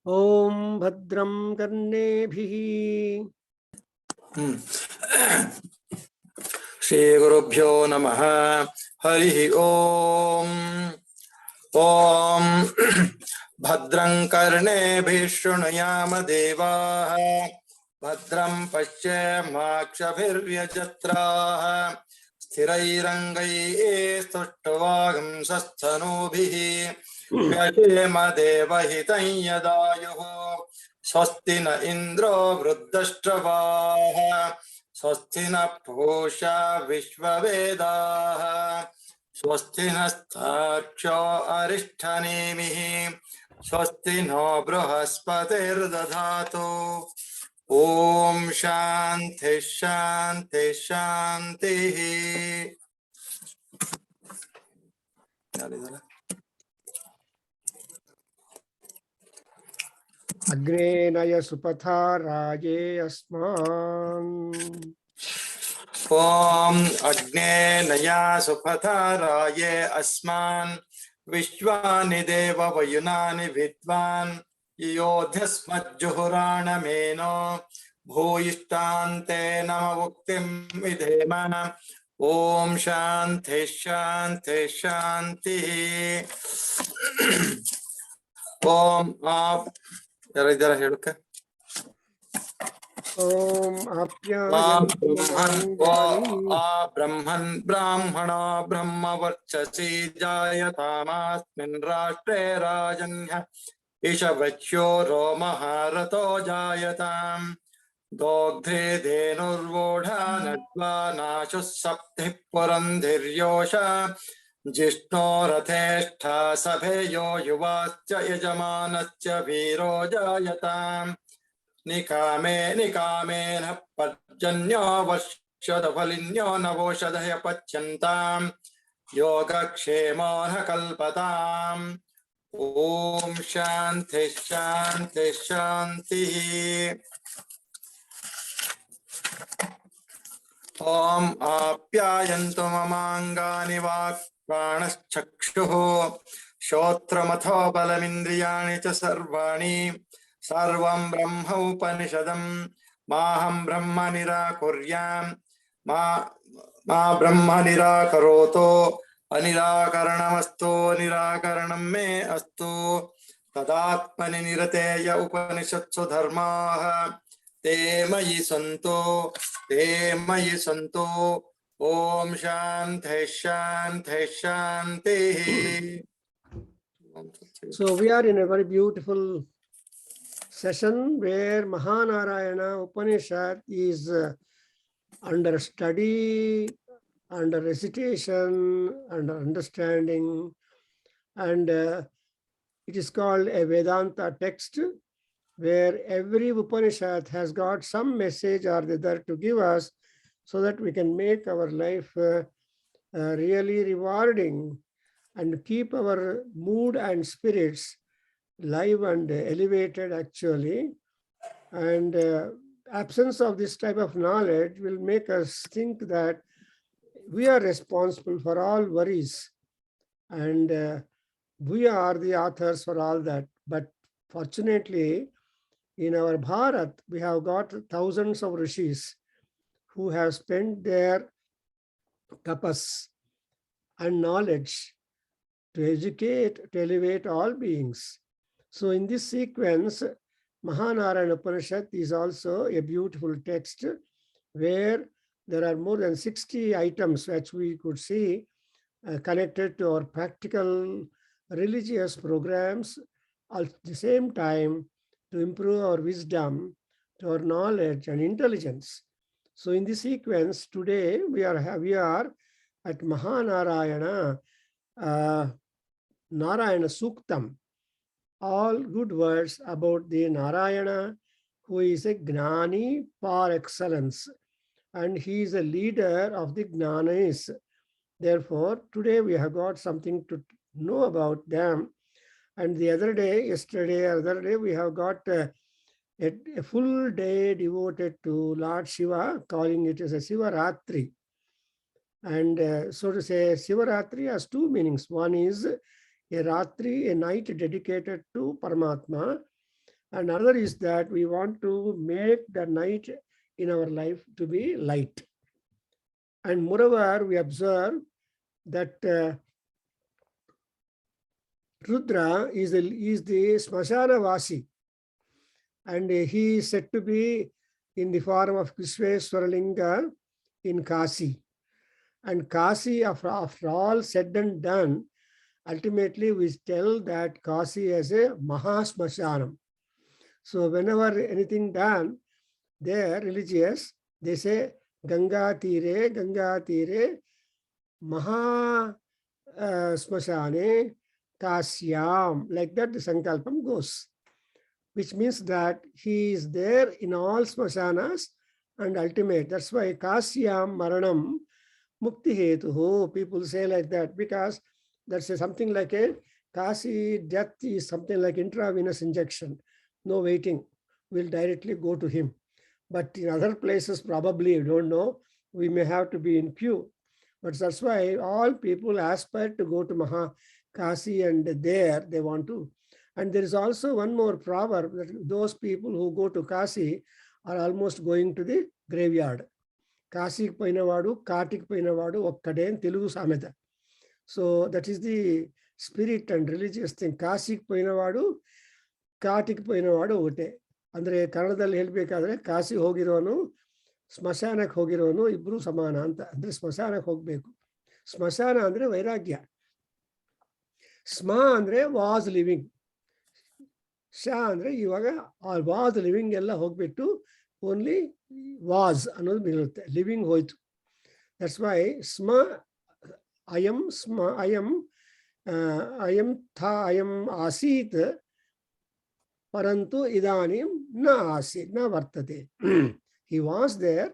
Om Bhadram Karnebhihi. Shri Gurubhyo Namaha. Harihi Om. Om Bhadram Karnebhi Shrunuyama Devaha. Bhadram Pashyamakshabhiryajatraha. Sthirairangai Stushtvagam Sasthanubhihi. Vyashema Devahitam Yadayuhu. Swasti na Indro Vruddhashtravaha. Swasti na Pusha Vishvavedaha. Swasti nasthaksho arishthanemihi. Swasti no bruhaspatir Om Shanti Shanti Shanti. Agre Naya Supatha Raje Asman. Om Agne Naya Supataraye Asman Vishwani Deva Vayunani Vidvan Yodhyasmat Juhurana Meno Bhuyishtante Namavuktim Vidhema. Om Shanti Shanti Shanti. Om Aap Jara Heluka. Om Apyaya Brahman Brahmana Brahma Varchasi Jayatamasmin Rashtre Rajanya Ishavachyo Romaharato Jayatam Dogdhe Dhenurvodha Nadva Nashus Sapti Purandhiryosha Jishno Ratheshtha Sabheyo Yuvasya Yajamanasya Viro Jayatam Nikame Nikame na Pajanya Vashada Valinyo Navoshadaya Pachantam Yoga Kshemana Kalpatam. Om Shanti Shanti Shanti. Om Apyayantu Mamangani Vak Pranaschakshuh Shotramatho Balamindriyani Cha Sarvani Sarvam Brahma Upanishadam Maham Brahma Nirakuryam Ma Brahma Nirakaroto Anirakaranamastu Nirakaranam me astu Tadatmani Nirateya Upanishadsu Dharmaha Te Mayi Santo Om Shanti Shanti Shanti. So we are in a very beautiful session where Mahanarayana Upanishad is under study, under recitation, under understanding, and it is called a Vedanta text where every Upanishad has got some message or the other to give us so that we can make our life really rewarding and keep our mood and spirits live and elevated actually. And absence of this type of knowledge will make us think that we are responsible for all worries and we are the authors for all that. But fortunately, in our Bharat, we have got thousands of rishis who have spent their tapas and knowledge to educate, to elevate all beings. So in this sequence, Mahanarayana Upanishad is also a beautiful text where there are more than 60 items which we could see connected to our practical religious programs at the same time to improve our wisdom, to our knowledge and intelligence. So in this sequence today we are at Mahanarayana Narayana Suktam, all good words about the Narayana, who is a Gnani par excellence, and he is a leader of the Gnanis. Therefore, today we have got something to know about them. And the other day, we have got a full day devoted to Lord Shiva, calling it as a Sivaratri. And so to say, Sivaratri has two meanings. One is a Ratri, a night dedicated to Paramatma. And another is that we want to make the night in our life to be light. And moreover, we observe that Rudra is the Smashana Vasi, and he is said to be in the form of Vishweswaralinga in Kasi. And Kasi, after all said and done, ultimately we tell that Kasi as a Mahasmashanam. So whenever anything done, there religious, they say Ganga Tire, Maha Smashane, Kasyam. Like that the Sankalpam goes, which means that he is there in all Smashanas and ultimate. That's why Kasyam Maranam Mukti Hetuhu. People say like that because that's something like a Kasi death is something like intravenous injection. No waiting. We'll directly go to him. But in other places, probably, you don't know, we may have to be in queue. But that's why all people aspire to go to Maha Kasi, and there they want to. And there is also one more proverb that those people who go to Kasi are almost going to the graveyard. Kasi Painavadu, Kartik Painavadu, Okkade, Telugu Sameta. So that is the spirit and religious thing. Kasi Painavadu, Kartik Painavadu, Ote. ಅಂದರೆ ಕನ್ನಡದಲ್ಲಿ ಹೇಳ್ಬೇಕಾದ್ರೆ ಕಾಶಿ ಹೋಗಿರೋನು ಸ್ಮಶಾನಕ್ಕೆ ಹೋಗಿರೋನು ಇಬ್ರು ಸಮಾನ ಅಂತ. ಅಂದ್ರೆ ಸ್ಮಶಾನಕ್ಕೆ ಹೋಗ್ಬೇಕು. ಸ್ಮಶಾನ ಅಂದ್ರೆ ವೈರಾಗ್ಯ. ಸ್ಮ ಅಂದ್ರೆ ವಾಸ್ ಲಿವಿಂಗ್. ಶ ಅಂದ್ರೆ ಇವಾಗ ವಾಸ್ ಲಿವಿಂಗ್ ಎಲ್ಲ ಹೋಗ್ಬಿಟ್ಟು ಓನ್ಲಿ ವಾಸ್ ಅನ್ನೋದು ಮಿಗುತ್ತೆ. ಲಿವಿಂಗ್ ಹೋಯ್ತು. ದಟ್ಸ್ ವೈ ಸ್ಮ ಅಯಂ ಆಸೀತ್ Parantu idanim na asit na vartate. He was there,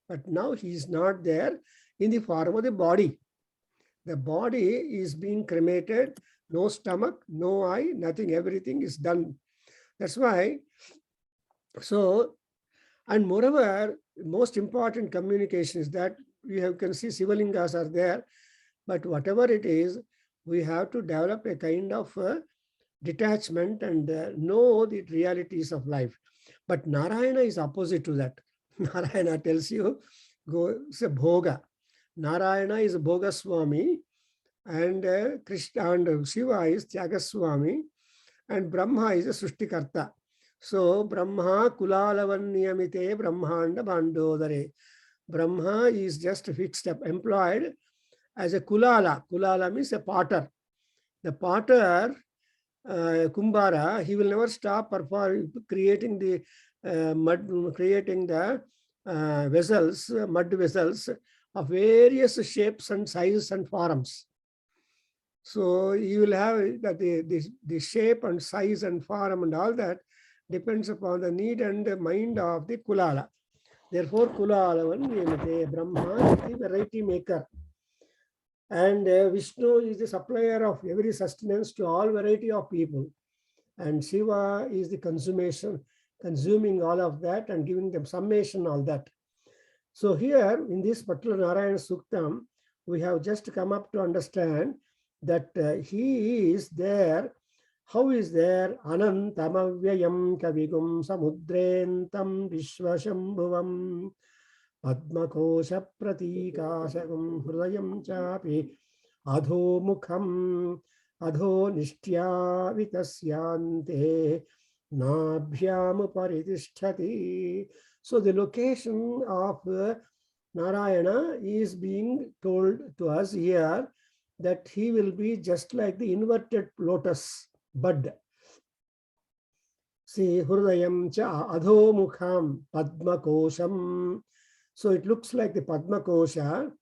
but now he is not there in the form of the body. The body is being cremated, no stomach, no eye, nothing, everything is done. That's why, so, and moreover, most important communication is that we can see Sivalingas are there, but whatever it is, we have to develop a kind of detachment and know the realities of life. But Narayana is opposite to that. Narayana tells you, go, say Bhoga. Narayana is Bhoga Swami, and Krishna and Shiva is Tyaga Swami, and Brahma is a Srishtikarta. So Brahma Kulalavanniyamite Brahmanda Bandodare. Brahma is just fixed up, employed as a Kulala. Kulala means a potter. The potter, Kumbara, he will never stop creating the vessels, mud vessels of various shapes and sizes and forms. So you will have that the shape and size and form and all that depends upon the need and the mind of the Kulala. Therefore, Kulalavan Brahma is the variety maker. And Vishnu is the supplier of every sustenance to all variety of people. And Shiva is the consuming all of that and giving them summation, all that. So here in this particular Narayana Suktam, we have just come up to understand that he is there. How is there? Anantamavyayam kavigum samudrentam vishvashambhuvam Padmakosha pratikasagam hrudayam chapi adho mukham adho nishtya vitasyante nabhyam paritishthati. So the location of Narayana is being told to us here that he will be just like the inverted lotus bud. See, hrudayam cha adho mukham padmakosham. So it looks like the Padmakosha,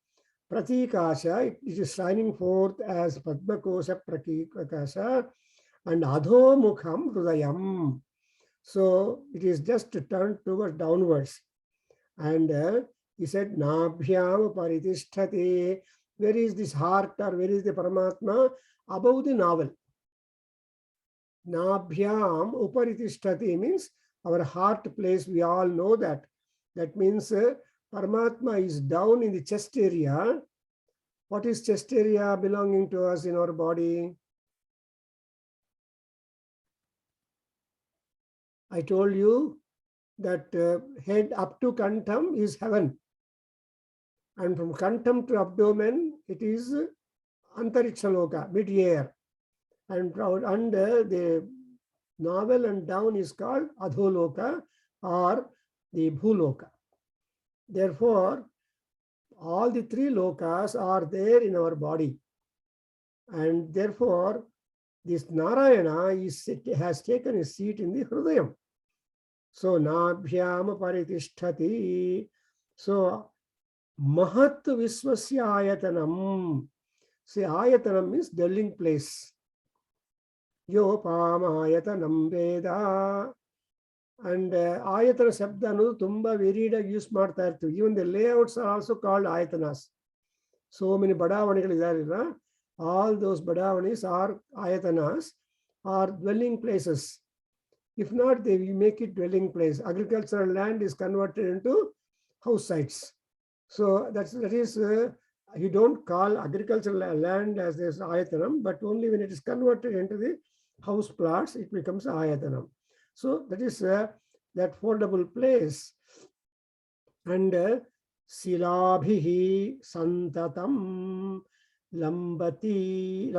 Pratikasha, it is shining forth as Padmakosha Pratikasha, and Adho Mukham Hrudayam. So it is just turned towards downwards. And he said, Nabhyam Paritishthate. Where is this heart or where is the Paramatma? Above the navel. Nabhyam Uparitishthate means our heart place, we all know that. That means Paramatma is down in the chest area. What is chest area belonging to us in our body? I told you that head up to kantham is heaven. And from kantham to abdomen, it is Antarikshaloka, mid-air. And under the navel and down is called Adholoka or the Bhuloka. Therefore, all the three lokas are there in our body. And therefore, this Narayana has taken a seat in the Hrudayam. So, Nabhyam Paritishthati. So, Mahat Viswasya Ayatanam. See, Ayatanam means dwelling place. Yopam Ayatanam Veda. And Ayatana Shabda no tumba varied use ಮಾಡ್ತಾ ಇರ್ತೀವಿ. Even the layouts are also called Ayatanas. So many badavanigal, all those badavanis are Ayatanas, are dwelling places. If not, they make it dwelling place. Agricultural land is converted into house sites. So that is you don't call agricultural land as this Ayatanam, but only when it is converted into the house plots, it becomes Ayatanam. So that is that foldable place. And Silabhihi Santatam Lambatya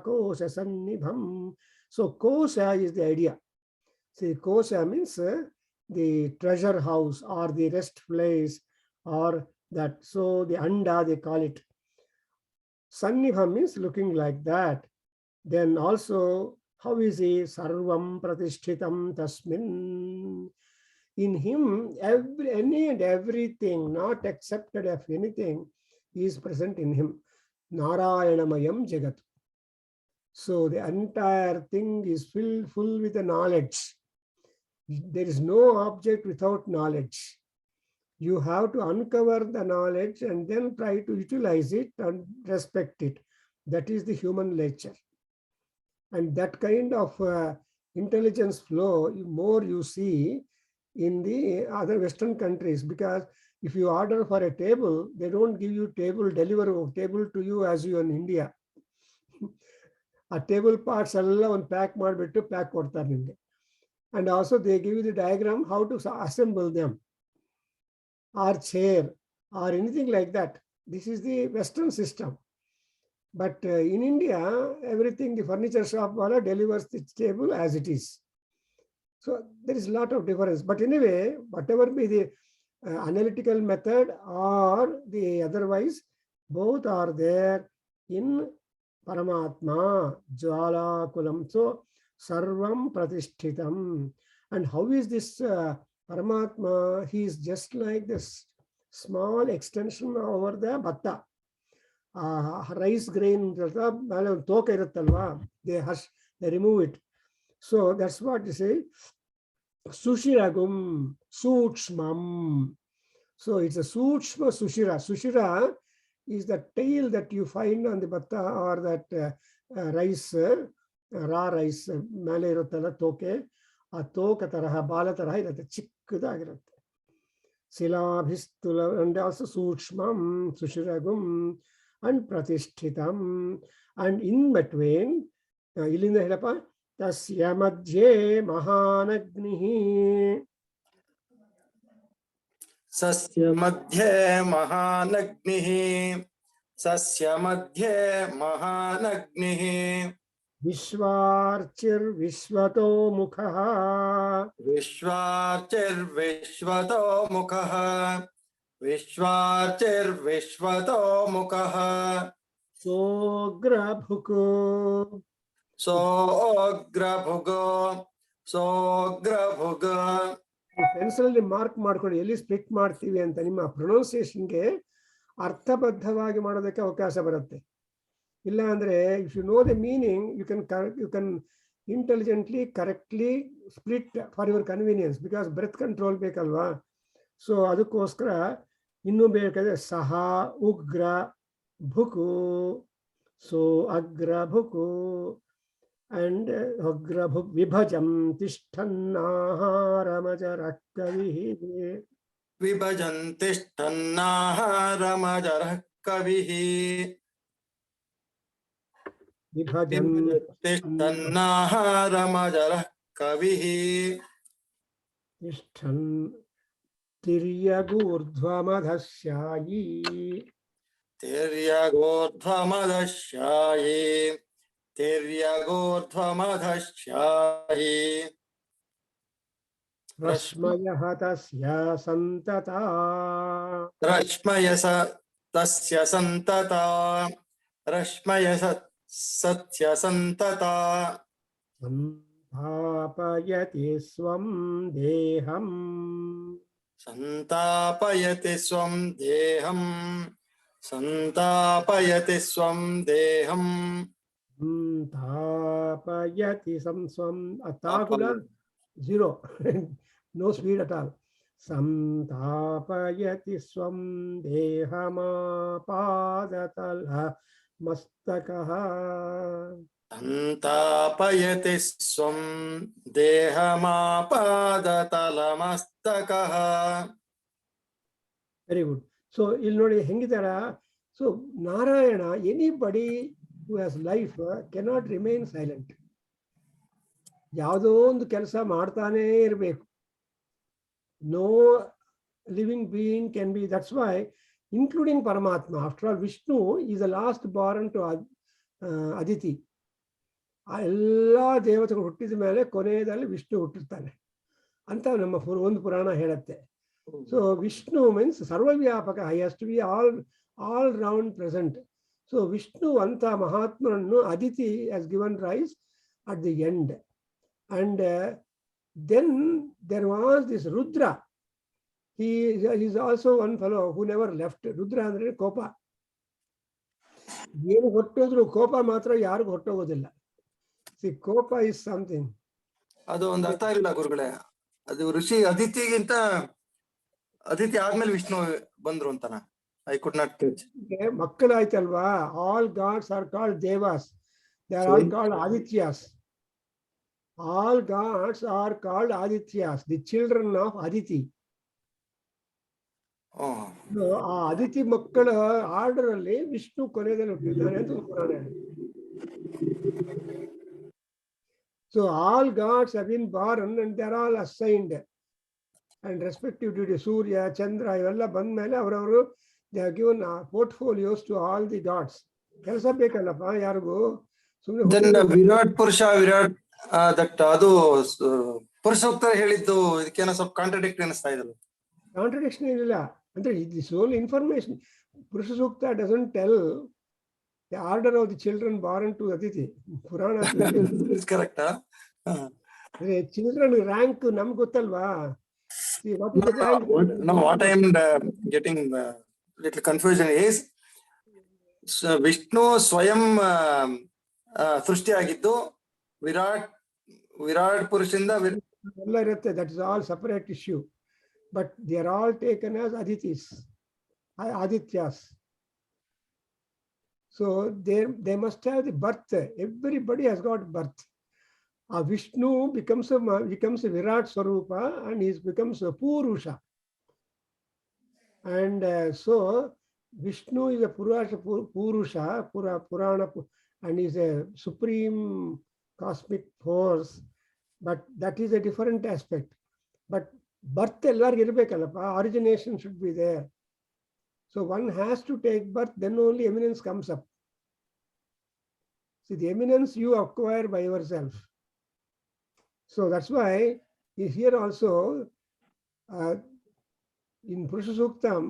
Kosha Sannibham. So Kosha is the idea. See, Kosha means the treasure house or the rest place or that. So the Anda they call it. Sannibham means looking like that. Then also, how is he? Sarvam Pratishtitam Tasmin. In him, any and everything, not accepted of anything, is present in him. Narayanamayam Jagat. So the entire thing is full with the knowledge. There is no object without knowledge. You have to uncover the knowledge and then try to utilize it and respect it. That is the human nature. And that kind of intelligence flow, more you see in the other Western countries, because if you order for a table, they don't give you deliver a table to you as you in India. A table parts alla one pack madbittu pack kodtare nimge. And also they give you the diagram how to assemble them, or chair, or anything like that. This is the Western system. But in India, everything, the furniture shop wala delivers the table as it is. So there is a lot of difference. But anyway, whatever be the analytical method or the otherwise, both are there in Paramatma, Jwala Kulam. So Sarvam Pratishtitam. And how is this Paramatma? He is just like this small extension over the Bhatta. Rice grain, they remove it. So that's what you say. Sushiragum, Suchmam. So it's a Suchma Sushira. Sushira is the tail that you find on the bhatta or that rice, raw rice, mele iruttalla toke, a toka taraha, bala taraha irutte, chikkadagirutte. Silabhistula, and also Suchmam, Sushiragum, and Pratishtitam. And in between, ilinda helapa, Tasya madhye Mahanagnihi. Sasya madhye Mahanagnihi. Sasya madhye Mahanagnihi. Vishvarchir Vishvato Mukha. Vishvarchir Vishvato Mukha. Vishvarchir Vishvato Mukha. Sograbhuko. Sograbhuko. Sograbhuko. Pencil mark ಮಾಡ್ಕೊಂಡು ಎಲ್ಲಿ split ಮಾಡ್ತೀವಿ ಅಂತ ನಿಮ್ಮ ಪ್ರೊನೌನ್ಸಿಯೇಷನ್ಗೆ ಅರ್ಥಬದ್ಧವಾಗಿ ಮಾಡೋದಕ್ಕೆ ಅವಕಾಶ ಬರುತ್ತೆ. ಇಲ್ಲ ಅಂದ್ರೆ if you know the meaning you can intelligently correctly split for your convenience, because breath control ಬೇಕಲ್ವಾ. ಸೊ ಅದಕ್ಕೋಸ್ಕರ ಇನ್ನೂ ಬೇಕಾದ್ರೆ ಸಹ ಉಗ್ರ ಭುಕು, ಸೊ ಅಗ್ರ ಭುಕು and agrabhuk vibhajam tishthannaharamajara kavihi. Vibhajan tishthannaharamajara kavihi. Vibhajan tishthannaharamajara Kavihi Ishtan Tiryagurdhvamadhasyayi Tiryagurdhamadashyayi Tiryagurdhamadashyayi Rashmaya tasya santata Rashmaya tasya santata Rashmaya satya santata Santapayati swam deham Santapayati swam deham Santapayati swam deham Santapayati swam atakula zero. No speed at all. Santapayati swam dehamapadatala mastakaha. Santapayati swam dehamapadatalamastakaha. Very good. So, illnodi hengidara. So, Narayana, anybody who has life cannot remain silent. ಯಾವುದೋ ಒಂದು ಕೆಲಸ ಮಾಡ್ತಾನೇ ಇರಬೇಕು. No living being can be. That's why, including Paramatma, after all, Vishnu is the last born to Aditi. ಎಲ್ಲ ದೇವತೆಗಳು ಹುಟ್ಟಿದ ಮೇಲೆ ಕೊನೆಯದಲ್ಲಿ ವಿಷ್ಣು ಹುಟ್ಟಿರ್ತಾನೆ ಅಂತ ನಮ್ಮ ಒಂದು ಪುರಾಣ ಹೇಳುತ್ತೆ. ಸೊ ವಿಷ್ಣು ಮೀನ್ಸ್ ಸರ್ವವ್ಯಾಪಕ, he has to be all round present. So Vishnu ಅಂತ ಮಹಾತ್ಮನನ್ನು Aditi has given rise at the end. And then there was this Rudra. He is also one fellow who never left. Rudra andre ಕೋಪ. ಏನು ಹೊಟ್ಟೋದ್ರು ಕೋಪ ಮಾತ್ರ ಯಾರಿಗೂ ಹೊಟ್ಟೋಗೋದಿಲ್ಲ. See, ಕೋಪ is something. ಅದು ಒಂದು ಅರ್ಥ ಆಗಿಲ್ಲ ಗುರುಗಳೇ. ಅದು ಋಷಿ ಅದಿತಿಗಿಂತ ಅದಿತಿ ಆದ್ಮೇಲೆ ವಿಷ್ಣು ಬಂದ್ರು ಅಂತನ. I could not catch. ಮಕ್ಕಳಾಯ್ತಲ್ವಾ, all gods are called devas. They are all called Adityas. All gods are called Adityas, the children of Aditi. So, ಆ ಅದಿತಿ ಮಕ್ಕಳ ಆರ್ಡರ್ ಅಲ್ಲಿ ವಿಷ್ಣು ಕೊನೆಯಲ್ಲಿ ಹುಟ್ಟಿದ್ದಾನೆ ಅಂತ ಪುರಾಣ. So all gods have been born and they are all assigned and respective duty. Surya, Chandra ಇವೆಲ್ಲ ಬಂದ ಮೇಲೆ ಅವರವರು they have given portfolios to all the gods. ಕೆಲಸ ಬೇಕಲ್ಲಪ್ಪ ಯಾರಿಗೂ. ಸುಮ್ಮನೆ ವಿರಾಟ್ ಪುರುಷ ವಿರಾಟ್ ದಟ್ ಅದು ಪುರುಷ ಸೂಕ್ತ ಹೇಳಿದ್ದು ಇದಕ್ಕೇನೋ ಸ್ವಲ್ಪ ಕಾಂಟ್ರಡಿಕ್ಟ್ ಅನಿಸ್ತಾ ಇದಲ್ಲ. ಕಾಂಟ್ರಡಿಕ್ಷನ್ ಏನಿಲ್ಲ ಅಂದ್ರೆ this whole information. ಪುರುಷ ಸೂಕ್ತ doesn't tell the order of the children born to Aditi. Purana is correct. Children rank ನಮ್ಗೆ ಗೊತ್ತಲ್ವಾ. See, what is the rank? No, what I am getting little confusion is Vishnu ಸ್ವಯಂ ಸೃಷ್ಟಿಯಾಗಿದ್ದು ವಿರಾಟ್ ಪುರುಷಿಂದ ಎಲ್ಲ ಇರುತ್ತೆ. That is all separate issue. But they are all taken as Aditis, Adityas. So they must have the birth. Everybody has got birth. Vishnu becomes a Virat Swarupa and he becomes a Purusha. And so Vishnu is a Purusha, Purana, and is a supreme cosmic force. But that is a different aspect. But birth ಎಲ್ಲರಿಗೂ ಇರಬೇಕಲ್ಲಪ್ಪ, origination should be there. So one has to take birth, then only eminence comes up. See, the eminence you acquire by yourself. So that's why here also in Purusha Suktam,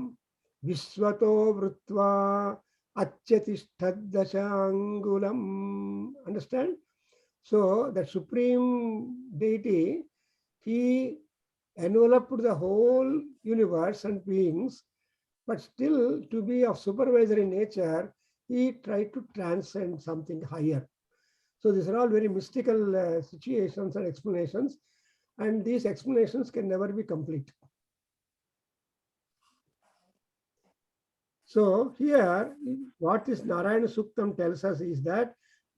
Vishwato Vrutva Achyatishthadashangulam. Understand? So that supreme deity, he enveloped the whole universe and beings, but still to be of supervisory nature, he tried to transcend something higher. So these are all very mystical situations and explanations, and these explanations can never be complete. So here, what this Narayana Suktam tells us is that,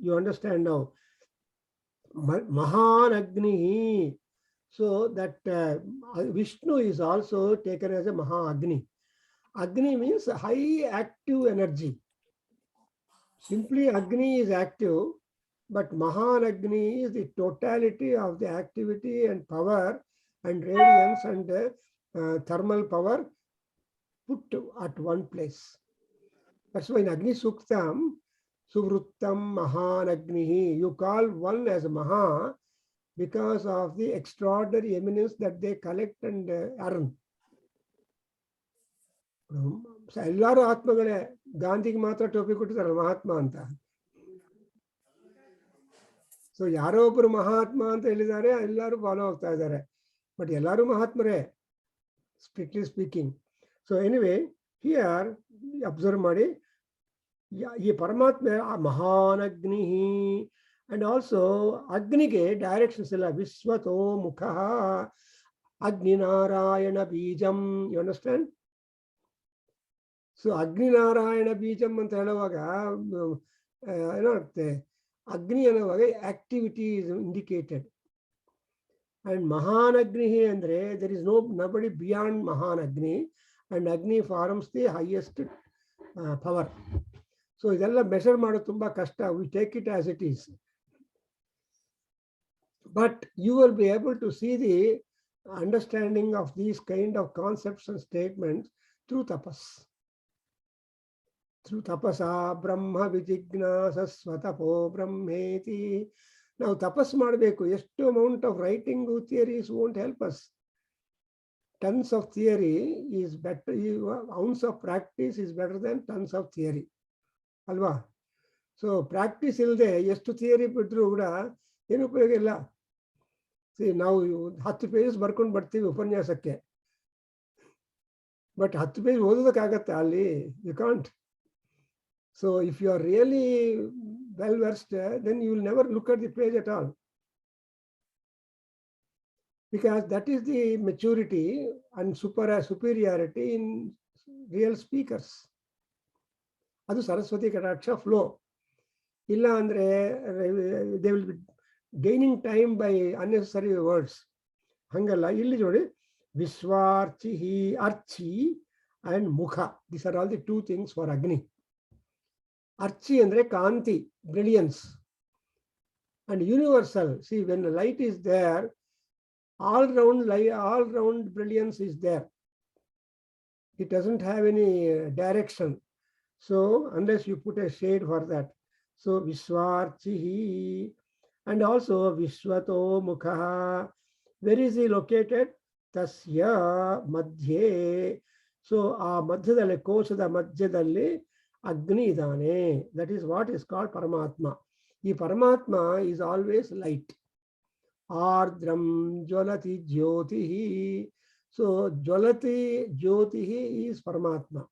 you understand now, Mahanagni. So that Vishnu is also taken as a Maha-Agni. Agni means high active energy. Simply Agni is active, But Mahanagni is the totality of the activity and power and radiance and thermal power put at one place. That's why in Agni Suktam, Suvruttam Mahanagnihi, you call one as Maha because of the extraordinary eminence that they collect and earn. ಎಲ್ಲರೂ ಆತ್ಮಗಳೇ, ಗಾಂಧಿಗೆ ಮಾತ್ರ ಟೋಪಿ ಕೊಟ್ಟಿದ್ದಾರೆ ಮಹಾತ್ಮ ಅಂತ. So ಯಾರೋ ಒಬ್ಬರು ಮಹಾತ್ಮ ಅಂತ ಹೇಳಿದ್ದಾರೆ, ಎಲ್ಲರೂ ಫಾಲೋ ಆಗ್ತಾ ಇದ್ದಾರೆ. ಬಟ್ ಎಲ್ಲರೂ ಮಹಾತ್ಮರೇ, strictly speaking. So anyway here observe ಮಾಡಿ, ಈ ಪರಮಾತ್ಮ ಮಹಾನಗ್ನಿ. ಅಂಡ್ ಆಲ್ಸೋ ಅಗ್ನಿಗೆ ಡೈರೆಕ್ಷನ್ಸ್ ಇಲ್ಲ. ವಿಶ್ವತೋ ಮುಖ ಅಗ್ನಿನಾರಾಯಣ ಬೀಜಂ. You understand? ಸೊ ಅಗ್ನಿನಾರಾಯಣ ಬೀಜಂ ಅಂತ ಹೇಳುವಾಗ ಏನಾಗುತ್ತೆ, ಅಗ್ನಿ ಅನ್ನುವಾಗ ಆಕ್ಟಿವಿಟಿ ಇಸ್ ಇಂಡಿಕೇಟೆಡ್. ಅಂಡ್ ಮಹಾನಗ್ನಿ ಅಂದ್ರೆ ದರ್ ಇಸ್ nobody ಬಿಯಾಂಡ್ ಮಹಾನಗ್ನಿ. And Agni forms the highest power. So ಇದೆಲ್ಲ ಮೆಷರ್ ಮಾಡೋದು ತುಂಬಾ ಕಷ್ಟ. We take it as it is. But you will be able to see the understanding of these kind of concepts and statements through ತಪಸ್. Through ತಪಸಾ ಬ್ರಹ್ಮ ವಿಜಿಜ್ಞಾಸ ಸ್ವತಪೋ ಬ್ರಹ್ಮೇತಿ. ನಾವು ತಪಸ್ ಮಾಡಬೇಕು. ಎಷ್ಟು amount of writing theories won't help us. Tons of theory is better, ounce of practice is better then tons of theory ಅಲ್ವಾ? ಸೊ ಪ್ರಾಕ್ಟೀಸ್ ಇಲ್ಲದೆ ಎಷ್ಟು ಥಿಯರಿ ಬಿಟ್ಟರು ಕೂಡ ಏನು ಉಪಯೋಗ ಇಲ್ಲ. ನಾವು 10 ಪೇಜಸ್ ಬರ್ಕೊಂಡು ಬರ್ತೀವಿ ಉಪನ್ಯಾಸಕ್ಕೆ, ಬಟ್ 10 ಪೇಜ್ ಓದೋದಕ್ಕಾಗತ್ತೆ ಅಲ್ಲಿ? You can't. So if you are really well versed, then you will never look at the page at all, because that is the maturity and superiority in real speakers. Adu Saraswati Kataksha flow. Illa andre they will be gaining time by unnecessary words. Hangalla illi jodi Vishwarchihi, Archi and Mukha. These are all the two things for Agni. Archi andre Kanti, brilliance, and universal. See, when the light is there, all round brilliance is there. It doesn't have any direction. So unless you put a shade for that. So Vishwarchihi, and also Vishwato Mukha. Where is he located? Tasya Madhye. So madhyadalli, koshada madhyadalli Agni idane. That is what is called Paramatma. The Paramatma is always light. Ardram Jolati Jyotihi. So Jolati Jyotihi is Paramatma.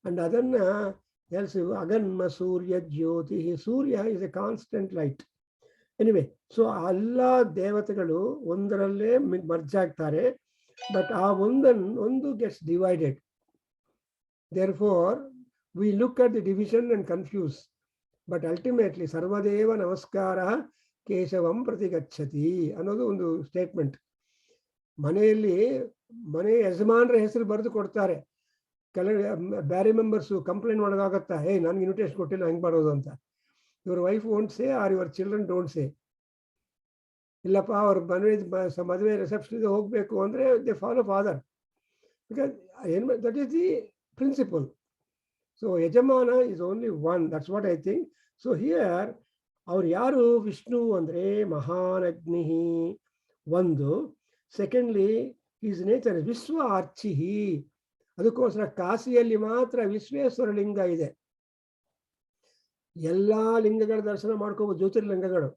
And adanna else Aganma Surya Jyotihi. Surya is a constant light. Anyway, so alla devatagalu ondaralle merge agtare, but aa ondu gets divided. Therefore we look at the division and confuse, but ultimately Sarvadeva Namaskara Keshavam Pratigachati ಅನ್ನೋದು ಒಂದು statement. ಮನೆಯಲ್ಲಿ ಮನೆ ಯಜಮಾನ್ರ ಹೆಸರು ಬರೆದು ಕೊಡ್ತಾರೆ. ಬೇರೆ members complaint ಮಾಡೋದಾಗತ್ತಾ, ಹೇ ನನ್ಗೆ ಇನ್ವಿಟೇಷನ್ ಕೊಟ್ಟಿಲ್ಲ, ಹೆಂಗೆ ಮಾಡೋದು ಅಂತ. Your wife won't say or your children don't say. ಇಲ್ಲಪ್ಪ ಅವ್ರ ಮದುವೆ ರಿಸೆಪ್ಷನ್ಗೆ ಹೋಗಬೇಕು ಅಂದರೆ they follow father, because that is the principle. So Yajamana is only one. That's what I think. So here ಅವ್ರು ಯಾರು? ವಿಷ್ಣು ಅಂದ್ರೆ ಮಹಾನಗ್ನಿಹಿ ಒಂದು. ಸೆಕೆಂಡ್ಲಿ ಈಸ್ ನೇಚರ್ ವಿಶ್ವ ಅರ್ಚಿಹಿ. ಅದಕ್ಕೋಸ್ಕರ ಕಾಶಿಯಲ್ಲಿ ಮಾತ್ರ ವಿಶ್ವೇಶ್ವರ ಲಿಂಗ ಇದೆ. ಎಲ್ಲಾ ಲಿಂಗಗಳ ದರ್ಶನ ಮಾಡ್ಕೋಬಹುದು. ಜ್ಯೋತಿರ್ಲಿಂಗಗಳು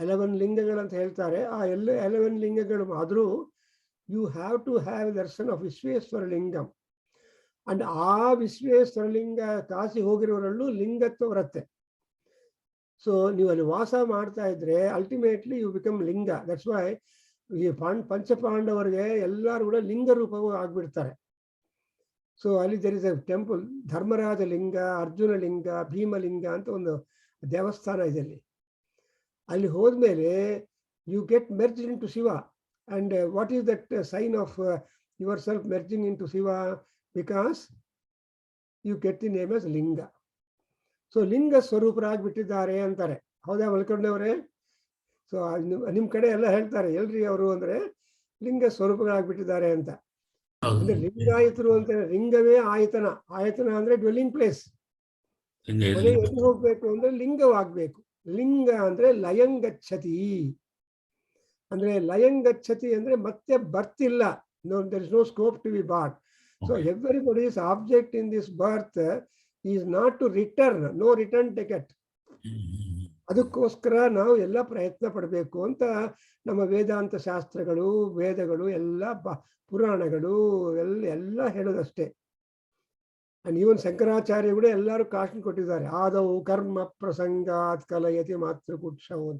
11 ಲಿಂಗಗಳು ಅಂತ ಹೇಳ್ತಾರೆ. ಆ 11 ಲಿಂಗಗಳು ಆದರೂ ಯು ಹ್ಯಾವ್ ಟು ಹ್ಯಾವ್ ದರ್ಶನ ಆಫ್ ವಿಶ್ವೇಶ್ವರ ಲಿಂಗಂ. ಅಂಡ್ ಆ ವಿಶ್ವೇಶ್ವರ ಲಿಂಗ ಕಾಶಿ ಹೋಗಿರೋರಲ್ಲೂ ಲಿಂಗತ್ವ ಬರುತ್ತೆ. ಸೊ ನೀವು ಅಲ್ಲಿ ವಾಸ ಮಾಡ್ತಾ ಇದ್ರೆ ultimately you become linga. That's why ಈ ಪಂಚಪಾಂಡವರಿಗೆ ಎಲ್ಲರೂ ಕೂಡ ಲಿಂಗ ರೂಪವೂ ಆಗ್ಬಿಡ್ತಾರೆ. ಸೊ ಅಲ್ಲಿ there is a temple, Dharmaraja linga, Arjuna ಲಿಂಗ, ಭೀಮಲಿಂಗ ಅಂತ ಒಂದು ದೇವಸ್ಥಾನ ಇದೆ ಅಲ್ಲಿ. ಅಲ್ಲಿ ಹೋದ್ಮೇಲೆ you get merge into Shiva. And what is that sign of yourself merging into Shiva? Because you get the name as linga. So linga ಸ್ವರೂಪರಾಗ್ಬಿಟ್ಟಿದ್ದಾರೆ ಅಂತಾರೆ. ಹೌದಾ ಮಲ್ಕೊಂಡವ್ರೆ? ಸೊ ನಿಮ್ ಕಡೆ ಎಲ್ಲ ಹೇಳ್ತಾರೆ ಎಲ್ರಿ ಅವರು ಅಂದ್ರೆ ಲಿಂಗ ಸ್ವರೂಪಗಳಾಗ್ಬಿಟ್ಟಿದ್ದಾರೆ ಅಂತ. ಅಂದ್ರೆ ಲಿಂಗಾಯತರು ಅಂತ ಲಿಂಗವೇ ಆಯತನ. ಆಯತನ ಅಂದ್ರೆ ಡ್ವೆಲ್ಲಿಂಗ್ ಪ್ಲೇಸ್. ಮನೆ ಎಲ್ಲಿ ಹೋಗ್ಬೇಕು ಅಂದ್ರೆ ಲಿಂಗವಾಗ್ಬೇಕು. ಲಿಂಗ ಅಂದ್ರೆ ಲಯಂಗಚ್ಚತಿ. ಅಂದ್ರೆ ಲಯಂಗಚ್ಚತಿ ಅಂದ್ರೆ ಮತ್ತೆ ಬರ್ತಿಲ್ಲ. No, there is no scope to be bought. So everybody's object in this birth is not to return, no return ticket. ಅದಕ್ಕೋಸ್ಕರ ನಾವು ಎಲ್ಲ ಪ್ರಯತ್ನ ಪಡಬೇಕು ಅಂತ ನಮ್ಮ ವೇದಾಂತ ಶಾಸ್ತ್ರಗಳು, ವೇದಗಳು ಎಲ್ಲ ಪುರಾಣಗಳು ಎಲ್ಲ ಹೇಳೋದಷ್ಟೇ. ಅಂಡ್ ಈವನ್ ಶಂಕರಾಚಾರ್ಯಗಳು ಎಲ್ಲರೂ ಕಾಶನ್ ಕೊಟ್ಟಿದ್ದಾರೆ. ಆದವು ಕರ್ಮ ಪ್ರಸಂಗಾತ್ ಕಲಯತಿ ಮಾತೃಕುಕ್ಷವು.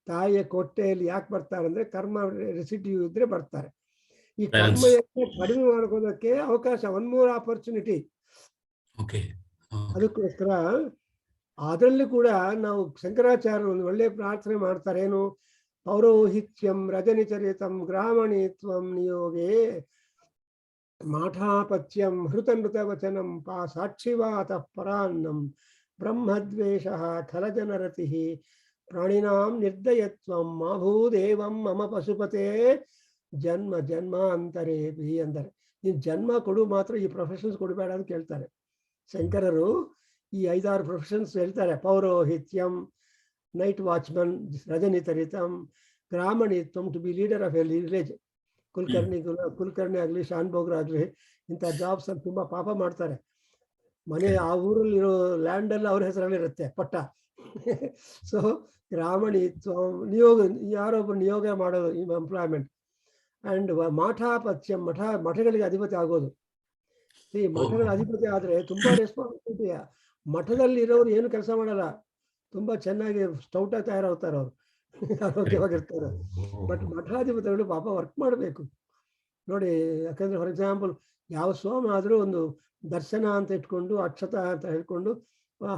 ತಾಯಿಯ ಕೊಟ್ಟೆಯಲ್ಲಿ ಯಾಕೆ ಬರ್ತಾರೆ ಅಂದ್ರೆ ಕರ್ಮ ರೆಸಿಡ್ಯೂ ಇದ್ರೆ ಬರ್ತಾರೆ. ಈ ಕರ್ಮ ಕಡಿಮೆ ಮಾಡ್ಕೋದಕ್ಕೆ ಅವಕಾಶ, ಒನ್ ಮೋರ್ ಆಪರ್ಚುನಿಟಿ. ಅದಕ್ಕೋಸ್ಕರ ಅದರಲ್ಲಿ ಕೂಡ ನಾವು ಶಂಕರಾಚಾರ್ಯರು ಒಂದು ಒಳ್ಳೆ ಪ್ರಾರ್ಥನೆ ಮಾಡ್ತಾರೆ. ಏನು? ಪೌರೋಹಿತ್ಯಂ ರಜನಿಚರಿತಂ ಗ್ರಾಮಣಿತ್ವಂ ನಿಯೋಗೇ ಮಾಠಾಪತ್ಯಂ ಹೃತನೃತ ವಚನಂ ಸಾಕ್ಷಿವಾತ ಪರಾನ್ನಂ ಬ್ರಹ್ಮದ್ವೇಷ ಖಲಜನರತಿ ಪ್ರಾಣಿನಾಂ ನಿರ್ದಯತ್ವಂ ಮಾಭೂದೇವಂ ಮಮ ಪಶುಪತೆ ಜನ್ಮ ಜನ್ಮಾಂತರೇಪಿ ಅಂದರೆ ನೀನು ಜನ್ಮ ಕೊಡು, ಮಾತ್ರ ಈ ಪ್ರೊಫೆಷನ್ಸ್ ಕೊಡಬೇಡ ಅಂತ ಕೇಳ್ತಾರೆ ಶಂಕರರು. ಈ 5-6 ಪ್ರೊಫೆಷನ್ಸ್ ಹೇಳ್ತಾರೆ. ಪೌರೋಹಿತ್ಯಂ, ನೈಟ್ ವಾಚ್ಮನ್, ರಜನಿತರಿತಂ, ಗ್ರಾಮಣಿತ್ವಂ, to be leader of a village. Kulkarni ಆಗಲಿ, ಶಾನ್ಭೋಗ್ರ ಆಗಲಿ, ಇಂಥ ಜಾಬ್ಸ್ ಅಲ್ಲಿ ತುಂಬಾ ಪಾಪ ಮಾಡ್ತಾರೆ. ಮನೆ ಆ ಊರಲ್ಲಿರೋ ಲ್ಯಾಂಡ್ ಎಲ್ಲ ಅವ್ರ ಹೆಸರಲ್ಲಿರುತ್ತೆ, ಪಟ್ಟ. ಸೊ ಗ್ರಾಮಣಿತ್ವಂ, ನಿಯೋಗ, ಯಾರೊಬ್ಬರು ನಿಯೋಗ ಮಾಡೋದು, ಈ ಎಂಪ್ಲಾಯ್ಮೆಂಟ್. ಅಂಡ್ ಮಾಠಾಪತ್ಯಂ, ಮಠಗಳಿಗೆ ಅಧಿಪತಿ ಆಗೋದು. ಈ ಮಠಗಳ ಅಧಿಪತಿ ಆದ್ರೆ ತುಂಬಾ ರೆಸ್ಪಾನ್ಸಿಬಿಲಿಟಿ. ಮಠದಲ್ಲಿ ಇರೋರು ಏನು ಕೆಲಸ ಮಾಡಲ್ಲ, ತುಂಬಾ ಚೆನ್ನಾಗಿ ಸ್ಟೌಟ್ ಆಗಿ ತಯಾರಾಗ್ತಾರೆ, ಅವರು ಆರೋಗ್ಯವಾಗಿರ್ತಾರೆ. ಬಟ್ ಮಠಾಧಿಪತಿಗಳು ಪಾಪ ವರ್ಕ್ ಮಾಡಬೇಕು ನೋಡಿ. ಯಾಕಂದ್ರೆ ಫಾರ್ ಎಕ್ಸಾಂಪಲ್ ಯಾವ ಸ್ವಾಮಿ ಆದ್ರೂ ಒಂದು ದರ್ಶನ ಅಂತ ಇಟ್ಕೊಂಡು, ಅಕ್ಷತ ಅಂತ ಹೇಳ್ಕೊಂಡು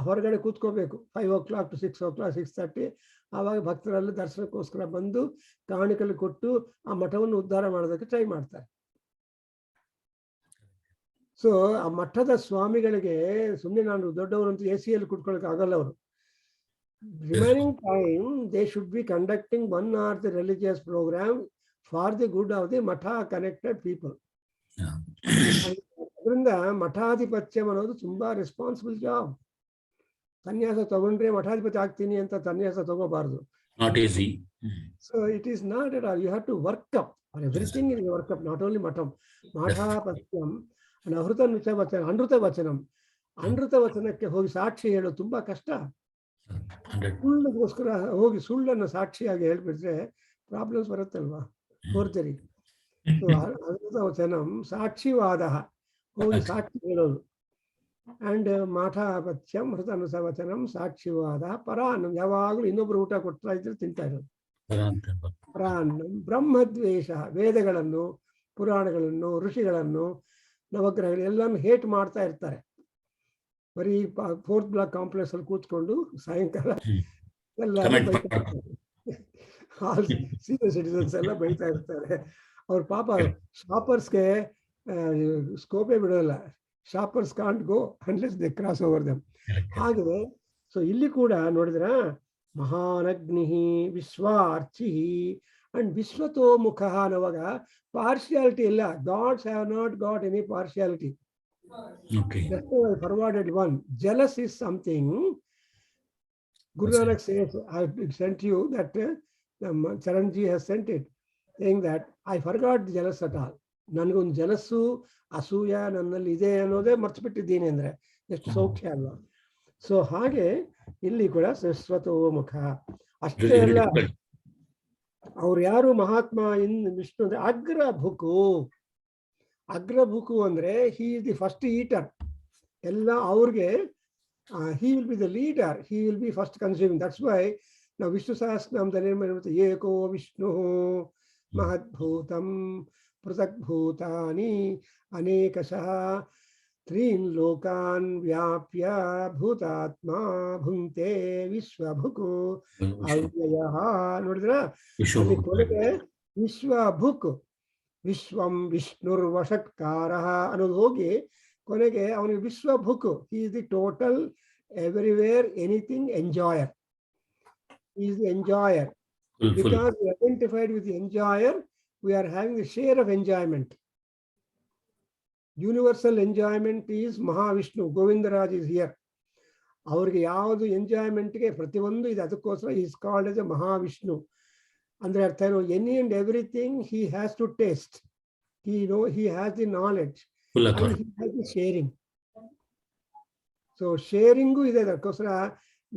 ಹೊರಗಡೆ ಕೂತ್ಕೋಬೇಕು 5 o'clock to 6 o'clock, 6:30. ಆವಾಗ ಭಕ್ತರಲ್ಲಿ ದರ್ಶನಕ್ಕೋಸ್ಕರ ಬಂದು ಕಾಣಿಕಲ್ಲಿ ಕೊಟ್ಟು ಆ ಮಠವನ್ನು ಉದ್ಧಾರ ಮಾಡೋದಕ್ಕೆ ಟ್ರೈ ಮಾಡ್ತಾರೆ. ಸೊ ಆ ಮಠದ ಸ್ವಾಮಿಗಳಿಗೆ ಸುಮ್ಮನೆ ನಾನು ದೊಡ್ಡವರು ಅಂತ AC-ಯಲ್ಲಿ ಕುತ್ಕೊಳ್ಳೋಕೆ ಆಗಲ್ಲ. ಅವರು remaining time they should be conducting 1 hour the religious programme for the good of the mutt connected people. ಅದರಿಂದ ಮಠಾಧಿಪತ್ಯಂ ಅನ್ನೋದು ತುಂಬಾ ರೆಸ್ಪಾನ್ಸಿಬಲ್ ಜಾಬ್. ಸನ್ಯಾಸ ತಗೊಂಡ್ರೆ ಮಠಾಧಿಪತಿ ಆಗ್ತೀನಿ ಅಂತ ಸನ್ಯಾಸ ತಗೋಬಾರ್ದು. Not easy. So it is not at all. You have to work up for everything. In work up, not only matham. Madhapatyam and ahrutan vichavachanam, anruta vachanam. Anruta vachanಕ್ಕೆ ಹೋಗಿ ಸಾಕ್ಷಿ ಹೇಳೋದು ತುಂಬಾ ಕಷ್ಟ. ಸುಳ್ಳಿಗೋಸ್ಕರ ಹೋಗಿ ಸುಳ್ಳನ್ನು ಸಾಕ್ಷಿಯಾಗಿ ಹೇಳ್ಬಿಟ್ರೆ ಪ್ರಾಬ್ಲಮ್ಸ್ ಬರುತ್ತಲ್ವಾ, ಫೋರ್ಜರಿ. ಸೊ ಅನೃತ ವಚನಂ ಸಾಕ್ಷಿವಾದ, ಹೋಗಿ ಸಾಕ್ಷಿ ಹೇಳೋದು. ಅಂಡ್ ಮಾಠಾಪತ್ಯಂ ಹೃತನುಸ ವಚನಂ ಸಾಕ್ಷಿವಾದ ಪರಾನ್ನಂ, ಯಾವಾಗಲೂ ಇನ್ನೊಬ್ರು ಊಟ ಕೊಡ್ತಾ ಇದ್ರೆ ತಿಂತಾ ಇರೋದು. ಪರಾನ್ನಂ ಬ್ರಹ್ಮದ್ವೇಷ, ವೇದಗಳನ್ನು, ಪುರಾಣಗಳನ್ನು, ಋಷಿಗಳನ್ನು, ನವಗ್ರಹಗಳು ಎಲ್ಲಾನು ಹೇಟ್ ಮಾಡ್ತಾ ಇರ್ತಾರೆ. ಬರೀ 4th ಬ್ಲಾಕ್ ಕಾಂಪ್ಲೆಕ್ಸ್ ಅಲ್ಲಿ ಕೂತ್ಕೊಂಡು ಸಾಯಂಕಾಲ ಎಲ್ಲ ಸೀನಿಯರ್ ಸಿಟಿಸನ್ಸ್ ಎಲ್ಲ ಬೈತಾ ಇರ್ತಾರೆ. ಅವ್ರ ಪಾಪ ಶಾಪರ್ಸ್ಗೆ ಸ್ಕೋಪೇ ಬಿಡೋಲ್ಲ. Shoppers can't go unless they cross over them. ಹಾಗೆ ಸೊ ಇಲ್ಲಿ ಕೂಡ ನೋಡಿದ್ರ ಮಹಾನಗ್ನಿ ವಿಶ್ವಾರ್ಚಿ ಅಂಡ್ ವಿಶ್ವತೋಮುಖ ಅನ್ನುವಾಗ ಪಾರ್ಶಿಯಾಲಿಟಿ ಇಲ್ಲ. Gods have not got any partiality. Forwarded one. Jealous is something. Guru Nanak says, I sent you that Charanji has sent it, saying that I forgot jealous at all. ನನಗೊಂದು jealous ಅಸೂಯ ನನ್ನಲ್ಲಿ ಇದೆ ಅನ್ನೋದೇ ಮರ್ತ್ಬಿಟ್ಟಿದ್ದೀನಿ ಅಂದ್ರೆ ಎಷ್ಟು ಸೌಖ್ಯ ಅಲ್ವಾ. So ಹಾಗೆ ಇಲ್ಲಿ ಕೂಡ ವಿಶ್ವತೋಮುಖ ಅಷ್ಟೇ ಅಲ್ಲ, ಅವ್ರು ಯಾರು ಮಹಾತ್ಮ ವಿಷ್ಣು ಅಂದ್ರೆ ಅಗ್ರಭುಕು. ಅಗ್ರಭುಕು ಅಂದ್ರೆ ಹಿ ಇಸ್ ದಿ ಫಸ್ಟ್ ಈಟರ್. ಎಲ್ಲ ಅವ್ರಿಗೆ ಹಿ will B the leader, he will B first consuming. That's why ನಾವು ವಿಷ್ಣು ಸಹಸ್ರನಾಮದಲ್ಲಿ ಏನ್ ಮಾಡಿರುತ್ತೆ, ಏಕೋ ವಿಷ್ಣು ಮಹದ್ಭೂತಂ ಪೃಥಕ್ ಭೂತಾನಿ ಅನೇಕಶಃ ತ್ರೀನ್ ಲೋಕಾನ್ ವ್ಯಾಪ್ಯ ಭೂತಾತ್ಮ ಭುಂಕ್ತೆ ವಿಶ್ವಭುಕು ಅವ್ಯಯಃ. ನೋಡಿದ್ರ ಅಲ್ಲಿ ಕೊನೆಗೆ ವಿಶ್ವಭುಕ್, ವಿಶ್ವಂ ವಿಷ್ಣುರ್ವಷಟ್ಕಾರ ಅನ್ನೋದು ಹೋಗಿ ಕೊನೆಗೆ ಅವನಿಗೆ ವಿಶ್ವಭುಕ್. He is the total everywhere anything enjoyer. He is the enjoyer. Full. Because we identified with the enjoyer, we are having the share of enjoyment. Universal enjoyment is Mahavishnu. Govindaraj is here. ಅವ್ರಿಗೆ ಯಾವುದು ಎಂಜಾಯ್ಮೆಂಟ್ಗೆ ಪ್ರತಿಯೊಂದು ಇದೆ, ಅದಕ್ಕೋಸ್ಕರ is called as a Mahavishnu. ಅಂದ್ರೆ ಅರ್ಥ ಏನು, any and everything he has to taste, he has the knowledge, he has the sharing. So sharing ಇದೆ. ಅದಕ್ಕೋಸ್ಕರ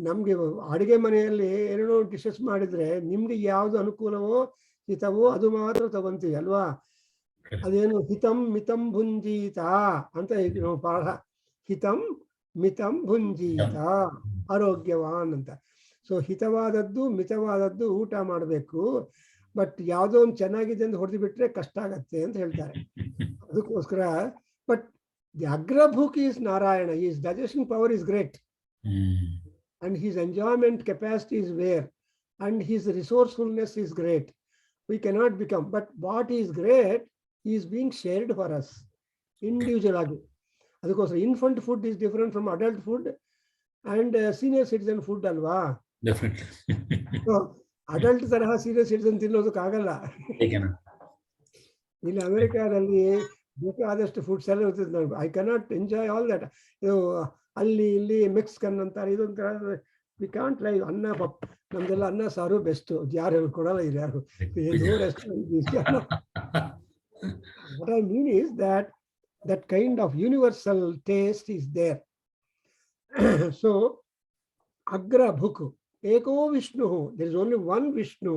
ನಮ್ಗೆ ಅಡುಗೆ ಮನೆಯಲ್ಲಿ ಏನೇನೋ ಡಿಶಸ್ ಮಾಡಿದ್ರೆ ನಿಮ್ಗೆ ಯಾವ್ದು ಅನುಕೂಲವೋ ಹಿತವೋ ಅದು ಮಾತ್ರ ತಗೊಂತೀವಿ ಅಲ್ವಾ. ಅದೇನು ಹಿತಂ ಮಿತಂ ಭುಂಜೀತ ಅಂತ ನಾವು ಪಾಠ, ಹಿತಂ ಮಿತಂ ಭುಂಜೀತ ಆರೋಗ್ಯವಾನ್ ಅಂತ. ಸೊ ಹಿತವಾದದ್ದು ಮಿತವಾದದ್ದು ಊಟ ಮಾಡಬೇಕು, ಬಟ್ ಯಾವುದೋ ಒಂದು ಚೆನ್ನಾಗಿದೆ ಅಂತ ಹೊಡೆದು ಬಿಟ್ರೆ ಕಷ್ಟ ಆಗತ್ತೆ ಅಂತ ಹೇಳ್ತಾರೆ. ಅದಕ್ಕೋಸ್ಕರ ಬಟ್ ದಿ ಅಗ್ರಭುಕ್ is Narayana. Is digestion power is great and his enjoyment capacity is where, and his resourcefulness is great. We cannot become, but what is great is being shared for us individually. ಅದಕ್ಕೋಸ್ಕರ infant food is different from adult food and senior citizen food ಅಲ್ವಾ. Definitely. So adult ತರಹ senior citizen ತಿನ್ನೋದಕ್ಕಾಗಲ್ಲ. ಇಲ್ಲಿ ಅಮೆರಿಕಾದಲ್ಲಿ ಬೇಕಾದಷ್ಟು foods ಎಲ್ಲ ಇರ್ತದೆ ನೋಡಿ. I cannot enjoy all that. ಅಲ್ಲಿ ಇಲ್ಲಿ ಮೆಕ್ಸಿಕನ್ ಅಂತಾರೆ, ಇದೊಂಥರ ವಿ ಕಾಂಟ್ ಲೈಕ್. ಅನ್ನ ನಮ್ದೆಲ್ಲ ಅನ್ನ ಸಾರು ಬೆಸ್ಟ್, ಯಾರು ಕೊಡಲ್ಲ ಇದು ಯಾರು. What I mean is that kind of universal taste is there. So agra bhuku eko Vishnu, there is only one Vishnu,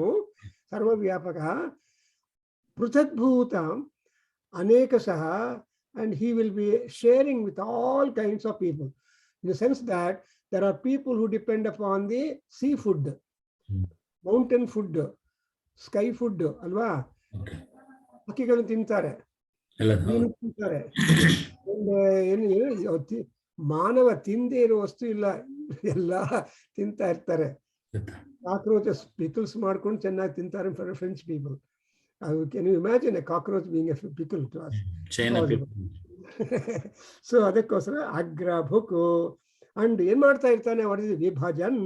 sarva vyapaka, pruthak bhutam anekasaha, and he will be sharing with all kinds of people, in the sense that there are people who depend upon the seafood, mountain food, sky food alva. ಹಕ್ಕಿಗಳು ತಿಂತಾರೆ, ಮೀನು ತಿಂತಾರೆ. ಮಾನವ ತಿಂದೇ ಇರೋ ವಸ್ತು ಇಲ್ಲ, ಎಲ್ಲ ತಿಂತಾ ಇರ್ತಾರೆ. ಕಾಕ್ರೋಚಸ್ ಪಿಕಲ್ಸ್ ಮಾಡ್ಕೊಂಡು ಚೆನ್ನಾಗಿ ತಿಂತಾರೆ French people. Can you imagine a cockroach being a pickle to us? So ಅದಕ್ಕೋಸ್ಕರ ಅಗ್ರಭುಕು. ಅಂಡ್ ಏನ್ ಮಾಡ್ತಾ ಇರ್ತಾನೆ, what is ವಿಭಜನ್.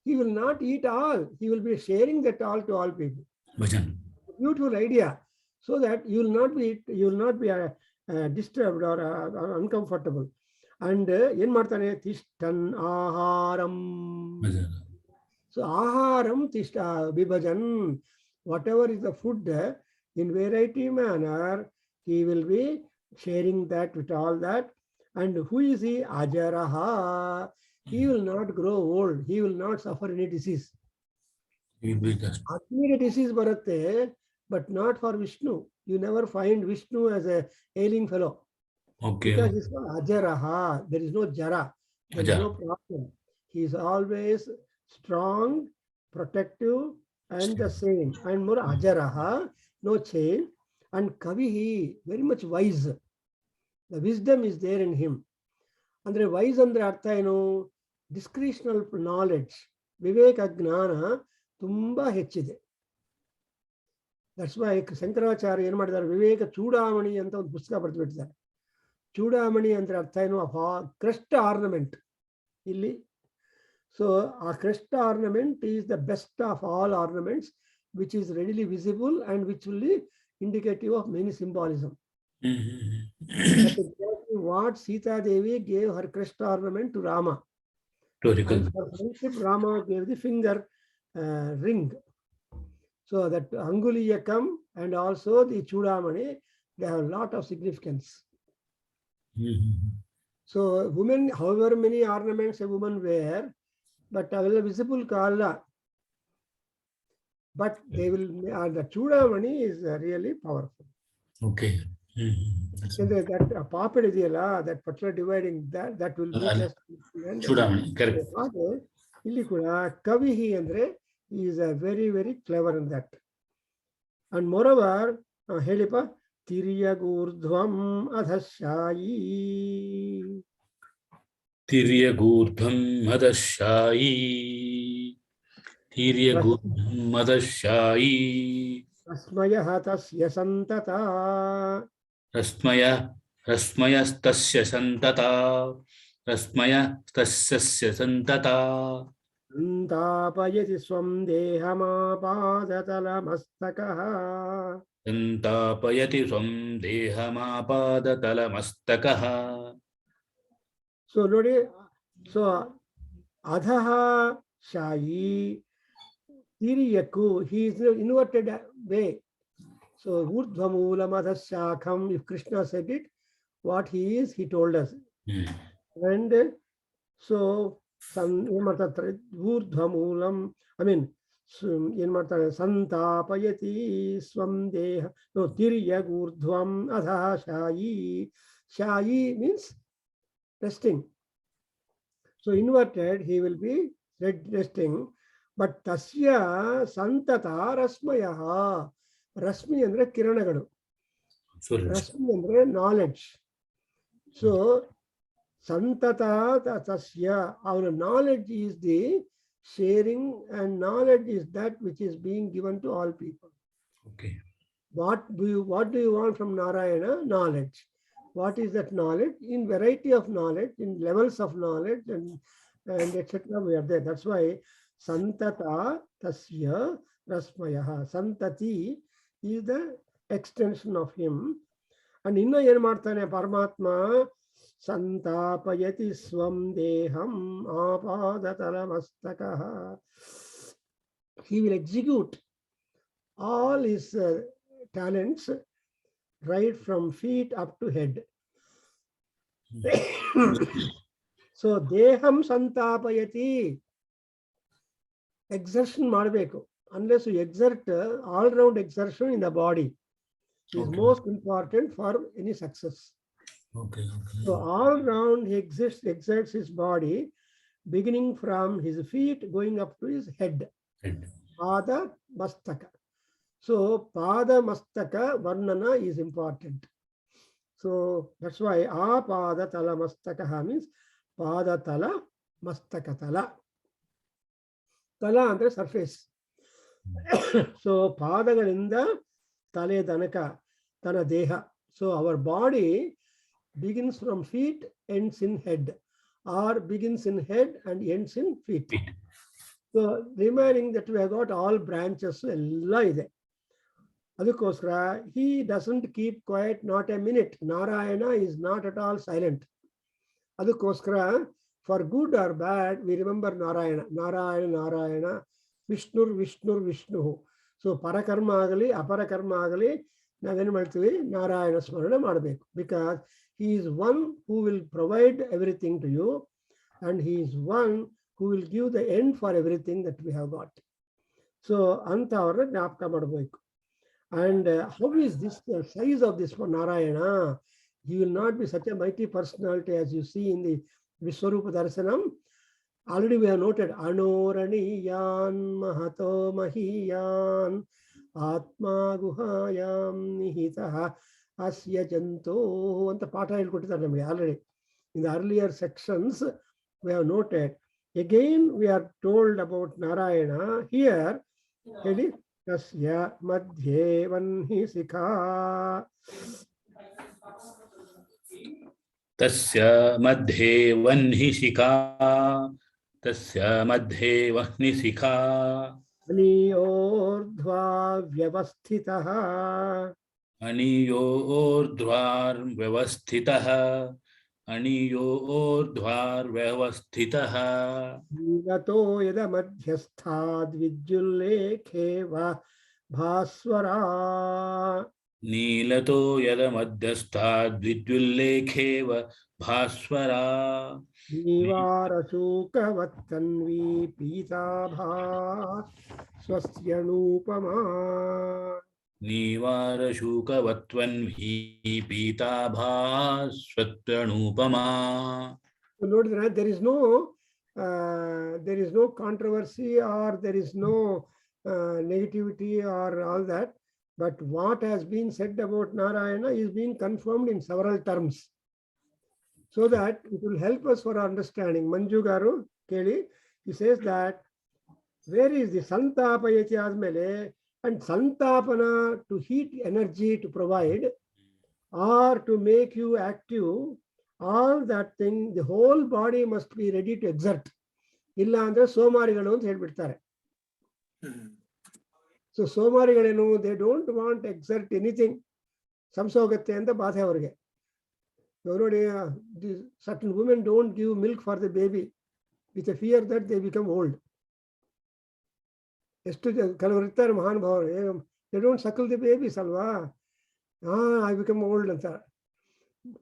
He will not eat all, he will be sharing that all to all people. Beautiful idea. So that you will not be disturbed or uncomfortable. And ಏನ್ ಮಾಡ್ತಾನೆ, ತಿಷ್ಟನ್ ಆಹಾರಂ. So ಆಹಾರಂ ತಿಷ್ಟ ವಿಭಜನ್. Whatever is the food, in variety manner, he will be sharing that with all that. And who is he? Ajaraha. He will not grow old. He will not suffer any disease. Atmira disease baratte, but not for Vishnu. You never find Vishnu as a ailing fellow. Okay. Because he's called Ajaraha. There is no jara. There is no problem. He is always strong, protective, and the same. And more Ajaraha, no change. And Kavihi, very much wise. The wisdom is there in him. Andre wise andre artha eno, discretional knowledge, viveka ಜ್ಞಾನ ತುಂಬಾ ಹೆಚ್ಚಿದೆ. That's why Shankaracharya ಏನ್ ಮಾಡಿದ್ದಾರೆ, ವಿವೇಕ ಚೂಡಾಮಣಿ ಅಂತ ಒಂದು ಪುಸ್ತಕ ಬರೆದು ಬಿಟ್ಟಿದ್ದಾರೆ. ಚೂಡಾಮಣಿ ಅಂದ್ರೆ ಅರ್ಥ ಏನು, ಕ್ರಸ್ಟ್ ಆರ್ನಮೆಂಟ್ ಇಲ್ಲಿ. ಸೊ ಆ crest ornament is the best of all ornaments, which is readily visible and which will be indicative of many symbolism. That's exactly what Sita Devi gave her crest ornament to Rama. And for friendship, Rama gave the finger ring. So that Anguliyakam and also the Chudamani, they have a lot of significance. So women, however many ornaments a woman wear, but visible kala. But they will, the Chudamani is really powerful. Okay. That puppet ideyala, that particular dividing, that will be just Chudamani, correct. Illi kuda Kavihi andre, he is very very clever in that. And moreover, helipa tiryagurdhvam adhashayi. Tiryagurdhvam adhashayi. Madashayi. Rasmaya tasya santata. Rasmaya tasya santata. Rasmaya tasya santata. Santapayati swam dehamapadatalamastakaha. Santapayati swam dehamapadatalamastakah. So, Lodi, so Adhaha Shayi Tiriyaku, he is in inverted way. So, Urdhvamulam Adhashakham, if Krishna said it, what he is, he told us. And so, Urdhvamulam, I mean, Santapayati Swamdeha, no, Tiryak Urdhvam Adha Shayi. Shayi means resting. So, inverted, he will be resting. But Tasya Santata Rasmayaha. Rasmi andre Kiranagalu. Rasmi andre knowledge. So, Santata Tasya, our knowledge is the sharing, and knowledge is that which is being given to all people. Okay. What do you want from Narayana? Knowledge. What is that knowledge? In variety of knowledge, in levels of knowledge, and etc. We are there. That's why Santata Tasya Rasmayaha. Santati is the extension of him. And inna yen martane Paramatma Santapayati swam deham apadatalamastakah. He will execute all his talents right from feet up to head. So deham santapayati. Exertion ಮಾಡಬೇಕು. Unless you exert all round exertion in the body is most important for any success. Okay. So all round he exerts his body, beginning from his feet going up to his head. Pada mastaka. So pada mastaka varnana is important. So that's why apada tala mastaka means pada tala mastaka tala. Tala andre surface. So padagalinda tale danaka tana deha. So our body begins from feet, ends in head, or begins in head and ends in feet. So remaining that we have got all branches, ella ide. Adukosra, he doesn't keep quiet not a minute. Narayana is not at all silent. Adukosra, for good or bad, we remember Narayana. Narayana, Narayana, Vishnur, Vishnur, Vishnu. So parakarma agli, aparakarma agli, naven maltivi Narayana smarana madbeku, because he is one who will provide everything to you, and he is one who will give the end for everything that we have got. So antavarna gnapaka madbeku. And how is this the size of this for Narayana? He will not be such a mighty personality as you see in the Vishwarupa Darsanam. Already we have noted Anoraniyan Mahato Mahiyan Atma Guhayam Nihitaha Asya Janto and the Pata already. In the earlier sections, we have noted. Again, we are told about Narayana. Here, Tasya Madhye Vanhi Sikha. Tasya madhe vanhisika. Tasya madhe vanhisika. Aniyordhva Vyavasthitaha. Aniyoordhvar vyavasthitaha. Aniyoordhvar vyavasthitaha. Nilato yada madhyasthad vidyullekhe bhaswara. Nilato yada madhyastad vidyullekhe bhaswara. Nivarashukavattanvi pitabha swasyanupama. Nivarashukavatvanvi pitabha svatyanupama. So notice that there is no controversy, or there is no negativity or all that. But what has been said about Narayana is being confirmed in several terms, so that it will help us for our understanding. Manju Garu Keli, he says that where is the Santapayati admele, and Santapana to heat energy to provide or to make you active, all that thing, the whole body must be ready to exert. ಇಲ್ಲ ಅಂದ್ರೆ ಸೋಮಾರಿಗಳು ಅಂತ ಹೇಳ್ಬಿಡ್ತಾರೆ. So ಸೋಮಾರಿಗಳೇನು, they don't want exert anything, ಸಂಸೋಗತ್ತೆ ಅಂತ ಬಾಧೆ ಅವ್ರಿಗೆ. ನೋಡಿ, certain women don't give milk for the baby with a fear that they become old. ಎಷ್ಟು ಕೆಲವರು ಇರ್ತಾರೆ ಮಹಾನುಭಾವರು, they don't suckle the babies ಅಲ್ವಾ, ಐ ಬಿಕಮ್ ಓಲ್ಡ್ ಅಂತ.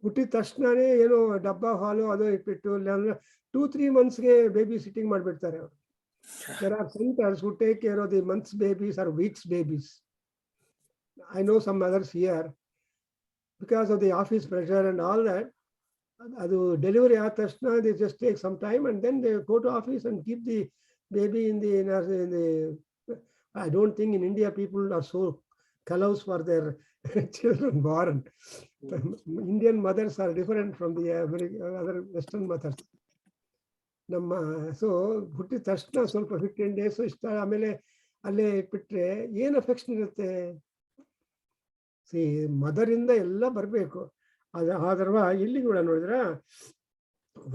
ಹುಟ್ಟಿದ ತಕ್ಷಣನೇ ಏನೋ ಡಬ್ಬ ಹಾಲು ಅದು ಇಟ್ಬಿಟ್ಟು, ಇಲ್ಲಾಂದ್ರೆ 2-3 monthsಗೆ ಬೇಬಿ ಸಿಟ್ಟಿಂಗ್ ಮಾಡಿಬಿಡ್ತಾರೆ ಅವರು. There are centers who take care of the months babies or weeks babies. I know some others here, because of the office pressure and all that, ಅದು ಡೆಲಿವರಿ ಆದ ತಕ್ಷಣ they just take some time and then they go to office and keep the baby in the I don't think in India people are so callous for their children born. Indian mothers are different from the other Western mothers. ನಮ್ಮ so ಹುಟ್ಟಿದ ತಕ್ಷಣ ಸ್ವಲ್ಪ 15 days ಇಷ್ಟ, ಆಮೇಲೆ ಅಲ್ಲೇ ಇಟ್ಬಿಟ್ರೆ ಏನು affection ಇರುತ್ತೆ. ಮದರಿಂದ ಎಲ್ಲ ಬರಬೇಕು. ಆದರ್ವ ಇಲ್ಲಿ ಕೂಡ ನೋಡಿದ್ರ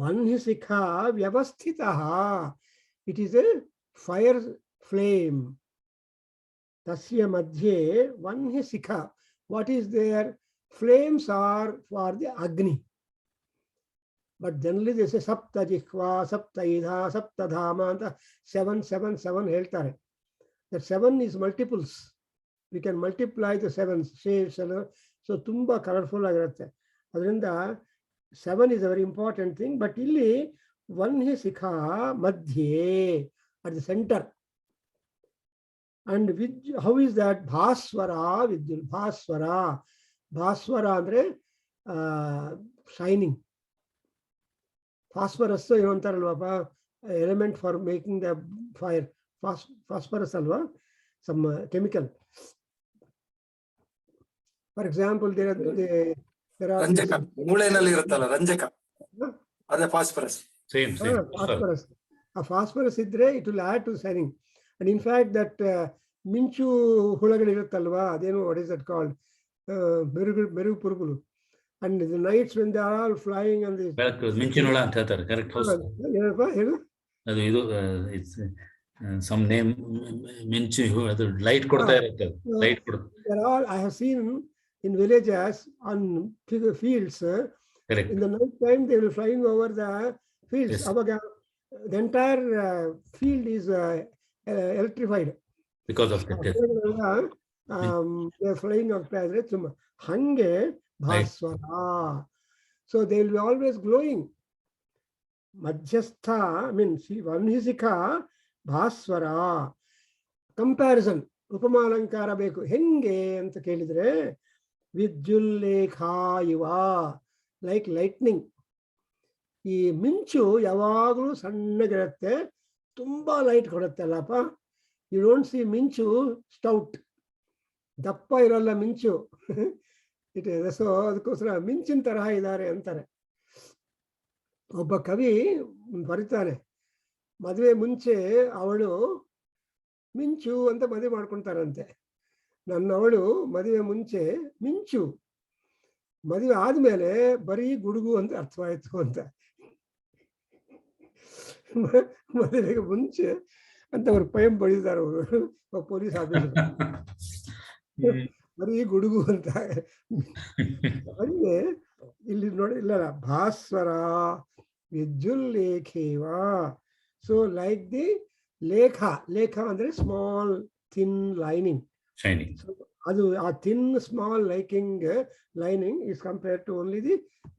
ವನ್ಹಿಸಿಖ ವ್ಯವಸ್ಥಿತ, it is a fire flame. ತಸ್ಯ ಮಧ್ಯೆ ವನ್ಹಿಸಿಖ, what is there? Flames are for the Agni. But generally this ಸಪ್ತ ಜಿಹ್ವಾ, ಸಪ್ತೈಧ, ಸಪ್ತಧಾಮ ಅಂತ 7 ಹೇಳ್ತಾರೆ. That 7 is multiples. We can multiply the 7 shapes. ಸೊ ತುಂಬ ಕಲರ್ಫುಲ್ ಆಗಿರುತ್ತೆ. ಅದರಿಂದ 7 is a very important thing. But ಇಲ್ಲಿ ವನ್ಹಿಸಿಖಾ ಮಧ್ಯೆ, at the center. And how is that? ಭಾಸ್ವರ ವಿದ್ಯುಲ್. ಭಾಸ್ವರ ಅಂದ್ರೆ ಶೈನಿಂಗ್. ಫಾಸ್ಫರಸ್ ಏನೋ ಅಂತಾರಲ್ವಪ್ಪ, element for making the fire. Phosphorus ಅಲ್ವಾ, ಸಮ್ ಕೆಮಿಕಲ್. ಫಾರ್ ಎಕ್ಸಾಂಪಲ್ ರಂಜಕ, ಮೂಳೆನಲ್ಲಿ ಇರುತ್ತಲ್ಲ ರಂಜಕ, ಅದೇ ಫಾಸ್ಫರಸ್. ಫಾಸ್ಫರಸ್. ಆ ಫಾಸ್ಫರಸ್ ಇದ್ರೆ it will add to shining. And in fact that ಮಿಂಚು ಹುಳಗಳಿರುತ್ತಲ್ವಾ, ಅದೇನು ವಾಟ್ ಇಸ್ ದಟ್ ಕಾಲ್ಡ್, ಮೆರುಗು ಪುರುಗುಲು. And the nights when they are all flying and the ಮಿಂಚಿನುಳ ಅಂತ ಹೇಳ್ತಾರೆ. ಕರೆಕ್ಟ್. ಹೇಳು ಅದು ಇದು some name ಮಿಂಚು, ಅದು ಲೈಟ್ ಕೊಡ್ತಾ ಇರುತ್ತೆ. ಲೈಟ್ ಕೊಡುತ್ತೆ. I have seen in villages on fields. Correct. In the night time they will flying over the fields. Yes. Abaga the entire field is electrified because of that. They are flying ಆಗ್ತಾ ಇದ್ರೆ ತುಂಬಾ ಹಂಗೆ ಭಾಸ್ವರ. So they will be always glowing. ಮಧ್ಯಸ್ಥ means ವನ್ಹಿಸಿಖ ಭಾಸ್ವರ. Comparison, ಉಪಮಾಲಂಕಾರ ಬೇಕು. ಹೆಂಗೆ ಅಂತ ಕೇಳಿದ್ರೆ, ವಿದ್ಯುಲ್ಲೇಖ ಇವ, ಲೈಕ್ ಲೈಟ್ನಿಂಗ್. ಈ ಮಿಂಚು ಯಾವಾಗಲೂ ಸಣ್ಣಗಿರುತ್ತೆ, ತುಂಬಾ ಲೈಟ್ ಕೊಡುತ್ತೆ ಅಲ್ಲಪ್ಪ. ಯು ಡೋಂಟ್ ಸಿ ಮಿಂಚು ಸ್ಟೌಟ್, ದಪ್ಪ ಇರಲ್ಲ ಮಿಂಚು. ಇಟ್ ಸೊ ಅದಕ್ಕೋಸ್ಕರ ಮಿಂಚಿನ ತರಹ ಇದ್ದಾರೆ ಅಂತಾರೆ. ಒಬ್ಬ ಕವಿ ಬರೀತಾನೆ, ಮದುವೆ ಮುಂಚೆ ಅವಳು ಮಿಂಚು ಅಂತ ಮದುವೆ ಮಾಡ್ಕೊಳ್ತಾರಂತೆ. ನನ್ನವಳು ಮದುವೆ ಮುಂಚೆ ಮಿಂಚು, ಮದುವೆ ಆದ್ಮೇಲೆ ಬರೀ ಗುಡುಗು ಅಂತ ಅರ್ಥವಾಯ್ತು ಅಂತ. ಮದುವೆಗೆ ಮುಂಚೆ ಅಂತ ಅವ್ರು ಪಯಂ ಬಳಿದಾರ ಅವರು, ಪೊಲೀಸ್ ಆಫೀಸರ್. ಬರೀ ಗುಡುಗು ಅಂತ. ಹಂಗೆ ಇಲ್ಲಿ ನೋಡಿ, ಇಲ್ಲ ಭಾಸ್ವರ ವಿದ್ಯುಲ್ಲೇಖೇವ. ಸೊ ಲೈಕ್ ದಿ ಲೇಖ. ಲೇಖ ಅಂದ್ರೆ ಸ್ಮಾಲ್ ಥಿನ್ ಲೈನಿಂಗ್. ಅದು ಆ thin small lining is compared to only the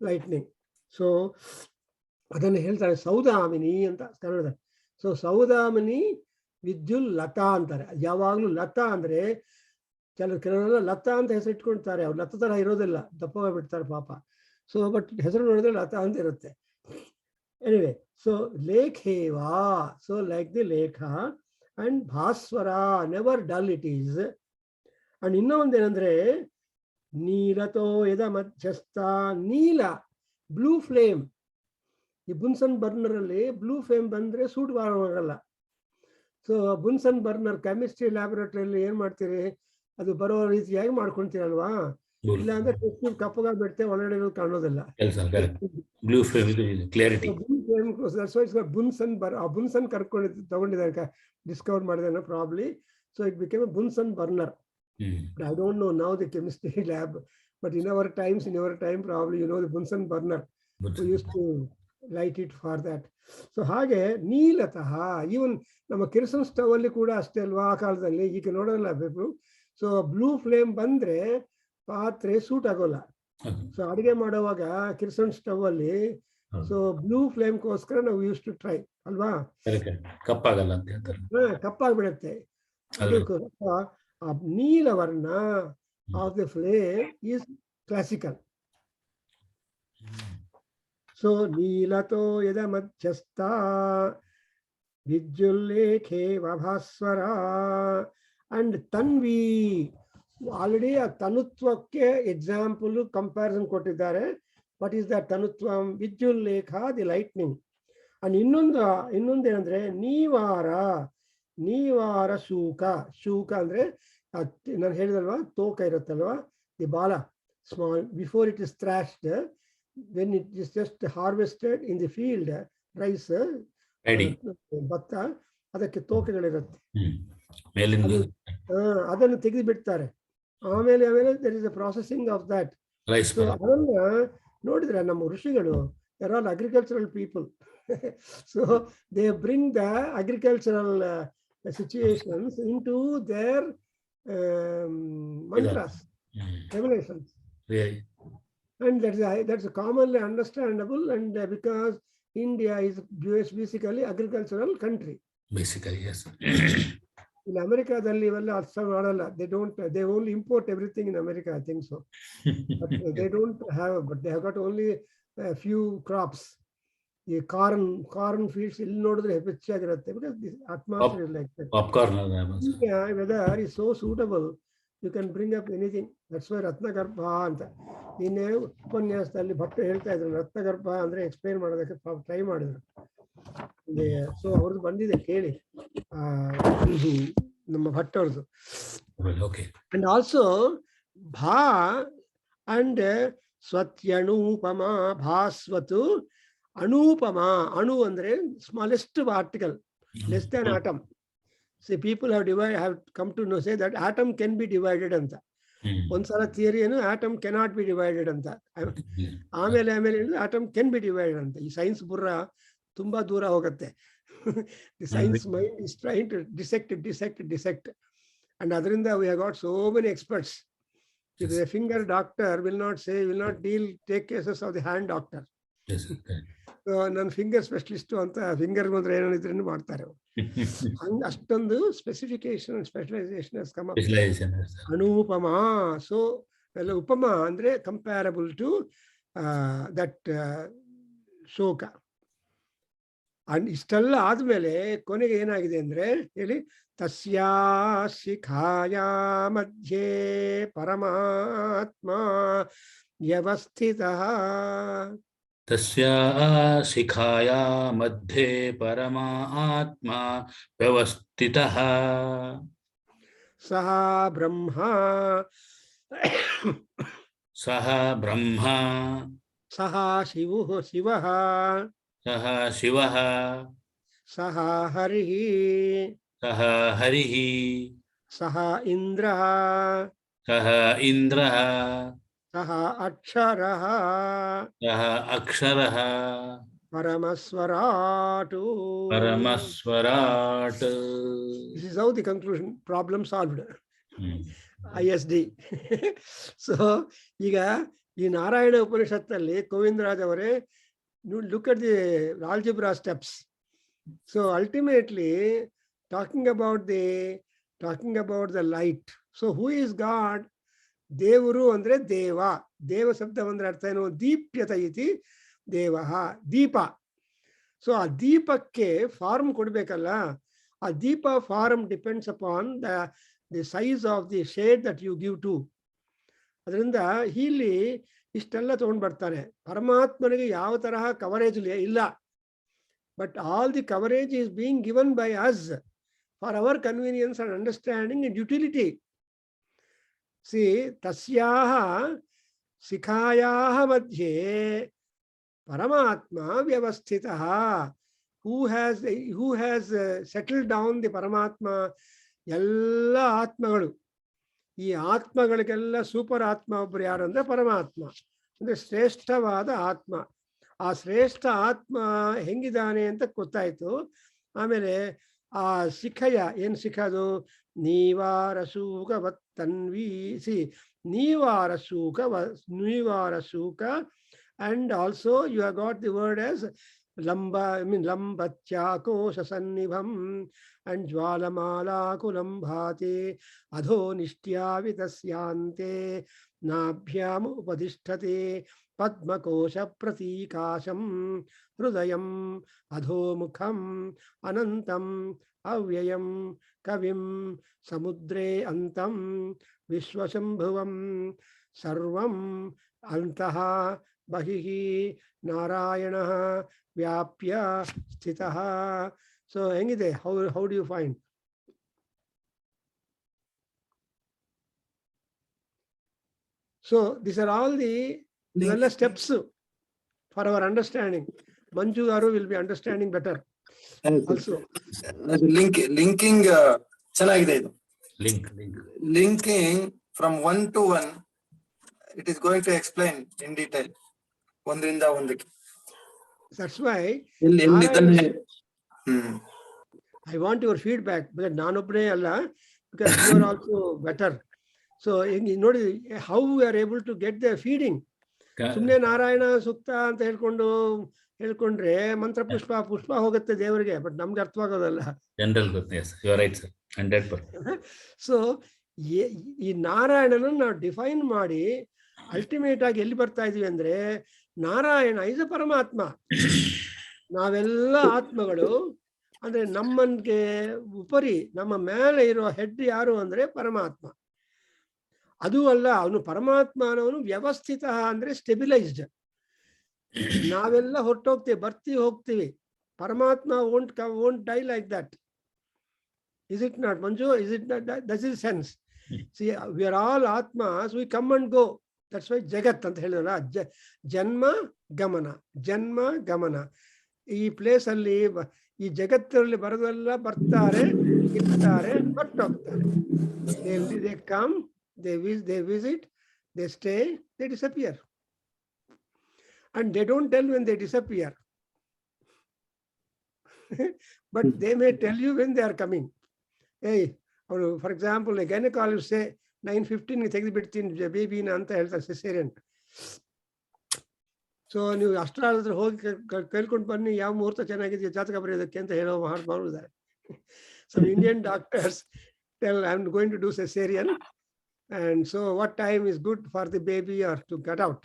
lightning. So ಅದನ್ನು ಹೇಳ್ತಾರೆ ಸೌದಾಮಿನಿ ಅಂತ ಕನ್ನಡದ. ಸೊ ಸೌದಾಮಿನಿ ವಿದ್ಯುಲ್ ಲತಾ ಅಂತಾರೆ. ಯಾವಾಗಲೂ ಲತಾ ಅಂದ್ರೆ ಕೆಲವರೆಲ್ಲ ಲತಾ ಅಂತ ಹೆಸರು ಇಟ್ಕೊಳ್ತಾರೆ. ಅವ್ರು ಲತಾ ತರ ಇರೋದಿಲ್ಲ, ದಪ್ಪವಾಗಿ ಬಿಡ್ತಾರೆ ಪಾಪ. ಸೊ ಬಟ್ ಹೆಸರು ನೋಡಿದ್ರೆ ಲತಾ ಅಂತ ಇರುತ್ತೆ. ಎನಿವೆ, ಸೊ ಲೇಖೇವಾ, ಸೊ ಲೈಕ್ ದಿ ಲೇಖ. ಅಂಡ್ ಭಾಸ್ವರ, never dull it is. And ಇನ್ನೊಂದೇನಂದ್ರೆ ನೀಲತೋ ಯದ ಮಧ್ಯಸ್ಥ. ನೀಲ, ಬ್ಲೂ ಫ್ಲೇಮ್. ಈ ಬುನ್ಸನ್ ಬರ್ನರ್ ಅಲ್ಲಿ ಬ್ಲೂ ಫ್ಲೇಮ್ ಬಂದ್ರೆ ಸೂಟ್ ಆಗಲ್ಲ. ಸೊ ಬುನ್ಸನ್ ಬರ್ನರ್ ಕೆಮಿಸ್ಟ್ರಿ ಲ್ಯಾಬೊರೇಟರಿಯಲ್ಲಿ ಏನ್ ಮಾಡ್ತೀರಿ, ಅದು ಬರೋ ರೀತಿಯಾಗಿ ಮಾಡ್ಕೊಂತೀರಲ್ವಾ. ಇಲ್ಲ ಅಂದ್ರೆ ಟೆಸ್ಟ್ ಟ್ಯೂಬ್ ಕಪ್ಪಗ ಬಿಡುತ್ತೆ, ಒಳಗಡೆ ಇರೋದು ಕಾಣೋದಿಲ್ಲ. Blue flame clarity. Bunsen Bunsen ತಗೊಂಡಿದ್ದಾರೆ, ಡಿಸ್ಕವರ್ ಮಾಡಿದಾರೆ probably. So it became a Bunsen burner. I don't know now the chemistry lab, but in our time probably the Bunsen burner. We used to light it for that. So ಹಾಗೆ ನೀಲತಃ even ನಮ್ಮ ಕಿರಸನ್ stove ಅಲ್ಲಿ ಕೂಡ ಅಷ್ಟೇ ಅಲ್ವಾ ಆ ಕಾಲದಲ್ಲಿ, ಈಗ ನೋಡೋಲ್ಲ ಬೇಕು. ಸೊ ಬ್ಲೂ ಫ್ಲೇಮ್ ಬಂದ್ರೆ ಪಾತ್ರೆ ಸೂಟ್ ಆಗೋಲ್ಲ. ಸೊ ಅಡಿಗೆ ಮಾಡುವಾಗ ಕಿರಸನ್ ಸ್ಟವ್ ಅಲ್ಲಿ ಸೊ ಬ್ಲೂ ಫ್ಲೇಮ್ಗೋಸ್ಕರ ನಾವು ಯೂಸ್ ಟು ಟ್ರೈ ಅಲ್ವಾ, ಕಪ್ಪಾಗಲ್ಲ ಅಂತ ಹೇಳ್ತಾರೆ, ಕಪ್ಪಾಗ್ಬಿಡುತ್ತೆ. ನೀಲವರ್ಣ of the flame is classical. So ನೀಲತೋ ಯದ ಮಧ್ಯಸ್ಥ ವಿದ್ಯುಲ್ಲೇಖೇ ವಭಾಸ್ವರ. ಅಂಡ್ ತನ್ವಿ ಆಲ್ರೆಡಿ ಆ ತನುತ್ವಕ್ಕೆ ಎಕ್ಸಾಂಪಲ್ ಕಂಪ್ಯಾರಿಸನ್ ಕೊಟ್ಟಿದ್ದಾರೆ. ವಾಟ್ ಈಸ್ ದ ತನುತ್ವ? ವಿದ್ಯುಲ್ಲೇಖ ದಿ ಲೈಟ್ನಿಂಗ್. ಅಂಡ್ ಇನ್ನೊಂದು ಏನಂದ್ರೆ ನೀವಾರ ಶೂಕ ಅಂದ್ರೆ ನಾನು ಹೇಳಿದಲ್ವಾ ತೋಕ ಇರುತ್ತಲ್ವಾ, ದಿ ಬಾಲ small before it is threshed, when it is just harvested in the field, rice ಭತ್ತ, ಅದಕ್ಕೆ ತೋಕಗಳಿರುತ್ತೆ, ಅದನ್ನು ತೆಗೆದು ಬಿಡ್ತಾರೆ. ಆಮೇಲೆ there is a processing of that. So ಅದನ್ನ ನೋಡಿದ್ರೆ ನಮ್ಮ ಋಷಿಗಳು there all agricultural people. So they bring the agricultural situations into their mantras, revelations. And that's commonly understandable, and because India is basically agricultural country. Basically, yes. In America dalli vella artha ಮಾಡಲ್ಲ. They only import everything in America, I think so. But they have got only a few crops. ಈ corn fields ಇಲ್ಲಿ ನೋಡಿದ್ರೆ ಹೆಚ್ಚಾಗಿರುತ್ತೆ, because this atmosphere is like that. Popcorn weather is so suitable, you can bring up anything. That's why ರತ್ನಗರ್ಭ ಅಂತ ನಿನ್ನೆ ಉಪನ್ಯಾಸದಲ್ಲಿ ಭಟ್ ಹೇಳ್ತಾ ಇದ್ರು. ರತ್ನಗರ್ಭ ಅಂದ್ರೆ ಎಕ್ಸ್ಪ್ಲೈನ್ ಮಾಡೋದಕ್ಕೆ ಟ್ರೈ ಮಾಡಿದ್ರು. ಸೊ ಅವ್ರದ್ದು ಬಂದಿದೆ ಕೇಳಿ, ನಮ್ಮ ಭಟ್ ಅವ್ರದ್ದು. ಅಂಡ್ ಆಲ್ಸೋ ಭಾ ಅಂಡ್ ಸ್ವತ್ಯಣೂಪಮ ಭಾಸ್ವತು ಅಣೂಪಮ. ಅಣು ಅಂದ್ರೆ smallest particle, less than atom. See, people have come to know, say that atom can be divided ಅಂತ. ಒಂದ್ಸಲ ಥಿಯರಿ ಏನು ಆಟಮ್ ಕೆನಾಟ್ ಬಿ ಡಿವೈಡೆಡ್ ಅಂತ, ಆಮೇಲೆ ಆಟಮ್ ಕೆನ್ ಬಿ ಡಿವೈಡೆಡ್ ಅಂತ. ಈ ಸೈನ್ಸ್ ಬುರ್ರ ತುಂಬಾ ದೂರ ಹೋಗುತ್ತೆ. The science mind is trying to dissect and ಅದರಿಂದ we have got so many experts. If a finger doctor will not take cases of the hand doctor. ನನ್ನ finger specialist ಅಂತ finger ಬಂದ್ರೆ ಏನಿದ್ರು ಮಾಡ್ತಾರೆ. ಹಂಗ ಅಷ್ಟೊಂದು ಸ್ಪೆಸಿಫಿಕೇಶನ್ ಸ್ಪೆಷಲೈಸೇಷನ್ ಅನುಪಮ. So ಎಲ್ಲ ಉಪಮ ಅಂದ್ರೆ ಕಂಪ್ಯಾರಬಲ್ ಟು ದಟ್ ಶೋಕ. ಅಂಡ್ ಇಷ್ಟೆಲ್ಲ ಆದ್ಮೇಲೆ ಕೊನೆಗೆ ಏನಾಗಿದೆ ಅಂದ್ರೆ ಹೇಳಿ, ತಸ್ಯಾ ಶಿಖಾಯ ಮಧ್ಯೆ ಪರಮಾತ್ಮ ವ್ಯವಸ್ಥಿತಃ. ತಸ್ಯಾ ಶಿಖಾಯಾ ಮಧ್ಯೆ ಪರಮಾತ್ಮ ವ್ಯವಸ್ಥಿತಃ. ಸಹ ಬ್ರಹ್ಮ ಸಹ ಶಿವಃ ಸಹ ಹರಿಃ ಸಹ ಇಂದ್ರಃ ಸಹ ಅಕ್ಷರಃ ಪರಮಸ್ವರಾಟ್. This is how the conclusion, problem solved. ISD. So ಈಗ ಈ ನಾರಾಯಣ ಉಪನಿಷತ್ತಲ್ಲಿ ಗೋವಿಂದರಾಜ್ ಅವರೇ, look at the algebra steps. So ultimately talking about the light. So who is God? ದೇವರು ಅಂದ್ರೆ ದೇವ ಶಬ್ದ ಅಂದ್ರೆ ಅರ್ಥ ಏನು? ದೀಪ್ಯತ ಇತಿ ದೇವಃ, ದೀಪ. ಸೊ ಆ ದೀಪಕ್ಕೆ ಫಾರ್ಮ್ ಕೊಡ್ಬೇಕಲ್ಲ, ಆ ದೀಪ form depends upon the size of the shade that you give to. ಅದರಿಂದ ಇಲ್ಲಿ ಇಷ್ಟೆಲ್ಲ ತಗೊಂಡ್ ಬರ್ತಾನೆ. ಪರಮಾತ್ಮನಿಗೆ ಯಾವ ತರಹ ಕವರೇಜ್ ಇಲ್ಲ, but all the coverage is being given by us for our convenience and understanding and utility. See, tasyaha sikhayaha madhye Paramatma vyavasthitaha. Who has settled down the Paramatma? Yalla Atmagalu. ಈ ಆತ್ಮಗಳಿಗೆಲ್ಲ super ಆತ್ಮ ಒಬ್ಬರು ಯಾರು ಅಂದ್ರೆ ಪರಮಾತ್ಮ, ಅಂದ್ರೆ ಶ್ರೇಷ್ಠವಾದ ಆತ್ಮ. ಆ ಶ್ರೇಷ್ಠ ಆತ್ಮ ಹೆಂಗಿದ್ದಾನೆ ಅಂತ ಗೊತ್ತಾಯ್ತು. ಆಮೇಲೆ ಆ ಶಿಖಯ ಏನ್ ಶಿಖದು? ನೀವಾರ ಸೂಕವತ್ತನ್ವೀಸಿ, ನೀವಾರ ಸೂಕ and also you have got the word as lambatyakosha sannibham and jwalamala kulambhati adho nishtyavitashyante nabhyam upadishthate padmakosha pratikasham hrudayam adho mukham anantam avyayam kavim samudre antam vishwashambhuvam sarvam antaha bahihi narayana vyapya sthitaha. So hengide, how do you find? So these are all the steps for our understanding. Manju Garu will be understanding better also. Linking ಚೆನ್ನಾಗಿದೆ ಇದು. Linking from one to one, it is going to explain in detail. ಒಂದರಿಂದ ಒಂದಕ್ಕೆ. That's why I want your feedback, because ನಾನೊಬ್ಬನೇ ಅಲ್ಲ, because you are also better. So ನೋಡಿ how we are able to get the feeding. ಸುಮ್ಮನೆ ನಾರಾಯಣ ಸೂಕ್ತ ಅಂತ ಹೇಳ್ಕೊಂಡ್ರೆ ಮಂತ್ರ ಪುಷ್ಪ ಹೋಗುತ್ತೆ ದೇವರಿಗೆ, ಬಟ್ ನಮ್ಗೆ ಅರ್ಥವಾಗೋದಲ್ಲ. ಜನರಲ್ ಗೊತ್ತು. You are right sir, 100%. So ಈ ನಾರಾಯಣನ ನಾವು ಡಿಫೈನ್ ಮಾಡಿ ಅಲ್ಟಿಮೇಟ್ ಆಗಿ ಎಲ್ಲಿ ಬರ್ತಾ ಇದೀವಿ ಅಂದ್ರೆ, ನಾರಾಯಣ ಇಸ್ ಅ ಪರಮಾತ್ಮ. ನಾವೆಲ್ಲ ಆತ್ಮಗಳು, ಅಂದ್ರೆ ನಮ್ಮನ್ಗೆ ಉಪರಿ ನಮ್ಮ ಮೇಲೆ ಇರೋ ಹೆಡ್ ಯಾರು ಅಂದ್ರೆ ಪರಮಾತ್ಮ. ಅದು ಅಲ್ಲ, ಅವನು ಪರಮಾತ್ಮ ಅನ್ನೋನು ವ್ಯವಸ್ಥಿತ ಅಂದ್ರೆ ಸ್ಟೆಬಿಲೈಸ್ಡ್. ನಾವೆಲ್ಲ ಹೊರಟೋಗ್ತೀವಿ, ಬರ್ತೀವಿ, ಹೋಗ್ತೀವಿ. ಪರಮಾತ್ಮ won't die like that. Is it not, Manju? Is it not? That is sense. See, we are all atmas, we come and go. That's why Jagat ಅಂತ ಹೇಳಿದ್ರಲ್ಲ, ಜನ್ಮ ಗಮನ. ಈ ಪ್ಲೇಸ್ ಅಲ್ಲಿ, ಈ ಜಗತ್ತಲ್ಲಿ ಬರೋದೆಲ್ಲ ಬರ್ತಾರೆ, ಇರ್ತಾರೆ, ಹೊರಟೋಗ್ತಾರೆ. They come, they visit, they stay, they disappear. And they don't tell when they disappear. But they may tell you when they are coming. Hey, for example, a gynecologist say 9:15 ತೆಗೆದುಬಿಡ್ತೀನಿ ಬೇಬಿನ ಅಂತ ಹೇಳ್ತಾರೆ, caesarean. So ನೀವು ಅಷ್ಟರ ಹೋಗಿ ಕೇಳ್ಕೊಂಡು ಬನ್ನಿ, ಯಾವ ಮುಹೂರ್ತ ಚೆನ್ನಾಗಿದೆ ಜಾತಕ ಬರೆಯೋದಕ್ಕೆ ಅಂತ ಹೇಳೋ ಮಾಡಿದ್ದಾರೆ. Some Indian doctors tell, I'm going to do cesarean, and so what time is good for the baby or to get out.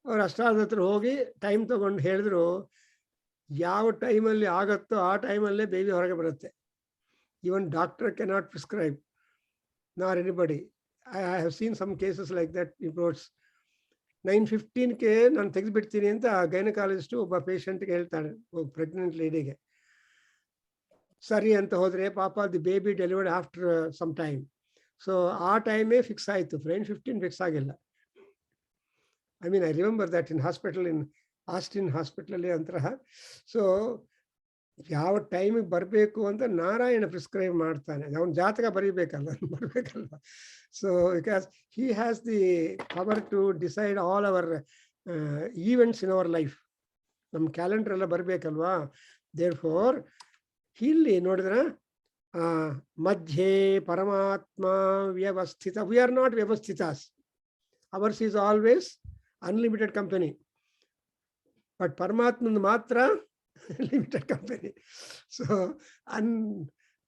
ಅವ್ರು ಅಷ್ಟಾದ ಹತ್ರ ಹೋಗಿ ಟೈಮ್ ತಗೊಂಡು ಹೇಳಿದ್ರು, ಯಾವ ಟೈಮಲ್ಲಿ ಆಗುತ್ತೋ ಆ ಟೈಮಲ್ಲೇ ಬೇಬಿ ಹೊರಗೆ ಬರುತ್ತೆ. Even doctor cannot prescribe, nor anybody. I have seen some cases like that. Reports 9:15ಕ್ಕೆ ನಾನು ತೆಗೆದುಬಿಡ್ತೀನಿ ಅಂತ ಗೈನಕಾಲಜಿಸ್ಟ್ ಒಬ್ಬ ಪೇಷಂಟ್ಗೆ ಹೇಳ್ತಾನೆ, ಪ್ರೆಗ್ನೆಂಟ್ ಲೇಡಿಗೆ. ಸರಿ ಅಂತ ಹೋದ್ರೆ, ಪಾಪ the baby delivered after some time. So ಆ ಟೈಮೇ ಫಿಕ್ಸ್ ಆಯಿತು, 9:15 ಫಿಕ್ಸ್ ಆಗಿಲ್ಲ. I mean, I remember that in hospital, in Austin hospital ಅಲ್ಲಿ ಅಂತರ. ಸೊ ಯಾವ ಟೈಮಿಗೆ ಬರಬೇಕು ಅಂತ ನಾರಾಯಣ ಪ್ರಿಸ್ಕ್ರೈಬ್ ಮಾಡ್ತಾನೆ. ಅವನ ಜಾತಕ ಬರಬೇಕಲ್ವ. So because he has the power to decide all our events in our life. ನಮ್ಮ ಕ್ಯಾಲೆಂಡರ್ ಎಲ್ಲ ಬರಬೇಕಲ್ವಾ. Therefore ಇಲ್ಲಿ ನೋಡಿದ್ರೆ ಮಧ್ಯೆ ಪರಮಾತ್ಮ ವ್ಯವಸ್ಥಿತ. We are not ವ್ಯವಸ್ಥಿತಾಸ್. Ours is always unlimited company. But ಪರಮಾತ್ಮಂದು ಮಾತ್ರ ಲಿಮಿಟೆಡ್ ಕಂಪನಿ. ಸೊ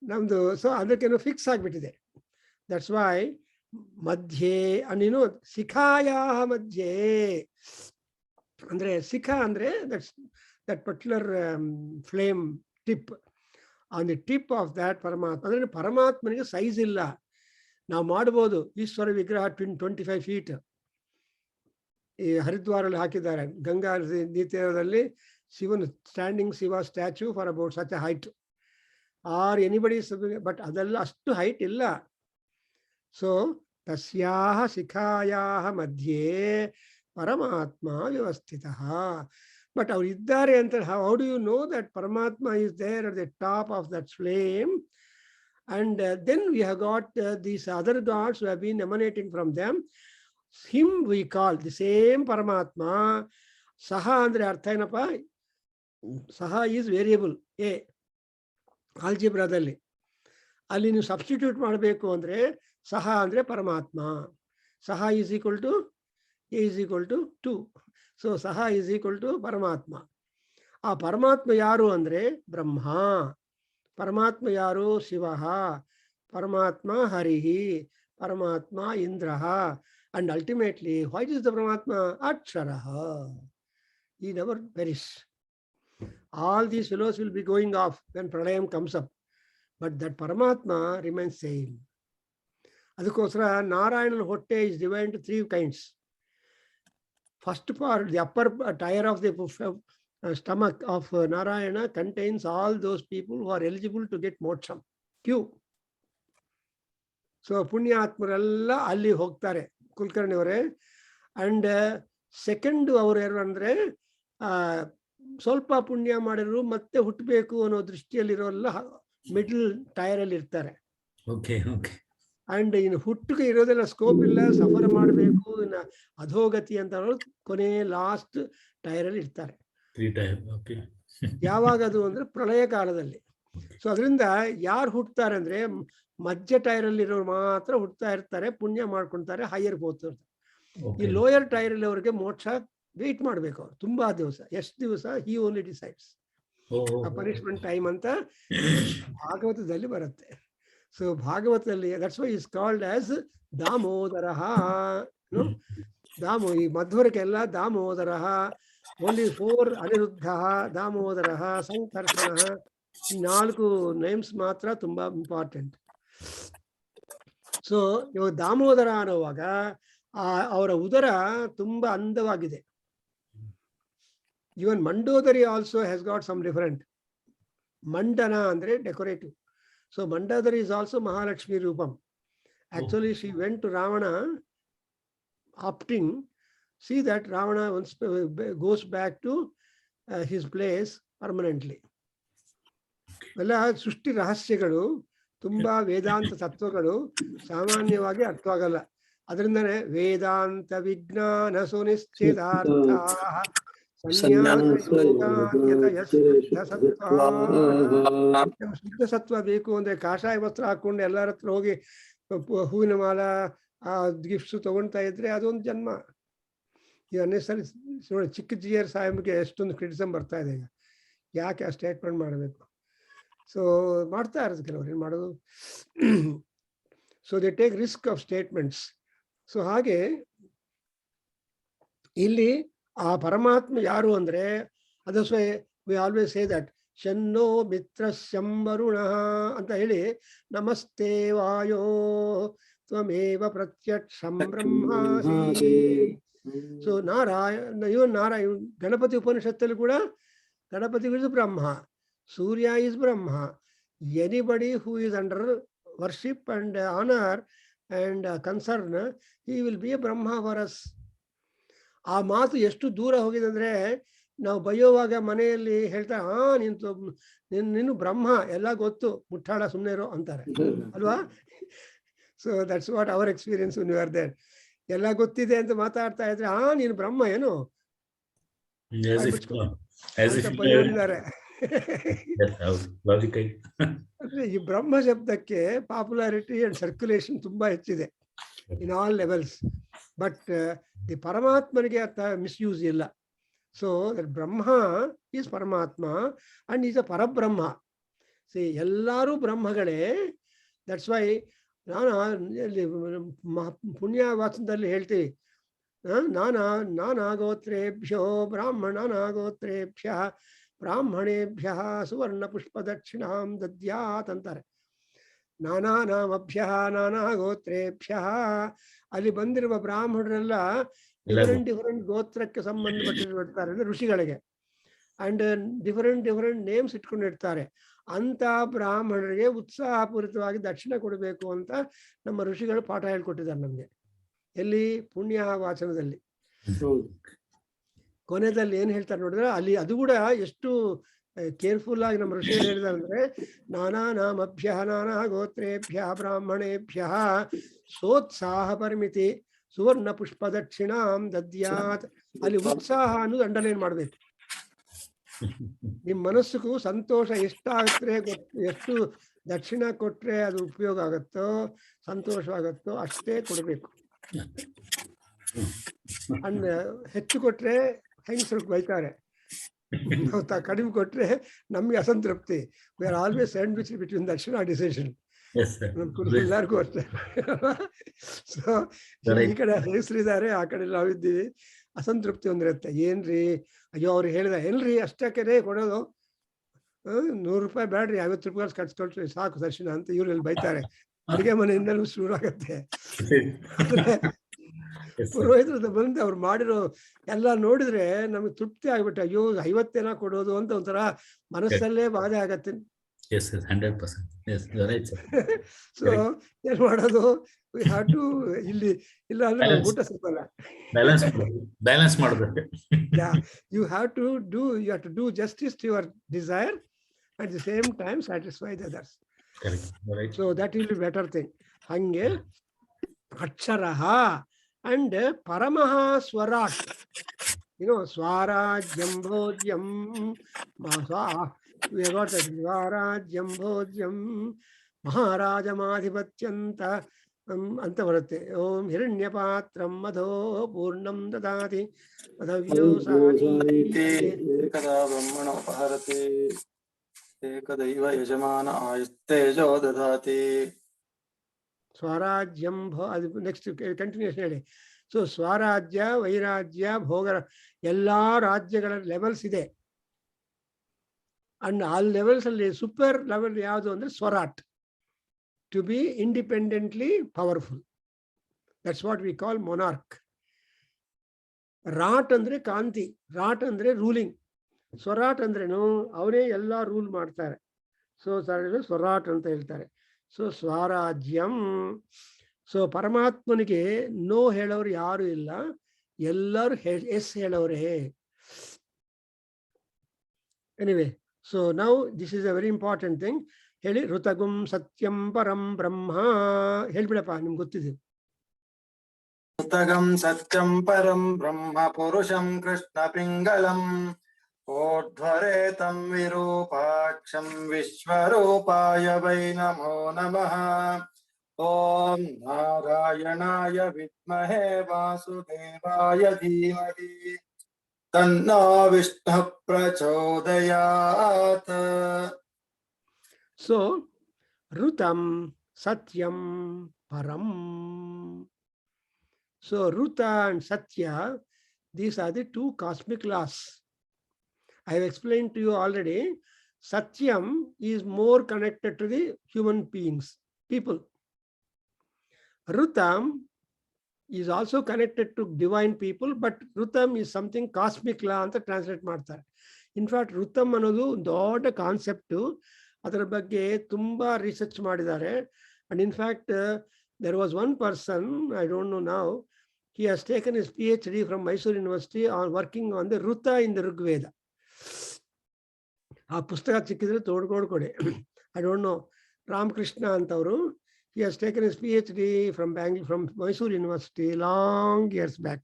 ನಮ್ದು ಅದಕ್ಕೇನು ಫಿಕ್ಸ್ ಆಗಿಬಿಟ್ಟಿದೆ. ದಟ್ಸ್ ವೈ ಮಧ್ಯೆ ನೀನು ಶಿಖಾಯ ಮಧ್ಯೆ ಅಂದ್ರೆ, ಶಿಖ ಅಂದ್ರೆ that particular flame tip. On the tip of that ಪರಮಾತ್ಮ. ಅಂದ್ರೆ ಪರಮಾತ್ಮನಿಗೆ ಸೈಜ್ ಇಲ್ಲ. ನಾವು ಮಾಡ್ಬೋದು ಈಶ್ವರ ವಿಗ್ರಹ 25 feet ಈ ಹರಿದ್ವಾರಲ್ಲಿ ಹಾಕಿದ್ದಾರೆ. ಗಂಗಾ ತೀರದಲ್ಲಿ ಶಿವನ್ standing Shiva statue for about such a height, or anybody, but ಅದೆಲ್ಲ ಅಷ್ಟು ಹೈಟ್ ಇಲ್ಲ. ಸೊ ತಸ್ಯಾಹ ಶಿಖಾಯಾಹ ಮಧ್ಯೆ ಪರಮಾತ್ಮ ವ್ಯವಸ್ಥಿತಃ. ಬಟ್ ಅವ್ರು ಇದ್ದಾರೆ ಅಂತ how do you know that ಪರಮಾತ್ಮ is there at the top of that flame? And then we have got these other gods who have been emanating from them. Him we call the same Paramatma. Saha andre artha ಏನಪ್ಪ? Saha is variable a. ಆಲ್ಜಿಬ್ರಾದಲ್ಲಿ ಅಲ್ಲಿ ನೀವು substitute ಮಾಡಬೇಕು ಅಂದರೆ ಸಹ ಅಂದರೆ ಪರಮಾತ್ಮ. ಸಹ is equal to a is equal to 2. So ಸಹ ಈಸ್ ಈಕ್ವಲ್ ಟು ಪರಮಾತ್ಮ. ಆ ಪರಮಾತ್ಮ ಯಾರು ಅಂದರೆ ಬ್ರಹ್ಮ. ಪರಮಾತ್ಮ ಯಾರು? ಶಿವ. ಪರಮಾತ್ಮ ಹರಿಹಿ. ಪರಮಾತ್ಮ Indra. And ultimately what is the ಪರಮಾತ್ಮ? ಅಕ್ಷರಃ. He never perish. All these fellows will be going off when pralayam comes up, but that Paramatma remains same. ಅದಕ್ಕೋಸ್ಕರ ನಾರಾಯಣನ ಹೊಟ್ಟೆ is divided into 3 kinds. First part, the upper tier of the stomach of Narayana contains all those people who are eligible to get moksham. Q. So ಪುಣ್ಯಾತ್ಮರೆಲ್ಲ ಅಲ್ಲಿ ಹೋಗ್ತಾರೆ, ಕುಲಕರ್ಣಿ ಅವರೇ. And second ಅವರು ಯಾರು ಅಂದರೆ ಸ್ವಲ್ಪ ಪುಣ್ಯ ಮಾಡಿದ್ರು ಮತ್ತೆ ಹುಟ್ಟಬೇಕು ಅನ್ನೋ ದೃಷ್ಟಿಯಲ್ಲಿರೋಲ್ಲ ಮಿಡಲ್ ಟೈರಲ್ಲಿ ಇರ್ತಾರೆ. ಅಂಡ್ ಇನ್ನು ಹುಟ್ಟಿಗೆ ಇರೋದೆಲ್ಲ ಸ್ಕೋಪ್ ಇಲ್ಲ, ಸಫರ್ ಮಾಡಬೇಕು, ಇನ್ನು ಅಧೋಗತಿ ಅಂತ ಕೊನೆ ಲಾಸ್ಟ್ ಟೈರಲ್ಲಿ ಇರ್ತಾರೆ. ಯಾವಾಗ ಅದು ಅಂದ್ರೆ ಪ್ರಳಯ ಕಾಲದಲ್ಲಿ. ಸೊ ಅದರಿಂದ ಯಾರು ಹುಟ್ಟುತ್ತಾರೆ ಅಂದ್ರೆ ಮಧ್ಯ ಟೈರಲ್ಲಿರೋರು ಮಾತ್ರ ಹುಟ್ಟುತ್ತಾ ಇರ್ತಾರೆ, ಪುಣ್ಯ ಮಾಡ್ಕೊಳ್ತಾರೆ, ಹೈಯರ್ ಹೋಗ್ತಾರೆ. ಈ ಲೋಯರ್ ಟೈರಲ್ಲಿ ಅವ್ರಿಗೆ ಮೋಕ್ಷ ವೇಟ್ ಮಾಡ್ಬೇಕು ಅವ್ರು ತುಂಬಾ ದಿವಸ. ಎಷ್ಟು ದಿವಸ? He only decides. Punishment time ಅಂತ ಭಾಗವತದಲ್ಲಿ ಬರುತ್ತೆ. ಸೊ ಭಾಗವತದಲ್ಲಿ that's why is called as Damodara. ದಾಮೋ ಈ ಮಧ್ವರಿಗೆಲ್ಲ ದಾಮೋದರ. ಓನ್ಲಿ 4 ಅನಿರುದ್ಧ, ದಾಮೋದರ, ಸಂಕರ್ಷಣ, 4 ನೇಮ್ಸ್ ಮಾತ್ರ ತುಂಬಾ ಇಂಪಾರ್ಟೆಂಟ್. ಸೊ ಇವಾಗ ದಾಮೋದರ ಅನ್ನುವಾಗ ಅವರ ಉದರ ತುಂಬಾ ಅಂದವಾಗಿದೆ. Even Mandodari also has got some different. Mandana andre decorative. So Mandodari is also Mahalakshmi Rupam. Actually, she went to Ravana opting. See that Ravana once goes back to his place permanently. ಎಲ್ಲ ಸೃಷ್ಟಿ ರಹಸ್ಯಗಳು, ತುಂಬಾ ವೇದಾಂತ ತತ್ವಗಳು ಸಾಮಾನ್ಯವಾಗಿ ಅರ್ಥವಾಗಲ್ಲ. ಅದರಿಂದನೇ ವೇದಾಂತ ವಿಜ್ಞಾನ ಸುನಿಶ್ಚಿತಾರ್ಥ ಶುದ್ಧ ಸತ್ವ ಬೇಕು ಅಂದ್ರೆ ಕಾಷಾಯ ವಸ್ತ್ರ ಹಾಕೊಂಡು ಎಲ್ಲರ ಹತ್ರ ಹೋಗಿ ಹೂವಿನ ಮಾಲ ಗಿಫ್ಟ್ಸ್ ತಗೊಳ್ತಾ ಇದ್ರೆ ಅದೊಂದು ಜನ್ಮ. ಈ ಅನ್ನೆಸರಿ ನೋಡಿ, ಚಿಕ್ಕ ಜಿಯರ್ ಸಾಹೇಬ್ಗೆ ಎಷ್ಟೊಂದು ಕ್ರಿಟಿಸಮ್ ಬರ್ತಾ ಇದೆ ಈಗ. ಯಾಕೆ ಆ ಸ್ಟೇಟ್ಮೆಂಟ್ ಮಾಡಬೇಕು? ಸೊ ಮಾಡ್ತಾ ಇರೋದು ಕೆಲವರು, ಏನು ಮಾಡೋದು? So they take risk of statements. So ಹಾಗೆ ಇಲ್ಲಿ ಆ ಪರಮಾತ್ಮ ಯಾರು ಅಂದ್ರೆ, that's why we always say that ಶನ್ನೋ ಮಿತ್ರಸ್ಯಂ ವರುಣಃ ಅಂತ ಹೇಳಿ, ನಮಸ್ತೆ ವಾಯೋ ತ್ವಮೇವ ಪ್ರತ್ಯಕ್ಷಂ ಬ್ರಹ್ಮಾಸಿ. ಸೊ ನಾರಾಯಣ ಗಣಪತಿ ಉಪನಿಷತ್ತಲ್ಲಿ ಕೂಡ Ganapati is Brahma, Surya is Brahma. Anybody who is under worship and honour and concern, he will be a Brahma for us. ಆ ಮಾತು ಎಷ್ಟು ದೂರ ಹೋಗಿದೆ ಅಂದ್ರೆ, ನಾವು ಬೈಯೋವಾಗ ಮನೆಯಲ್ಲಿ ಹೇಳ್ತಾರೆ, ನೀನು ಬ್ರಹ್ಮ, ಎಲ್ಲ ಗೊತ್ತು, ಮುಟ್ಟಾಳ, ಸುಮ್ಮನೆ ಇರೋ ಅಂತಾರೆ ಅಲ್ವಾ? So that's what our experience when you are there. ಎಲ್ಲ ಗೊತ್ತಿದೆ ಅಂತ ಮಾತಾಡ್ತಾ ಇದ್ರೆ, ನೀನು ಬ್ರಹ್ಮ ಏನು ಬೈಯೋಡಿದ್ದಾರೆ. ಅಂದ್ರೆ ಈ ಬ್ರಹ್ಮ ಶಬ್ದಕ್ಕೆ ಪಾಪ್ಯುಲಾರಿಟಿ ಅಂಡ್ ಸರ್ಕ್ಯುಲೇಷನ್ ತುಂಬಾ ಹೆಚ್ಚಿದೆ in all levels. But the ಪರಮಾತ್ಮನಿಗೆ ಅರ್ಥ ಮಿಸ್ಯೂಸ್ ಇಲ್ಲ. ಸೊ ದಟ್ ಬ್ರಹ್ಮ ಈಸ್ ಪರಮಾತ್ಮ ಅಂಡ್ ಈಸ್ ಅ ಪರಬ್ರಹ್ಮ. ಸಿ ಎಲ್ಲರೂ ಬ್ರಹ್ಮಗಳೇ. ದಟ್ಸ್ ವೈ ನಾನು ಪುಣ್ಯ ವಾಚನದಲ್ಲಿ ಹೇಳ್ತೀವಿ, ನಾನಾ ಗೋತ್ರೇಭ್ಯೋ ಬ್ರಾಹ್ಮಣಾಗೋತ್ರೇಭ್ಯ ಬ್ರಾಹ್ಮಣೇಭ್ಯ ಸುವರ್ಣ ಪುಷ್ಪ ದಕ್ಷಿಣಾಂ ದದ್ಯಾತ್ ಅಂತಾರೆ. ನಾನಾಮಭ್ಯ ನಾನಾ ಗೋತ್ರೇಭ್ಯ. ಅಲ್ಲಿ ಬಂದಿರುವ ಬ್ರಾಹ್ಮಣರೆಲ್ಲ ಡಿಫರೆಂಟ್ ಗೋತ್ರಕ್ಕೆ ಸಂಬಂಧಪಟ್ಟಿರ್ತಾರೆ, ಅಂದ್ರೆ ಋಷಿಗಳಿಗೆ. ಅಂಡ್ ಡಿಫರೆಂಟ್ ನೇಮ್ಸ್ ಇಟ್ಕೊಂಡಿರ್ತಾರೆ. ಅಂತ ಬ್ರಾಹ್ಮಣರಿಗೆ ಉತ್ಸಾಹಪೂರಿತವಾಗಿ ದಕ್ಷಿಣ ಕೊಡಬೇಕು ಅಂತ ನಮ್ಮ ಋಷಿಗಳು ಪಾಠ ಹೇಳ್ಕೊಟ್ಟಿದ್ದಾರೆ ನಮ್ಗೆ. ಎಲ್ಲಿ? ಪುಣ್ಯ ವಾಚನದಲ್ಲಿ. ಕೊನೆಯಲ್ಲಿ ಏನ್ ಹೇಳ್ತಾರೆ ನೋಡಿದ್ರೆ, ಅಲ್ಲಿ ಅದು ಕೂಡ ಎಷ್ಟು ಕೇರ್ಫುಲ್ ಆಗಿ ನಮ್ಮ ಋಷಿಗಳು ಹೇಳಿದಾರೆ ಅಂದ್ರೆ, ನಾನಾ ನಾಮಭ್ಯ ನಾನಾ ಗೋತ್ರೇಭ್ಯ ಬ್ರಾಹ್ಮಣೇಭ್ಯ ಸೋತ್ಸಾಹ ಪರಿಮಿತಿ ಸುವರ್ಣ ಪುಷ್ಪ ದಕ್ಷಿಣಾಂ ದದ್ಯಾತ್. ಅಲ್ಲಿ ಉತ್ಸಾಹ ಅನ್ನೋದು ಅಂಡರ್ಲೈನ್ ಮಾಡ್ಬೇಕು. ನಿಮ್ ಮನಸ್ಸಿಗೂ ಸಂತೋಷ ಎಷ್ಟಾಗುತ್ತೆ, ಎಷ್ಟು ದಕ್ಷಿಣ ಕೊಟ್ರೆ ಅದು ಉಪಯೋಗ ಆಗುತ್ತೋ, ಸಂತೋಷವಾಗುತ್ತೋ ಅಷ್ಟೇ ಕೊಡ್ಬೇಕು. ಅಂಡ್ ಹೆಚ್ಚು ಕೊಟ್ರೆ ಹೆಂಗಸರು ಬೈತಾರೆ, ಕಡಿಮೆ ಕೊಟ್ರೆ ನಮ್ಗೆ ಅಸಂತೃಪ್ತಿ. We are always sandwich between ದಕ್ಷಿಣ ಡಿಸಿಷನ್. ಎಲ್ಲರಿಗೂ ಅಷ್ಟೇ. ಸೊ ಈ ಕಡೆ ಹೆಸರಿದ್ದಾರೆ, ಆ ಕಡೆ ನಾವಿದ್ದೀವಿ. ಅಸಂತೃಪ್ತಿ ಒಂದಿರುತ್ತೆ. ಏನ್ರಿ, ಅಯ್ಯೋ ಅವ್ರು ಹೇಳಿದ ಏನ್ರಿ ಅಷ್ಟಕ್ಕೆ ಕೊಡೋದು, 100 ರೂಪಾಯಿ ಬೇಡ್ರಿ, 50 ರೂಪಾಯಿ ಕಟ್ಸ್ಕೊಳ್ರಿ ಸಾಕು ದರ್ಶನ ಅಂತ ಇವ್ರಲ್ಲಿ ಬೈತಾರೆ. ಅಡುಗೆ ಮನೆಯಿಂದಲೂ ಶುರು ಆಗತ್ತೆ. ಪುರೋಹಿತರು ಬಂದು ಅವ್ರು ಮಾಡಿರೋ ಎಲ್ಲ ನೋಡಿದ್ರೆ ನಮ್ಗೆ ತೃಪ್ತಿ ಆಗ್ಬಿಟ್ಟು, ಅಯ್ಯೋ 50 ಕೊಡೋದು ಅಂತ ಒಂಥರ ಮನಸ್ಸಲ್ಲೇ ಬಾಧೆ ಆಗತ್ತೆ. ಸೊ ಏನ್ ಮಾಡೋದು, ವಿ ಹ್ಯಾವ್ ಟು ಇಲ್ಲಿ ಇಲ್ಲ ಅಂದ್ರೆ ಊಟ ಸಿಗಲ್ಲ. ಬ್ಯಾಲೆನ್ಸ್ ಮಾಡಬೇಕು. You have to do justice to your desire at the same time satisfy the others. Correct. So that will be better thing. Hange aksharaha and paramaha swarat. You know, swarajyam bhodyam mahasa. We got that. Swarajyam bhodyam maharajamadhipatyanta anta varate. Om hiranyapatram madho purnam dadati madhavyo sariti ekada brahmana bharate ಏಕದೈವ ಯಜಮಾನ ಆಯುಸ್ತೇಜೋ ದದಾತಿ. ಸ್ವರಾಜ್ಯಂ ಅದು next continuation ಹೇಳಿ. So ಸ್ವರಾಜ್ಯ, ವೈರಾಜ್ಯ, ಭೋಗ ಎಲ್ಲಾ ರಾಜ್ಯಗಳ levels ಇದೆ. And ಆ levels ಅಲ್ಲಿ ಸೂಪರ್ ಲೆವೆಲ್ ಯಾವುದು ಅಂದ್ರೆ ಸ್ವರಾಟ್, to be independently powerful. That's what we call monarch. ರಾಟ್ ಅಂದ್ರೆ ಕಾಂತಿ, ರಾಟ್ ಅಂದ್ರೆ ರೂಲಿಂಗ್. ಸ್ವರಾಟ್ ಅಂದ್ರೇನು, ಅವರೇ ಎಲ್ಲ ರೂಲ್ ಮಾಡ್ತಾರೆ. ಸೊ ಸ್ವರಾಟ್ ಅಂತ ಹೇಳ್ತಾರೆ. ಸೊ ಸ್ವರಾಜ್ಯಂ. ಸೊ ಪರಮಾತ್ಮನಿಗೆ ನೋ ಹೇಳೋರು ಯಾರು ಇಲ್ಲ, ಎಲ್ಲರೂ ಎಸ್ ಹೇಳೋರೇ. Anyway, so now this is a very important thing. ಹೇಳಿ, ಋತಗುಂ ಸತ್ಯಂ ಪರಂ ಬ್ರಹ್ಮ. ಹೇಳ್ಬಿಡಪ್ಪ, ನಿಮ್ಗೆ ಗೊತ್ತಿದೆ. ಋತಗಂ ಸತ್ಯಂ ಪರಂ ಬ್ರಹ್ಮ ಪುರುಷಂ ಕೃಷ್ಣ ಪಿಂಗಳಂ ಓರ್ಧ್ವರೇತಂ ವಿರೂಪಾಕ್ಷಂ ವಿಶ್ವರೂಪಾಯ ವೈ ನಮೋ ನಮಃ. ಓಂ ನಾರಾಯಣಾಯ ವಿದ್ಮಹೇ ವಾಸುದೇವಾಯ ಧೀಮಹಿ ತನ್ನೋ ವಿಷ್ಣುಃ ಪ್ರಚೋದಯಾತ್. ಸೊ ಋತಂ ಸತ್ಯಂ ಪರಂ. So Ruta and Satya, these are the two cosmic laws. I have explained to you already. Satyam is more connected to the human beings, people. Rutam is also connected to divine people, but Rutam is something cosmic law anta translate ಮಾಡ್ತಾರೆ. In fact, Rutam ಅನ್ನೋದು ದೊಡ್ಡ concept. ಅದರ ಬಗ್ಗೆ ತುಂಬಾ research ಮಾಡಿದ್ದಾರೆ. And in fact, there was one person, I don't know now, he has taken his PhD from Mysore University on working on the Ruta in the Rigveda. ಆ ಪುಸ್ತಕ ಸಿಕ್ಕಿದ್ರೆ ತೋಡ್ಕೊಡ್ಕೊಡಿ. I don't know. Ramakrishna ಅಂತವರು, he has taken his PhD from Mysore University long years back.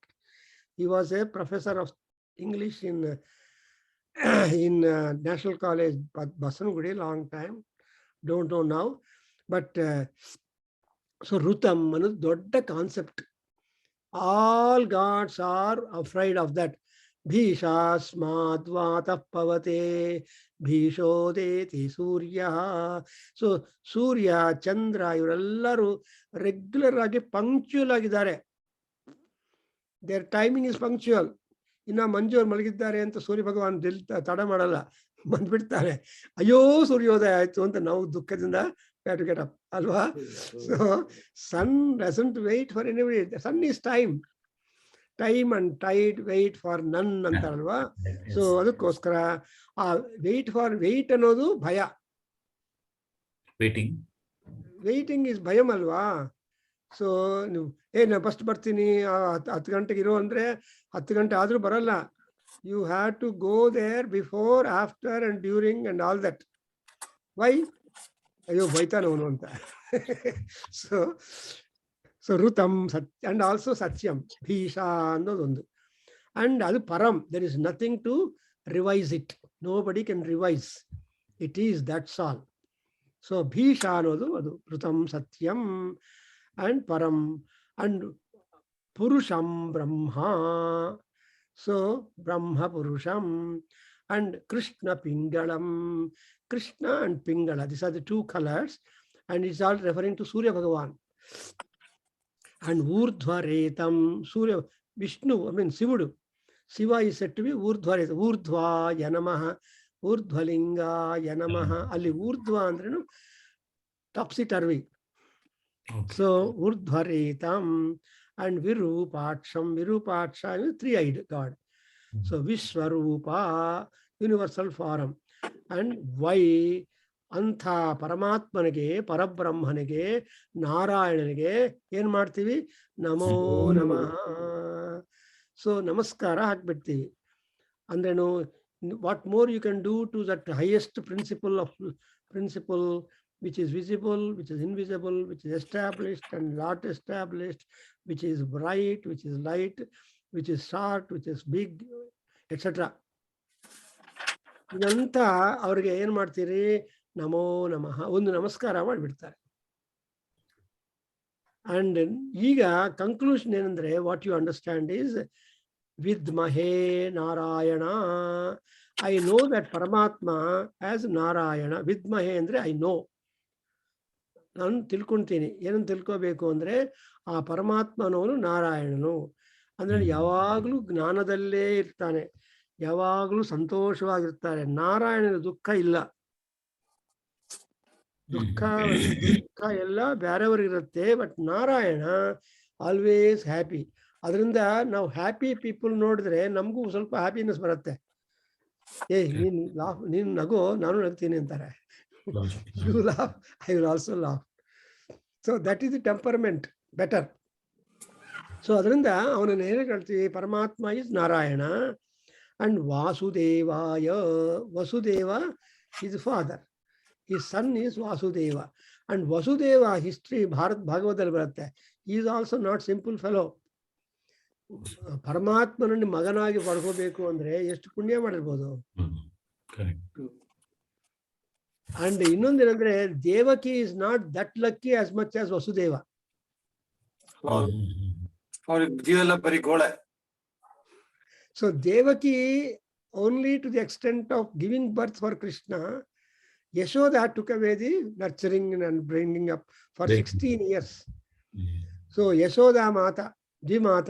He was a professor of English in National College, Basanagudi, long time. Don't know now. But so Rutam ಅನ್ನೋದು ದೊಡ್ಡ concept. All gods are afraid of that. Bhishasmadvatah pavate bhishodeti surya. So Surya, Chandra ಇವರೆಲ್ಲರೂ regular ಆಗಿ punctual ಆಗಿದ್ದಾರೆ. Their timing is punctual. ಇನ್ನ ಮಂಜು ಮಲಗಿದ್ದಾರೆ ಅಂತ ಸೂರ್ಯ ಭಗವಾನ್ ತಡ ಮಾಡಲ್ಲ, ಬಂದ್ಬಿಡ್ತಾರೆ. ಅಯ್ಯೋ ಸೂರ್ಯೋದಯ ಆಯ್ತು ಅಂತ ನಾವು ದುಃಖದಿಂದ to get up, alwa. So sun doesn't wait for anybody. The sun is time and tide wait for none ಅಂತ ಅಲ್ವಾ. ಸೊ ಅದಕ್ಕೋಸ್ಕರ ಆ wait ಅನ್ನೋದು ಭಯ. ವೇಟಿಂಗ್ ಇಸ್ ಭಯಂ ಅಲ್ವಾ. ಸೊ ನೀವು ನಾನು ಫಸ್ಟ್ ಬರ್ತೀನಿ 10 ಗಂಟೆಗೆ ಇರೋ ಅಂದರೆ 10 ಗಂಟೆ ಆದರೂ ಬರಲ್ಲ. You have to go there before, after and during and all that. Why? ಅಯ್ಯೋ ಬೈತಾನವನು ಅಂತ. ಸೊ ಋತಂ ಸತ್ಯ ಅಂಡ್ ಆಲ್ಸೋ ಸತ್ಯಂ ಭೀಷಾ ಅನ್ನೋದೊಂದು. ಅಂಡ್ ಅದು ಪರಂ, there is nothing to revise it. Nobody can revise it, is that's all. So ಭೀಷಾ ಅನ್ನೋದು ಅದು ಋತಂ ಸತ್ಯಂ ಅಂಡ್ ಪರಂ ಅಂಡ್ ಪುರುಷಂ ಬ್ರಹ್ಮ. ಸೊ ಬ್ರಹ್ಮ ಪುರುಷಂ and Krishna Pingalam. Krishna and Pingala, these are the two colors, and it's all referring to Surya Bhagavan. And Urdhvaretam, Surya, Vishnu, I mean Sivudu. Shiva is said to be Urdhvaretam. Urdhva Yanamaha, Urdhvalinga Yanamaha. Ali Urdhva andrenu topsy-turvy. So Urdhvaretam and Virupaksham. Virupaksha is three-eyed God. So Vishwarupa, universal form. And why ಅಂಥ ಪರಮಾತ್ಮನಿಗೆ, ಪರಬ್ರಹ್ಮನಿಗೆ, ನಾರಾಯಣನಿಗೆ ಏನು ಮಾಡ್ತೀವಿ? ನಮೋ ನಮಃ. So ನಮಸ್ಕಾರ ಹಾಕ್ಬಿಡ್ತೀವಿ. ಅಂದ್ರೇನು? What more you can do to that highest principle which is visible, which is invisible, which is established and not established, which is bright, which is light, which is short, which is big, etc. ಇದಂತ ಅವ್ರಿಗೆ ಏನ್ ಮಾಡ್ತೀರಿ? ನಮೋ ನಮಃ ಒಂದು ನಮಸ್ಕಾರ ಮಾಡಿಬಿಡ್ತಾರೆ. And ಈಗ conclusion ಏನಂದ್ರೆ, ವಾಟ್ ಯು ಅಂಡರ್ಸ್ಟ್ಯಾಂಡ್ ಈಸ್ ವಿದ್ಮಹೇ ನಾರಾಯಣ. ಐ ನೋ ದಟ್ ಪರಮಾತ್ಮ ಆಸ್ ನಾರಾಯಣ. ವಿದ್ಮಹೇ ಅಂದ್ರೆ ಐ ನೋ, ನಾನು ತಿಳ್ಕೊಂತೀನಿ. ಏನನ್ನು ತಿಳ್ಕೋಬೇಕು ಅಂದ್ರೆ, ಆ ಪರಮಾತ್ಮನವನು ನಾರಾಯಣನು ಅಂದ್ರೆ ಯಾವಾಗಲೂ ಜ್ಞಾನದಲ್ಲೇ ಇರ್ತಾನೆ, ಯಾವಾಗಲೂ ಸಂತೋಷವಾಗಿರ್ತಾರೆ. ನಾರಾಯಣನ ದುಃಖ ಇಲ್ಲ. ದುಃಖ ಎಲ್ಲ ಬೇರೆಯವರಿರುತ್ತೆ, ಬಟ್ ನಾರಾಯಣ ಆಲ್ವೇಸ್ ಹ್ಯಾಪಿ. ಅದರಿಂದ ನಾವು ಹ್ಯಾಪಿ ಪೀಪಲ್ ನೋಡಿದ್ರೆ ನಮಗೂ ಸ್ವಲ್ಪ ಹ್ಯಾಪಿನೆಸ್ ಬರುತ್ತೆ. ನೀನು ನಗು, ನಾನು ನಗ್ತೀನಿ ಅಂತಾರೆ. You laugh, I will also laugh. So that is the temperament better. So ಅದರಿಂದ ಅವನನ್ನು ಏನು ಹೇಳ್ತೀವಿ? ಪರಮಾತ್ಮ ಇಸ್ ನಾರಾಯಣ. ಅಂಡ್ ವಾಸುದೇವಾಯ, Vasudeva is father, his son is Vasudeva. And Vasudeva history ಭಾಗವತದಲ್ಲಿ ಬರುತ್ತೆ. he is also not simple fellow. ಪರಮಾತ್ಮನನ್ನು ಮಗನಾಗಿ ಪಡ್ಕೋಬೇಕು ಅಂದ್ರೆ ಎಷ್ಟು ಪುಣ್ಯ ಮಾಡಿರ್ಬೋದು. ಅಂಡ್ ಇನ್ನೊಂದೇನಂದ್ರೆ, Devaki is not that lucky as much as Vasudeva. So Devaki only to the extent of giving birth for Krishna. Yashoda took away the nurturing and bringing up for 16 years. So Yashoda ಮಾತಾ ದ್ವಿಮಾತ.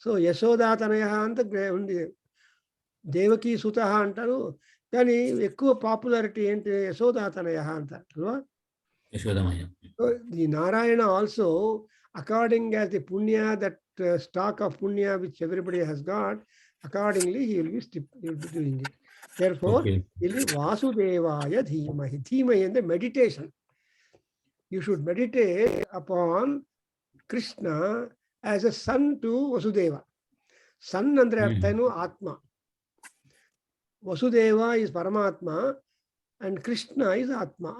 సో యశోదాతనయ ಅಂತ ఉంది, దేవకీ సుతః అంటారు. కానీ ఎక్కువ పాపులారిటీ ఏంటి? యశోదాతనయ అంట అల్వా. The Narayana also according as the punya, that stack of punya which everybody has got, accordingly he will be doing it. Therefore ಇಲ್ಲಿ ವಾಸುದೇವಾಯ ಧೀಮಹಿ. ಧೀಮಹಿ ಅಂದ್ರೆ meditation. You should meditate upon Krishna as a son to Vasudeva. Son ಅಂದ್ರೆ ಅರ್ಥ ಏನು? ಆತ್ಮ. Vasudeva is Paramatma and Krishna is Atma.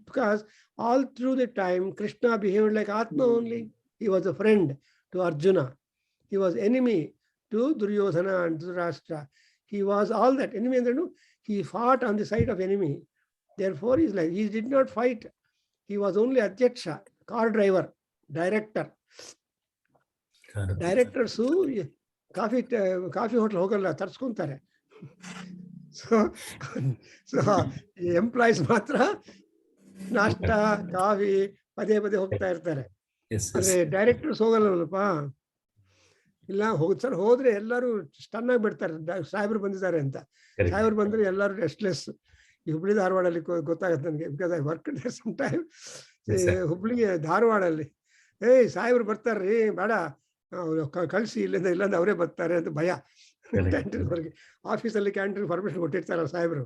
Because all through the time Krishna behaved like Atma only. He was a friend to Arjuna. He was enemy to Duryodhana and Dhritarashtra. He was all that. Enemy, he fought on the side of enemy. Therefore he's like, he did not fight. He was only Adhyaksha, car driver, director. Directors coffee hotel ಹೋಗಲ್ಲ, ತರ್ಸ್ಕೊಂತಾರೆ. So employees ಮಾತ್ರ ನಾಷ್ಟ coffee ಪದೇ ಪದೇ ಹೋಗ್ತಾ ಇರ್ತಾರೆ. ಅಂದ್ರೆ directors ಹೋಗಲ್ಲಪ್ಪ. ಇಲ್ಲ sir, ಹೋದ್ರೆ ಎಲ್ಲರೂ ಸ್ಟನ್ ಆಗಿಬಿಡ್ತಾರೆ, ಸಾಹೇಬ್ರು ಬಂದಿದ್ದಾರೆ ಅಂತ. ಸಾಹೇಬ್ರು ಬಂದ್ರೆ ಎಲ್ಲರೂ ರೆಸ್ಟ್ಲೆಸ್. ಈ ಹುಬ್ಳಿ ಧಾರವಾಡಲ್ಲಿ ಗೊತ್ತಾಗತ್ತೆ ನನಗೆ, because I work there some time. Hubli ಧಾರವಾಡಲ್ಲಿ ಸಾಹೇಬ್ರು ಬರ್ತಾರ್ರಿ, ಬೇಡ ಕಳಿಸಿ, ಇಲ್ಲಿಂದ ಅವರೇ ಬರ್ತಾರೆ ಅಂತ ಭಯ. ಕ್ಯಾಂಟೀನ್ ಹೊರಗೆ, ಆಫೀಸಲ್ಲಿ ಕ್ಯಾಂಟೀನ್ ಪರ್ಮಿಷನ್ ಕೊಟ್ಟಿರ್ತಾರಲ್ಲ ಸಾಹೇಬರು.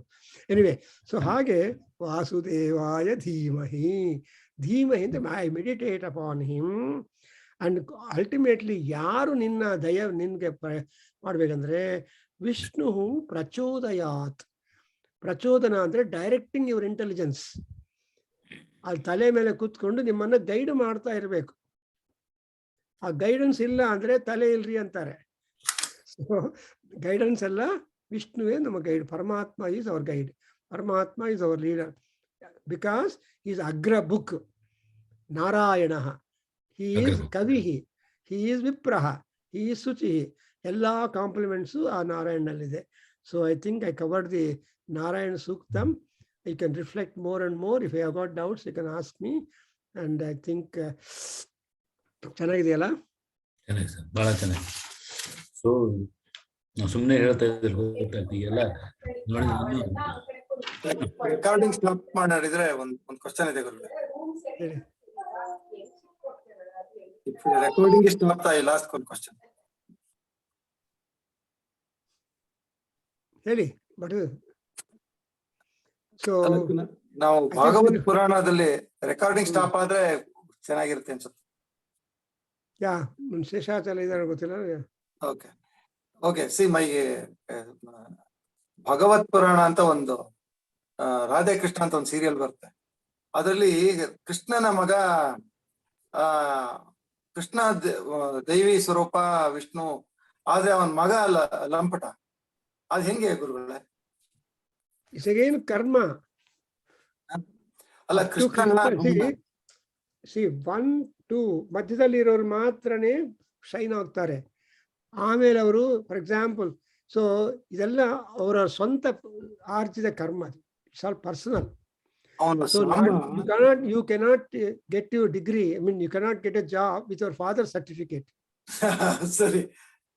ಎನಿವೆ, ಸೊ ಹಾಗೆ ವಾಸುದೇವಾಯ ಧೀಮಹಿ, ಧೀಮಹಿ ಅಂತ I meditate upon him. And ultimately ಯಾರು ನಿನ್ನ ನಿನ್ಗೆ ಮಾಡ್ಬೇಕಂದ್ರೆ ವಿಷ್ಣು ಪ್ರಚೋದಯಾತ್. ಪ್ರಚೋದನ ಅಂದ್ರೆ ಡೈರೆಕ್ಟಿಂಗ್ ಯುವರ್ ಇಂಟೆಲಿಜೆನ್ಸ್. ಅಲ್ಲಿ ತಲೆ ಮೇಲೆ ಕೂತ್ಕೊಂಡು ನಿಮ್ಮನ್ನ ಗೈಡ್ ಮಾಡ್ತಾ ಇರಬೇಕು. ಆ ಗೈಡೆನ್ಸ್ ಇಲ್ಲ ಅಂದ್ರೆ ತಲೆ ಇಲ್ರಿ ಅಂತಾರೆ. ಸೊ ಗೈಡೆನ್ಸ್ ಎಲ್ಲ ವಿಷ್ಣುವೇ ನಮ್ಮ ಗೈಡ್. ಪರಮಾತ್ಮ ಈಸ್ ಅವರ್ ಗೈಡ್, ಪರಮಾತ್ಮ is our leader, because is ಅಗ್ರ ಬುಕ್. ನಾರಾಯಣ, ಹಿ ಈಸ್ ಕವಿ, ಹಿ ಈಸ್ ವಿಪ್ರಹ, ಹಿ ಈಸ್ ಶುಚಿ. ಎಲ್ಲ ಕಾಂಪ್ಲಿಮೆಂಟ್ಸು ಆ ನಾರಾಯಣನಲ್ಲಿದೆ. So I think I covered the Narayana Suktam. You can reflect more and more. If you have got doubts, you can ask me. And I think ಚೆನ್ನಾಗಿದೆಯಲ್ಲ? ಚೆನ್ನಾಗಿ sir, ಬಹಳ ಚೆನ್ನಾಗಿ. So ನಾವು ಸುಮ್ಮನೆ ಹೇಳ್ತಾ ಇದ್ದೀವಿ ಎಲ್ಲ ನೋಡಿ. ರೆಕಾರ್ಡಿಂಗ್ ಸ್ಟಾಪ್ ಮಾಡಿದ್ರೆ ಒಂದು ಕ್ವಶನ್ ಇದೆ ಗುರುಗಳೇ. ರೆಕಾರ್ಡಿಂಗ್ ಸ್ಟಾಪ್ ಆಗಿ ಲಾಸ್ಟ್ ಒಂದು ಕ್ವಶನ್ ಹೇಳಿ. ಬಟ್ ಸೊ ನಾವು ಭಾಗವತ್ ಪುರಾಣದಲ್ಲಿ ರೆಕಾರ್ಡಿಂಗ್ ಸ್ಟಾಪ್ ಆದ್ರೆ ಚೆನ್ನಾಗಿರುತ್ತೆ ಅನ್ಸುತ್ತೆ. ಯಾ ಶೇಷಾಚಲ ಇದಾರೆ ಗೊತ್ತಿಲ್ಲ. ಓಕೆ ಓಕೆ, ಸಿ ಮೈ ಭಗವತ್ ಪುರಾಣ ಅಂತ ಒಂದು ರಾಧೆ ಕೃಷ್ಣ ಅಂತ ಒಂದು ಸೀರಿಯಲ್ ಬರುತ್ತೆ. ಅದರಲ್ಲಿ ಕೃಷ್ಣನ ಮಗ ಕೃಷ್ಣ ದೈವಿ ಸ್ವರೂಪ ವಿಷ್ಣು, ಆದ್ರೆ ಅವನ ಮಗ ಲಂಪಟ. ಅದ್ ಹೆಂಗೆ ಗುರುಗಳೇ? ಇಟ್ಸ್ ಅಗೇನ್ ಕರ್ಮ. ಅಲ್ಲ ಕೃಷ್ಣ ಸಿ 1, 2 ಮಧ್ಯದಲ್ಲಿ ಇರೋರು ಮಾತ್ರನೇ ಶೈನ್ ಆಗ್ತಾರೆ. ಆಮೇಲೆ ಅವರು ಫಾರ್ ಎಕ್ಸಾಂಪಲ್, ಸೊ ಇದೆಲ್ಲ ಅವರ ಸ್ವಂತ ಆರ್ಜಿತ ಕರ್ಮ. It's all personal. So you cannot get your degree. I mean, you cannot get a job with your father's certificate. ಸರಿ,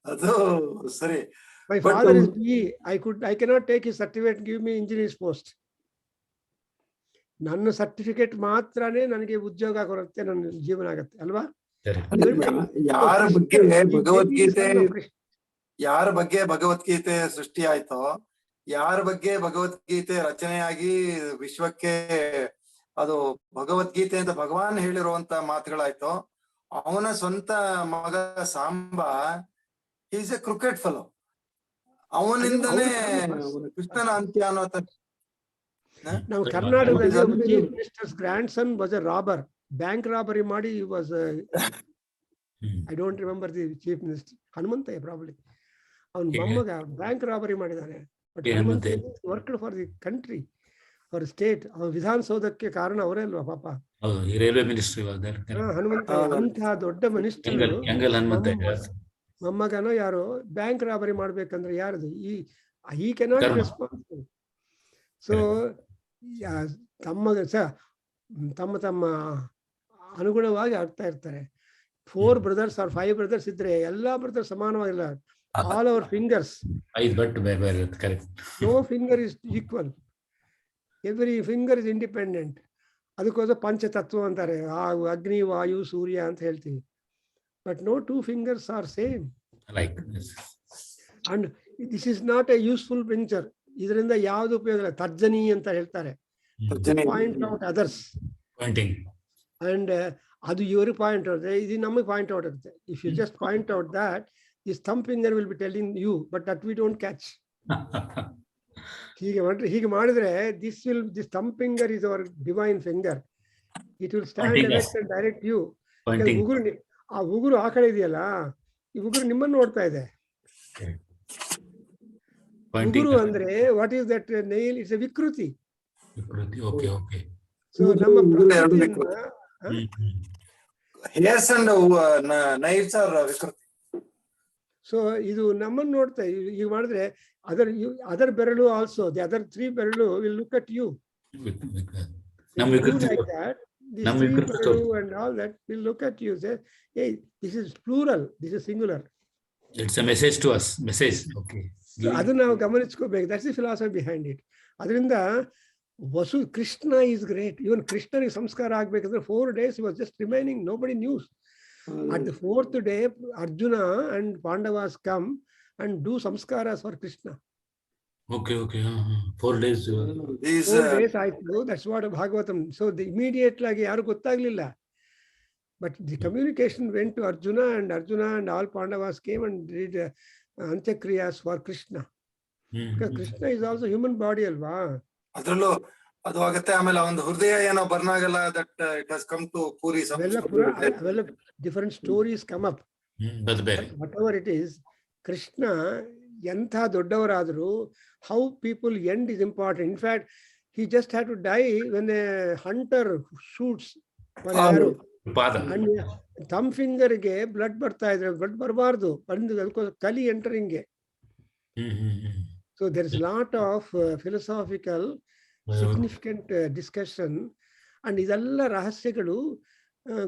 ಅದು ಸರಿ. My father is BE. I cannot take his certificate and give me engineer's post. ನನ್ನ certificate ಮಾತ್ರನೇ ನನಗೆ ಉದ್ಯೋಗ ಕೊಡುತ್ತೆ, ನನ್ನ ಜೀವನ ಆಗುತ್ತೆ ಅಲ್ವಾ? ಯಾರ ಬಗ್ಗೆ ಭಗವದ್ಗೀತೆ ಸೃಷ್ಟಿ ಆಯ್ತೋ, ಯಾರ ಬಗ್ಗೆ ಭಗವದ್ಗೀತೆ ರಚನೆಯಾಗಿ ವಿಶ್ವಕ್ಕೆ ಅದು ಭಗವದ್ಗೀತೆ ಅಂತ ಭಗವಾನ್ ಹೇಳಿರುವಂತ ಮಾತುಗಳಾಯ್ತೋ, ಅವನ ಸ್ವಂತ ಮಗ Samba is a cricket fellow. ಅವನಿಂದನೇ ಕೃಷ್ಣನ ಅಂತ್ಯ ಅನ್ನೋ. ನಾವು ಕರ್ನಾಟಕದಲ್ಲಿ chief ministers grand son was a robber. Bank robbery ಮಾಡಿ was I don't remember the chief minister, Hanumanthaiah probably. ಅವನ ಮೊಮ್ಮಗ ಬ್ಯಾಂಕ್ ರಾಬರಿ ಮಾಡಿದಾನೆ. But worked for the country, for state. ಅವನ ವಿಧಾನಸೌಧಕ್ಕೆ ಕಾರಣ ಅವರೇ ಅಲ್ವಾ ಪಾಪ. ರೈಲ್ವೆ ಮಿನಿಸ್ಟ್ರಿ ಹನುಮಂತಯ್ಯ ಅಂತಹ ದೊಡ್ಡ ಮಿನಿಸ್ಟರ್ ಮೊಮ್ಮಗನೋ ಯಾರೋ ಬ್ಯಾಂಕ್ ರಾಬರಿ ಮಾಡ್ಬೇಕಂದ್ರೆ ಯಾರದು? ಈ ಕೆನಾಟ್ ರೆಸ್ಪಾನ್ಸಿಬಲ್. ಸೊ ತಮ್ಮ ತಮ್ಮ ಅನುಗುಣವಾಗಿ ಆಗ್ತಾ ಇರ್ತಾರೆ. 4 brothers or 5 brothers ಇದ್ರೆ ಎಲ್ಲಾ ಬ್ರದರ್ಸ್ ಸಮಾನವಾಗಿಲ್ಲ. All our fingers, no finger is equal. Every finger is independent. ಅದಕ್ಕೋಸ್ಕರ ಪಂಚತತ್ವ ಅಂತಾರೆ, ಅಗ್ನಿ, ವಾಯು, ಸೂರ್ಯ ಅಂತ ಹೇಳ್ತೀವಿ. But no 2 fingers are same. And this is not a useful venture. ಇದರಿಂದ ಯಾವ್ದು ಉಪಯೋಗ ಇಲ್ಲ. ತರ್ಜನಿ ಅಂತ ಹೇಳ್ತಾರೆ, ಪಾಯಿಂಟ್ ಔಟ್ ಅದರ್ಸ್. ಅಂಡ್ ಅದು ಇವ್ರಿಗೆ ಪಾಯಿಂಟ್ ಔಟ್, ಇದು ನಮಗೆ ಪಾಯಿಂಟ್ ಔಟ್ ಆಗುತ್ತೆ. If you just point out that this thumb finger will be telling you, but that we don't catch. ಹೀಗೆ ಮಾಡಿದ್ರೆ this thumb finger is our divine finger. It will stand erect and direct you. ಆ ಉಗುರು ಆ ಕಡೆ ಇದೆಯಲ್ಲ, ಈ ಉಗುರು ನಿಮ್ಮನ್ನು ನೋಡ್ತಾ ಇದೆ. ಉಗುರು ಅಂದ್ರೆ what is that nail? It's a ವಿಕೃತಿ. ಸೊ ನಮ್ಮ ಸೊ ಇದು ನಮ್ಮನ್ನು ನೋಡ್ತಾ ಈಗ ಮಾಡಿದ್ರೆ ಅದರ್ ಬೆರಳು ಆಲ್ಸೋ ದಿ ಅದರ್ 3 ಬೆರಳು will look at you like that. These 3 ಬೆರಳು and all that will look at you, say, hey, this is plural, this is singular. It's a message to us. Message. Okay. ಅದು ನಾವು ಗಮನಿಸ್ಕೋಬೇಕು. That's the philosophy behind it. ಅದರಿಂದ Krishna is great. ಇವನ್ ಕೃಷ್ಣನಿಗೆ ಸಂಸ್ಕಾರ ಆಗ್ಬೇಕಂದ್ರೆ 4 days he was just remaining, nobody knew. At the 4th day Arjuna and Pandavas come and do samskaras for Krishna. Okay. 4 days. 4 days ಆಯ್ತು. That's what Bhagavatam. So the immediate ಆಗಿ ಯಾರು ಗೊತ್ತಾಗ್ಲಿಲ್ಲ. But the communication went to Arjuna and all Pandavas came and did Antyakriyas for Krishna. Because Krishna is also human body ಅಲ್ವಾ. ಅದ್ರಲ್ಲೂ ಅದು ಆಗುತ್ತೆ. ಆಮೇಲೆ ಒಂದು ಹೃದಯ ಏನೋ ಬರ್ನಾಗಲ್ಲ, that it has come to Puri. ಅವೆಲ್ಲ different stories come up. But whatever it is, Krishna ಎಂಥ ದೊಡ್ಡವರಾದರೂ how people end is important. In fact, he just had to die when a hunter shoots and thumb finger ಗೆ blood ಬರ್ತಾ ಇದ್ರೆ blood ಬರಬಾರ್ದು, ಬಂದು ಕಲಿ ಎಂಟರಿಂಗ್ಗೆ. So there is a lot of philosophical significant discussion, and ಇದೆಲ್ಲ ರಹಸ್ಯಗಳು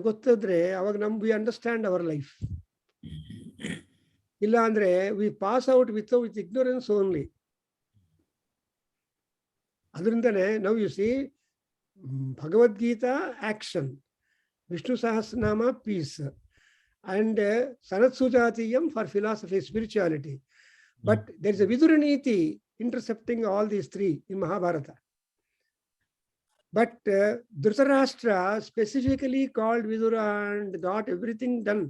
ಗೊತ್ತಿದ್ರೆ ಅವಾಗ we understand our life. ಇಲ್ಲ ಅಂದ್ರೆ we pass out with ignorance only. ಅದರಿಂದನೇ now you see Bhagavad Gita action, Vishnu Sahasranama peace, and Sanat Sujatiyam for philosophy, spirituality. But there is a Viduraniti intercepting all these three in Mahabharata. But Dhritarashtra specifically called Vidura and got everything done.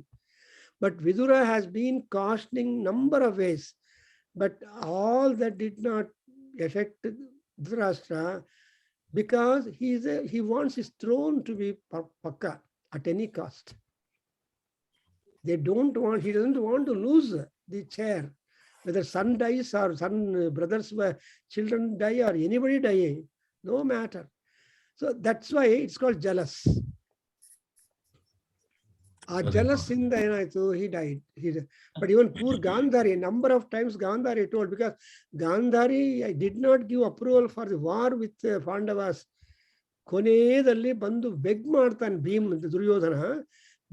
But Vidura has been cautioning number of ways. But all that did not affect Dhritarashtra, because he wants his throne to be pakka at any cost. He doesn't want to lose the chair. Whether son dies or son brothers, children die or anybody dying, no matter. So that's why it's called jealous. Jealous in the énayitu, he died. But even poor Gandhari, number of times Gandhari told, because Gandhari did not give approval for the war with Pandavas. ಕೊನೆಯಲ್ಲಿ ಬಂದು beg ಮಾಡ್ತಾನೆ Bhim Duryodhana,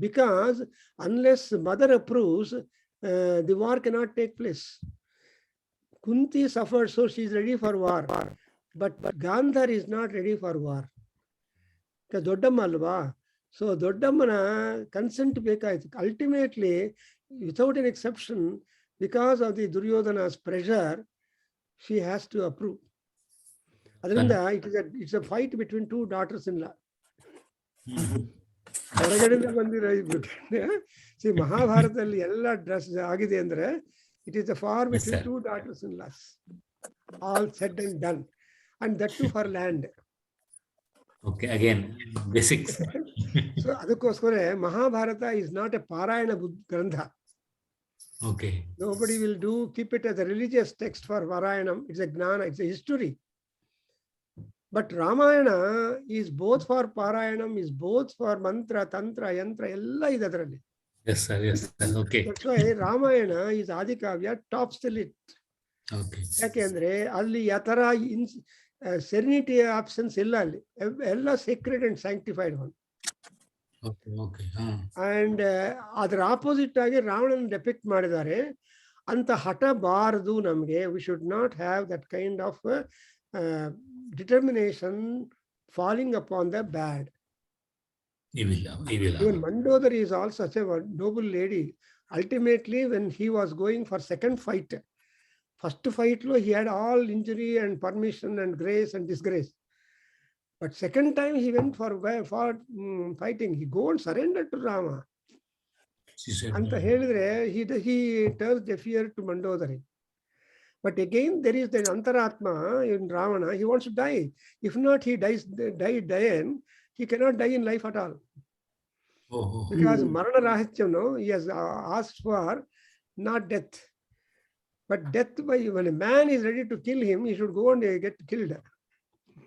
because unless mother approves, the war cannot take place. Kunti suffered, so she is ready for war. But Gandhar is not ready for war. ದೊಡ್ಡಮ್ಮ ಅಲ್ವಾ, so ದೊಡ್ಡಮ್ಮನ consent ಬೇಕಾಯ್ತು. Ultimately without an exception, because of the Duryodhana's pressure, she has to approve. ಅದರಿಂದ it's a fight between 2 daughters-in-law. ಹೊರಗಡೆಯಿಂದ ಬಂದಿರೋ C ಮಹಾಭಾರತದಲ್ಲಿ ಎಲ್ಲ dress ಆಗಿದೆ ಅಂದ್ರೆ it is a for between 2 daughters-in-laws, all said and done, and that too for land. Okay, again basics. So ಅದಕ್ಕೋಸ್ಕರ Mahabharata is not a parayana grantha. Okay. Nobody will keep it as a religious text for Parayanam. It's a gnana, it's a history. But Ramayana is both for Parayanam, is both for mantra, tantra, yantra, ella is adರಲ್ಲಿ. Yes sir. Okay. That's why Ramayana is Adikavya, tops the list. Okay. ಯಾಕೆಂದ್ರೆ ಅಲ್ಲಿ ಯಾತರ serenity options ಇಲ್ಲ, ಅಲ್ಲಿ ಎಲ್ಲ secret and sanctified one. And ಅದರ opposite ಆಗಿ ರಾವಣನ depict ಮಾಡಿದ್ದಾರೆ. ಅಂತ ಹಠ ಬಾರದು ನಮಗೆ. We should not have that kind of determination falling upon the bad. Even Mandodari is also such a noble lady. Ultimately, when he was going for second fight, first fight he had all injury and permission and grace and disgrace. But second time he went for fighting. He go and surrender to Rama. Anta ಹೇಳಿದ್ರೆ he turns deaf ear to Mandodari. But again there is the Antaratma in Ravana. He wants to die. If not, he dies. He cannot die in life at all. Because Marana Rahityam, he has asked for not death. But death, when a man is ready to kill him, he should go and get killed.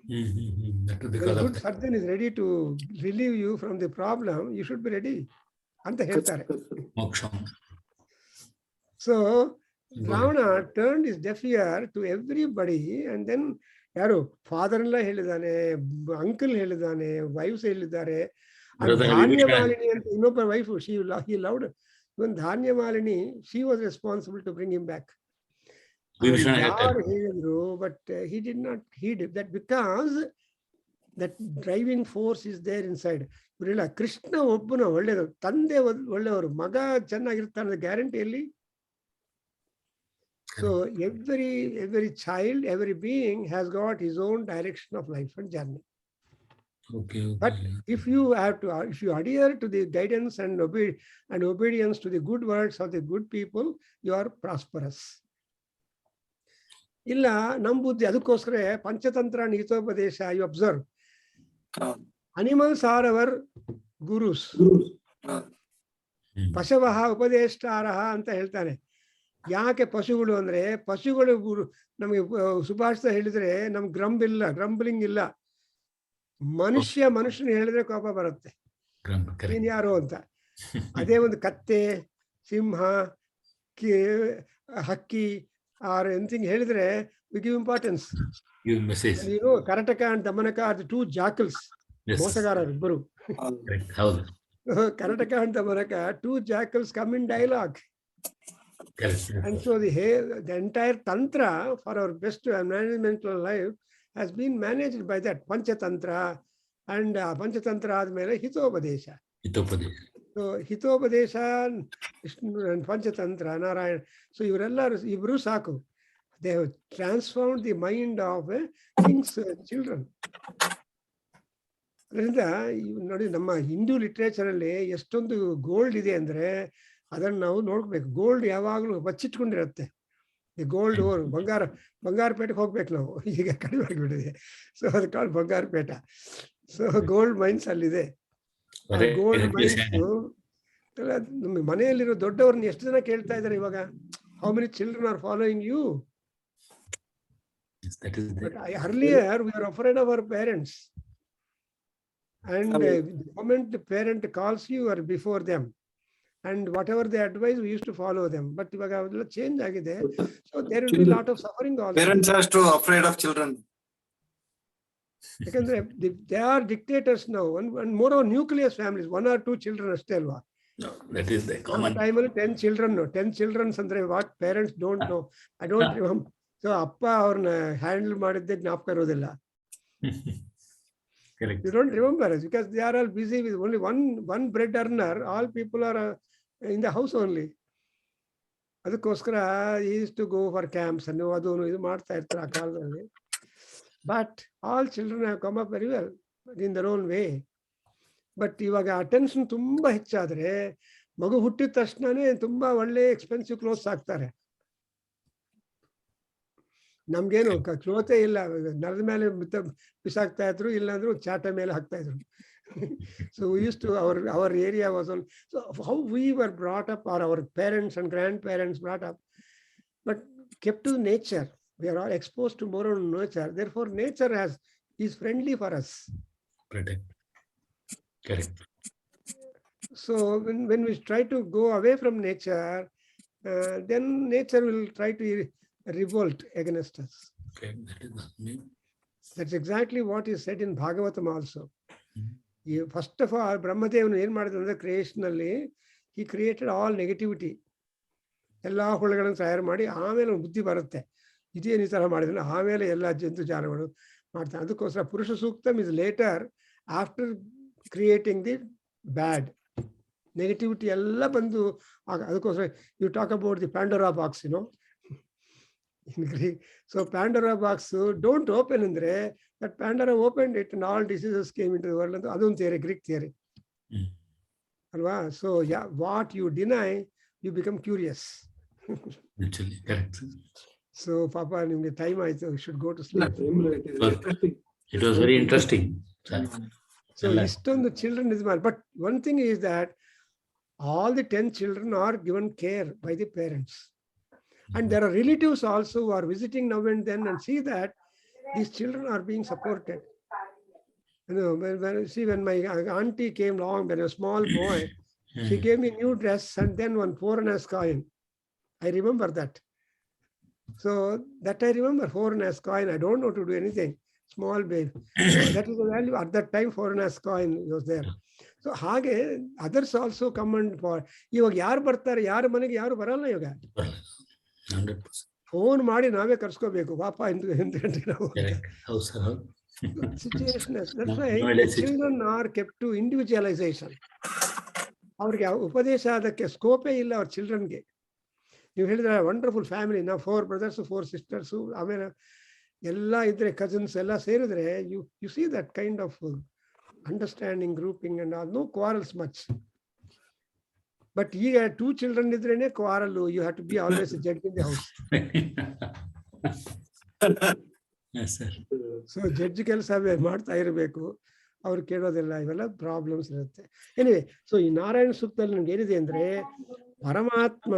When a good surgeon is ready to relieve you from the problem, you should be ready. Anta ಹೇಳ್ತಾರೆ. So Ravana turned his deaf ear to everybody, and then ಯಾರು ಫಾದರ್-ಇನ್-ಲಾ ಹೇಳಿದಾನೆ, uncle ಹೇಳಿದಾನೆ, wives ಹೇಳಿದ್ದಾರೆ. ಧಾನ್ಯಮಾಲಿನಿ ಅಂತ ಇನ್ನೊಬ್ಬ wife, he loved even ಧಾನ್ಯಮಾಲಿನಿ, she was responsible to bring him back. ಯಾರು ಹೇಳಿದ್ರು, but he did not heed that, because that driving force is there inside. ಇವರೆಲ್ಲ ಕೃಷ್ಣ ಒಬ್ಬನ ಒಳ್ಳೆಯದು, ತಂದೆ ಒಳ್ಳೆಯವರು, ಮಗ ಚೆನ್ನಾಗಿರ್ತಾನೆ ಗ್ಯಾರಂಟಿ ಎಲ್ಲಿ? So every child, every being has got his own direction of life and journey. Okay. But if you adhere to the guidance and obedience to the good words of the good people, you are prosperous. ಇಲ್ಲ ನಮ್ಮ ಬುದ್ಧಿ ಅದಕ್ಕೋಸ್ಕರ ಪಂಚತಂತ್ರ ನೀತೋಪದೇಶ you observe animals are our gurus ಪಶವಃ ಉಪದೇಷ್ಟಾರಃ ಅಂತ ಹೇಳ್ತಾನೆ. ಯಾಕೆ ಪಶುಗಳು ಅಂದ್ರೆ ಪಶುಗಳು ಗುರು ನಮಗೆ ಸುಭಾಷಿತ ಹೇಳಿದ್ರೆ ನಮ್ಗೆ ಗ್ರಂಬ್ಲಿಂಗ್ ಇಲ್ಲ. ಮನುಷ್ಯನ ಹೇಳಿದ್ರೆ ಕೋಪ ಬರುತ್ತೆ, ನೀನ್ ಯಾರು ಅಂತ. ಅದೇ ಒಂದು ಕತ್ತೆ, ಸಿಂಹ, ಹಕ್ಕಿ ಆರ್ ಎನಿಥಿಂಗ್ ಹೇಳಿದ್ರೆ we give importance. Karataka and ದಮನಕ are the two jackals. ಮೋಸಗಾರರು ಇಬ್ಬರು. Karataka and ದಮನಕ, two jackals come in dialogue. And so the entire tantra for our best management of life has been managed by that panchatantra, and panchatantra ಆದ್ಮೇಲೆ ಹಿತೋಪದೇಶ. So Hitopadesha and panchatantra, Narayana. So ಇವರೆಲ್ಲರೂ ಇಬ್ರು ಸಾಕು. They have transformed the mind of king's children. ಅದರಿಂದ ನೋಡಿ, ನಮ್ಮ Hindu literature ಅಲ್ಲಿ ಎಷ್ಟೊಂದು gold ಇದೆ ಅಂದ್ರೆ ಅದನ್ನ ನಾವು ನೋಡ್ಬೇಕು. ಗೋಲ್ಡ್ ಯಾವಾಗ್ಲೂ ಬಚ್ಚಿಟ್ಕೊಂಡಿರುತ್ತೆ. ಈ ಗೋಲ್ಡ್ ಬಂಗಾರಪೇಟೆಗೆ ಹೋಗ್ಬೇಕು ನಾವು, ಈಗ ಕಡಿಮೆ ಆಗಿಬಿಟ್ಟಿದೆ. ಸೊ ಅದು called Bangarapete. So gold mines ಅಲ್ಲಿದೆ. ಗೋಲ್ಡ್ ಮೈನ್ಸ್ ನಮ್ಮ ಮನೆಯಲ್ಲಿರೋ ದೊಡ್ಡವ್ರನ್ನ ಎಷ್ಟು ಜನ ಕೇಳ್ತಾ ಇದ್ದಾರೆ ಇವಾಗ, how many children are following you? Earlier we were afraid of our parents, and the moment the parent calls you or before them, and whatever they advise we used to follow them. But ivaga adella change agide, so there will be a lot of suffering also. Parents are too afraid of children. Yakandre they are dictators now, and more of nucleus families, 1 or 2 children ashte alva. No, that is the common. Time alli 10 children, no 10 children andre what parents don't know. I don't remember. So ಅಪ್ಪ ಅವ್ರನ್ನ handle ಮಾಡಿದ್ದೆ ಜ್ಞಾಪಕ ಇರೋದಿಲ್ಲ. You don't remember it because they are all busy with only one bread earner. All people are in the house only. ಅದಕ್ಕೋಸ್ಕರ he used to go for camps and ಅದು ಇದು ಮಾಡ್ತಾ ಇರ್ತಾರೆ ಆ ಕಾಲದಲ್ಲಿ. But all children have come up very well in their own way. But ಇವಾಗ attention ತುಂಬಾ ಹೆಚ್ಚಾದ್ರೆ ಮಗು ಹುಟ್ಟಿದ ತಕ್ಷಣನೇ ತುಂಬಾ ಒಳ್ಳೆ ಎಕ್ಸ್ಪೆನ್ಸಿವ್ ಕ್ಲೋತ್ಸ್ ಹಾಕ್ತಾರೆ. ನಮ್ಗೇನು ಕ್ಲೋತೆ ಇಲ್ಲ, ನೆಲದ ಮೇಲೆ ಬಿಸಾಕ್ತಾ ಇದ್ರು, ಇಲ್ಲಾಂದ್ರೂ ಚಾಟ ಮೇಲೆ ಹಾಕ್ತಾ ಇದ್ರು. So we used to, our area was on, so how we were brought up, or our parents and grandparents brought up, but kept to nature. We are all exposed to more on nature. Therefore, nature is friendly for us. Correct. So when we try to go away from nature, then nature will try to revolt against us. Okay, that is not me. That's exactly what is said in Bhagavatam also. First of all, ಬ್ರಹ್ಮದೇವನು ಏನ್ ಮಾಡಿದ ಅಂದ್ರೆ creation ಅಲ್ಲಿ he created all negativity. ಎಲ್ಲಾ ಹುಳುಗಳನ್ನು ತಯಾರು ಮಾಡಿ ಆಮೇಲೆ ಬುದ್ಧಿ ಬರುತ್ತೆ, ಇದೇನು ಈ ತರ ಮಾಡಿದ್ರೆ ಆಮೇಲೆ ಎಲ್ಲ ಜಂತು ಜಾನುಗಳು ಮಾಡ್ತಾನೆ. ಅದಕ್ಕೋಸ್ಕರ Purusha Suktam is later after creating the bad. Negativity ಎಲ್ಲ ಬಂದು ಅದಕ್ಕೋಸ್ಕರ you talk about the Pandora box, in Greek. So Pandora box, don't open andre, that Pandora opened it and all diseases came into the world. And adun theory, Greek theory. Alva? So yeah, what you deny, you become curious. Actually, correct. So Papa, nimge time aaytu, you should go to sleep. It was very interesting. So istondu children is mal, but one thing is that all the 10 children are given care by the parents. And there are relatives also who are visiting now and then and see that these children are being supported. You know, when my auntie came along, when I was a small boy, she gave me a new dress and then 1 4.5 coin. I remember that. So that I remember, 4.5 coin. I don't know to do anything. Small babe. So that is the value. At that time, 4.5 coin was there. So ಹಾಗೆ others also come and for. ಇವಾಗ ಯಾರು ಬರ್ತಾರೆ, ಯಾರ ಮನೆಗೆ ಯಾರು ಬರಲ್ಲ ಇವಾಗ. 100%. Phone ಮಾಡಿ ನಾವೇ ಕರ್ಸ್ಕೋಬೇಕು, ಪಾಪ ಎಂತ ಗಂಟೆ ನಾವು. Situation. That's why children are kept to individualization. ಅವ್ರಿಗೆ ಉಪದೇಶ ಅದಕ್ಕೆ ಸ್ಕೋಪೇ ಇಲ್ಲ ಅವ್ರ ಚಿಲ್ಡ್ರನ್ಗೆ. ನೀವು ಹೇಳಿದ್ರೆ ವಂಡರ್ಫುಲ್ ಫ್ಯಾಮಿಲಿ, ನಾವು 4 brothers 4 sisters, ಆಮೇಲೆ ಎಲ್ಲ ಇದ್ರೆ ಕಸಿನ್ಸ್ ಎಲ್ಲ ಸೇರಿದ್ರೆ you see that kind of understanding, grouping and all, no quarrels much. But ಈಗ 2 children ಇದ್ರೇನೆ quarrel, you have to be always judge in the house. So judge ಕೆಲಸ ಮಾಡ್ತಾ ಇರಬೇಕು, ಅವ್ರು ಕೇಳೋದಿಲ್ಲ, ಇವೆಲ್ಲ ಪ್ರಾಬ್ಲಮ್ಸ್ ಇರುತ್ತೆ. ಎನಿವೆ, ಸೊ ಈ ನಾರಾಯಣ ಸೂಕ್ತದಲ್ಲಿ ನಮ್ಗೆ ಏನಿದೆ ಅಂದ್ರೆ, ಪರಮಾತ್ಮ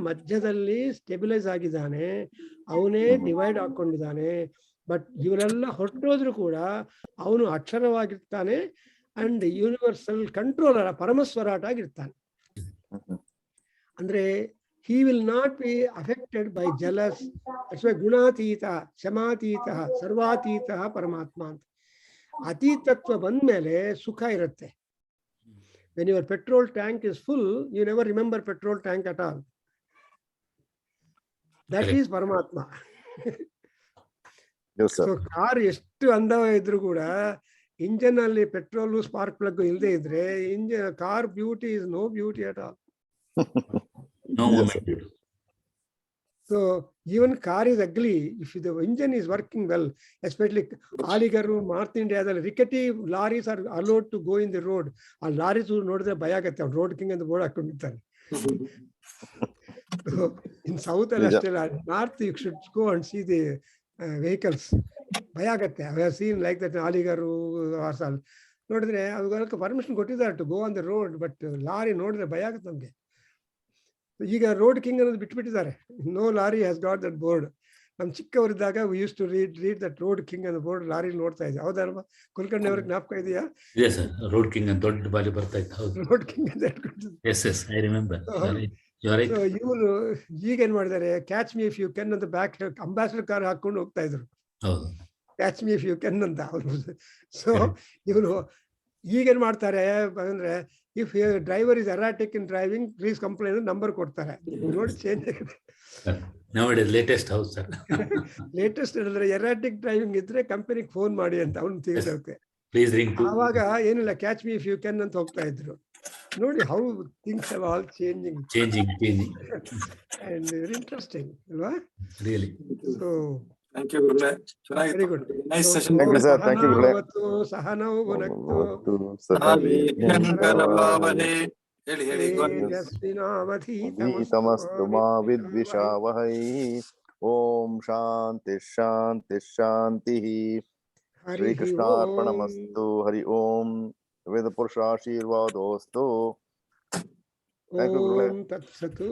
ಮಧ್ಯದಲ್ಲಿ ಸ್ಟೆಬಿಲೈಸ್ ಆಗಿದ್ದಾನೆ, ಅವನೇ ಡಿವೈಡ್ ಹಾಕೊಂಡಿದ್ದಾನೆ. ಬಟ್ ಇವರೆಲ್ಲ ಹೊರಟೋದ್ರು ಕೂಡ ಅವನು ಅಕ್ಷರವಾಗಿರ್ತಾನೆ ಅಂಡ್ ಯೂನಿವರ್ಸಲ್ ಕಂಟ್ರೋಲರ್, ಪರಮಸ್ವರಾಟ ಆಗಿರ್ತಾನೆ. ಅಂದ್ರೆ he will not be affected by jealous. That's why ಗುಣಾತೀತ, ಕ್ಷಮಾತೀತ, ಸರ್ವಾತೀತ ಪರಮಾತ್ಮ ಅಂತ. ಅತೀತತ್ವ ಬಂದ್ಮೇಲೆ ಸುಖ ಇರುತ್ತೆ. when your petrol tank is full, you never remember petrol tank at all. That is ಪರಮಾತ್ಮ. ಸೊ ಕಾರ್ ಎಷ್ಟು ಅಂದವ ಇದ್ರು ಕೂಡ ಇಂಜನ್ ಅಲ್ಲಿ ಪೆಟ್ರೋಲ್ ಸ್ಪಾರ್ಕ್ ಪ್ಲಗ್ ಇಲ್ಲದೆ ಇದ್ರೆ car beauty is no beauty at all. So even car is ugly if the engine is working well, especially Aligaru, North India, rickety lorries are allowed to go in the road. ಆ lorries ನೋಡಿದ್ರೆ ಭಯ ಆಗತ್ತೆ, road king ಅಂತ board ಹಾಕೊಂಡಿರ್ತಾರೆ. In south ಅಲ್ಲಿ ಅಷ್ಟೇ, north you should go and see the vehicles. ಭಯ ಆಗತ್ತೆ. I have seen like that ಆಲಿಗರು ಆರ್ಸಾಲ್ ನೋಡಿದ್ರೆ ಅದಕ್ಕೆ ಪರ್ಮಿಷನ್ ಕೊಟ್ಟಿದ್ದಾರೆ to go on the road, but lorry ನೋಡಿದ್ರೆ ಭಯ ಆಗುತ್ತೆ ನಮ್ಗೆ. ಈಗ ರೋಡ್ ಕಿಂಗ್ ಅನ್ನೋದು ಬಿಟ್ಬಿಟ್ಟಿದ್ದಾರೆ, no lorry has got that board. ನಮ್ ಚಿಕ್ಕವರಿದ್ದಾಗ we use to read that road king ಅನ್ನೋ ಬೋರ್ಡ್ ಲಾರಿ ನೋಡ್ತಾ ಇದ್ದೆ. ಹೌದಲ್ವಾ ಕುಲ್ಕರ್ಣಿ ಅವ್ರಿಗೆ ಜ್ಞಾಪಕ ಇದೆಯಾ? ರೋಡ್ ಕಿಂಗ್ ಅಂತ ದೊಡ್ಡ ಬಾರಿ ಬರ್ತಾ ಇತ್ತು. ರೋಡ್ ಕಿಂಗ್ ಅಂತ ಇವರು ಈಗೇನ್ ಮಾಡಿದ್ದಾರೆ, catch me if you can ಅಂತ ಬ್ಯಾಕ್ ಅಂಬಾಸಿಡರ್ ಕಾರ್ ಹಾಕೊಂಡು ಹೋಗ್ತಾ ಇದ್ರು, catch me if you can ಅಂತ ಅವರು. ಸೊ ಇವರು ಈಗೇನ್ ಮಾಡ್ತಾರೆ ಅಂದ್ರೆ, if driver is erratic in driving please complaint number ಕೊಡ್ತಾರೆ. ನೋಡಿ ಚೇಂಜ್ ಆಗಿದೆ. ಲೇಟೆಸ್ಟ್ ಹೇಳಿದ್ರೆ ಎರಾಟಿಕ್ ಡ್ರೈವಿಂಗ್ ಇದ್ರೆ ಕಂಪನಿಗೆ ಫೋನ್ ಮಾಡಿ ಅಂತ ಅವ್ನು ತಿಳಿದೋಕೆ. ಆವಾಗ ಏನಿಲ್ಲ, catch me if you can ಅಂತ ಹೋಗ್ತಾ ಇದ್ರು. ನೋಡಿ how things are all changing and very interesting ಅಲ್ವಾ? ರಿಯಲಿ. ಸೊ ಥ್ಯಾಂಕ್ ಯು ಗುರುಗಳೇ, ವೆರಿ ಗುಡ್. Nice session. ಸಹನೌ ಭುನಕ್ತು ಹೇಳಿ ಹೇಳಿ. ಸಮಸ್ತು ಮಾ ವಿದ್ವಿಷಾವಹೈ. ಓಂ ಶಾಂತಿ ಶಾಂತಿ ಶಾಂತಿ. ಶ್ರೀಕೃಷ್ಣಾರ್ಪಣಮಸ್ತು. ಹರಿ ಓಂ. ವೇದ ಪುರುಷ ಆಶೀರ್ವಾದೋಸ್ತು. ಓಂ ತತ್ಸತ್.